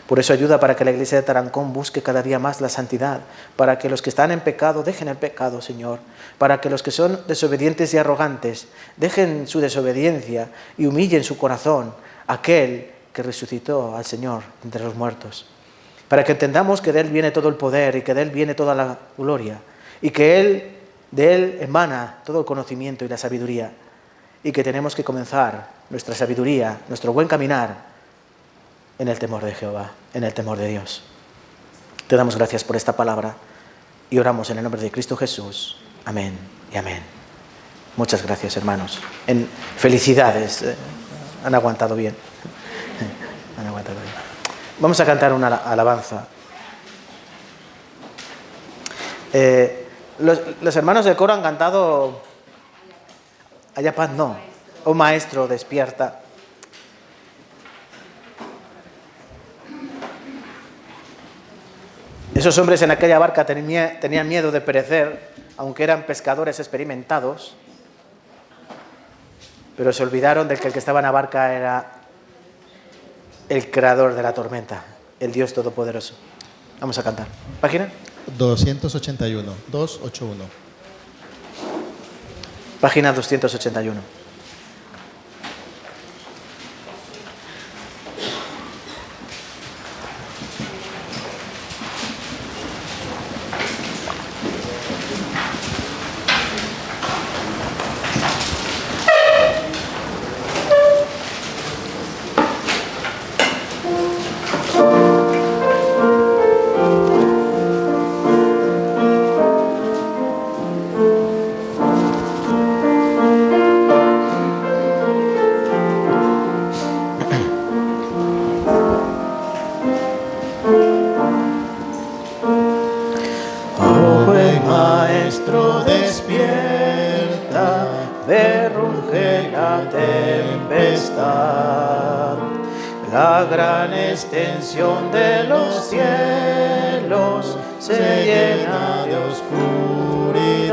Por eso ayuda para que la Iglesia de Tarancón busque cada día más la santidad, para que los que están en pecado dejen el pecado, Señor, para que los que son desobedientes y arrogantes dejen su desobediencia y humillen su corazón a aquel que resucitó al Señor entre los muertos, para que entendamos que de Él viene todo el poder y que de Él viene toda la gloria y que de Él emana todo el conocimiento y la sabiduría, y que tenemos que comenzar nuestra sabiduría, nuestro buen caminar, en el temor de Jehová, en el temor de Dios. Te damos gracias por esta palabra y oramos en el nombre de Cristo Jesús. Amén y amén. Muchas gracias, hermanos. Felicidades. Han aguantado bien. Han aguantado bien. Vamos a cantar una alabanza. Los hermanos del coro han cantado Haya paz, no. Oh Maestro, despierta. Esos hombres en aquella barca tenían miedo de perecer, aunque eran pescadores experimentados, pero se olvidaron de que el que estaba en la barca era el creador de la tormenta, el Dios Todopoderoso. Vamos a cantar. ¿Página? 281. 281. Página 281. La gran extensión de los cielos se llena de oscuridad.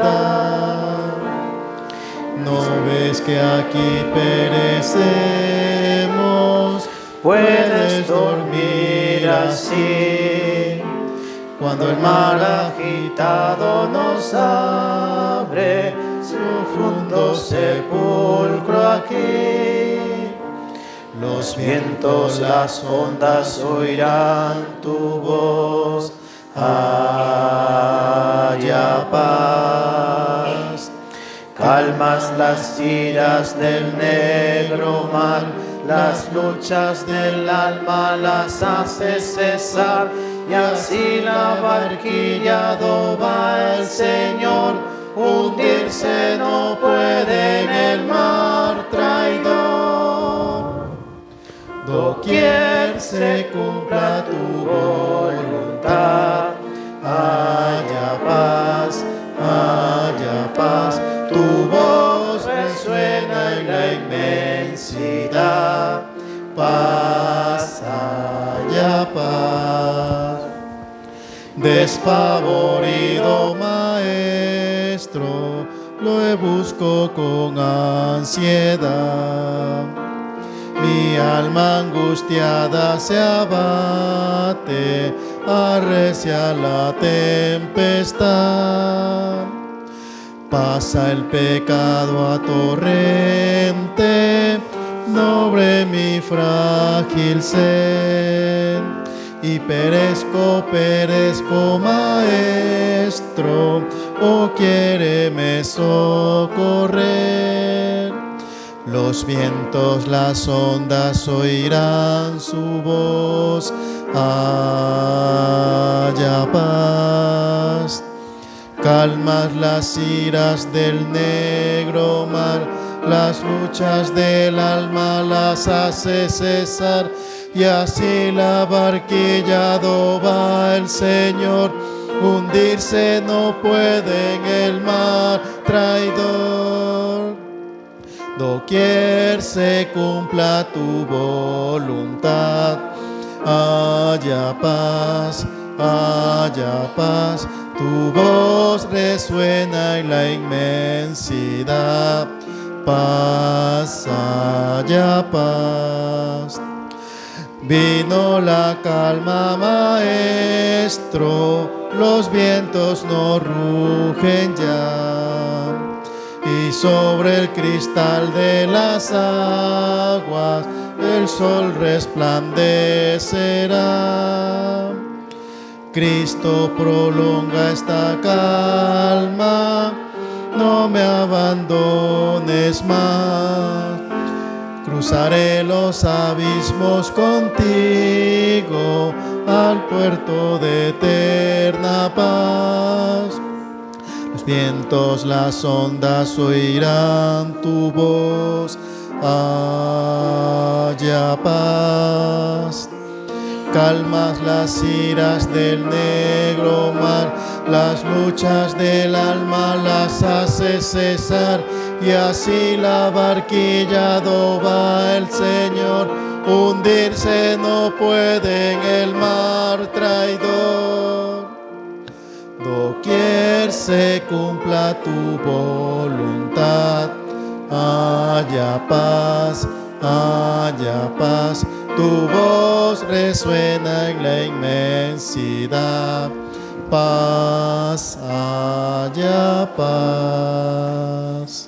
¿No ves que aquí perecemos? Puedes dormir así. Cuando el mar agitado nos abre su profundo sepulcro aquí. Los vientos, las ondas oirán tu voz. Haya paz. Calmas las iras del negro mar, las luchas del alma las haces cesar, y así la barquilla doba el Señor, hundirse no puede en el mar traidor. Doquier se cumpla tu voluntad, haya paz, tu voz resuena en la inmensidad, paz, haya paz. Despavorido maestro, lo busco con ansiedad. Mi alma angustiada se abate, arrecia la tempestad. Pasa el pecado a torrente sobre mi frágil ser, y perezco, maestro, oh quiéreme socorrer. Los vientos, las ondas oirán su voz, haya paz. Calmas las iras del negro mar, las luchas del alma las hace cesar, y así la barquilla doba el Señor, hundirse no puede en el mar traidor. doquier se cumpla tu voluntad. Haya paz, tu voz resuena en la inmensidad. Paz, haya paz. Vino la calma, maestro, los vientos no rugen ya, y sobre el cristal de las aguas el sol resplandecerá. Cristo prolonga esta calma, no me abandones más. Cruzaré los abismos contigo al puerto de eterna paz. Los vientos, las ondas oirán tu voz. Haya paz. Calmas las iras del negro mar, las luchas del alma las hace cesar, y así la barquilla do va el Señor, hundirse no puede en el mar traidor. Doquier se cumpla tu voluntad, haya paz, tu voz resuena en la inmensidad. Paz, haya paz.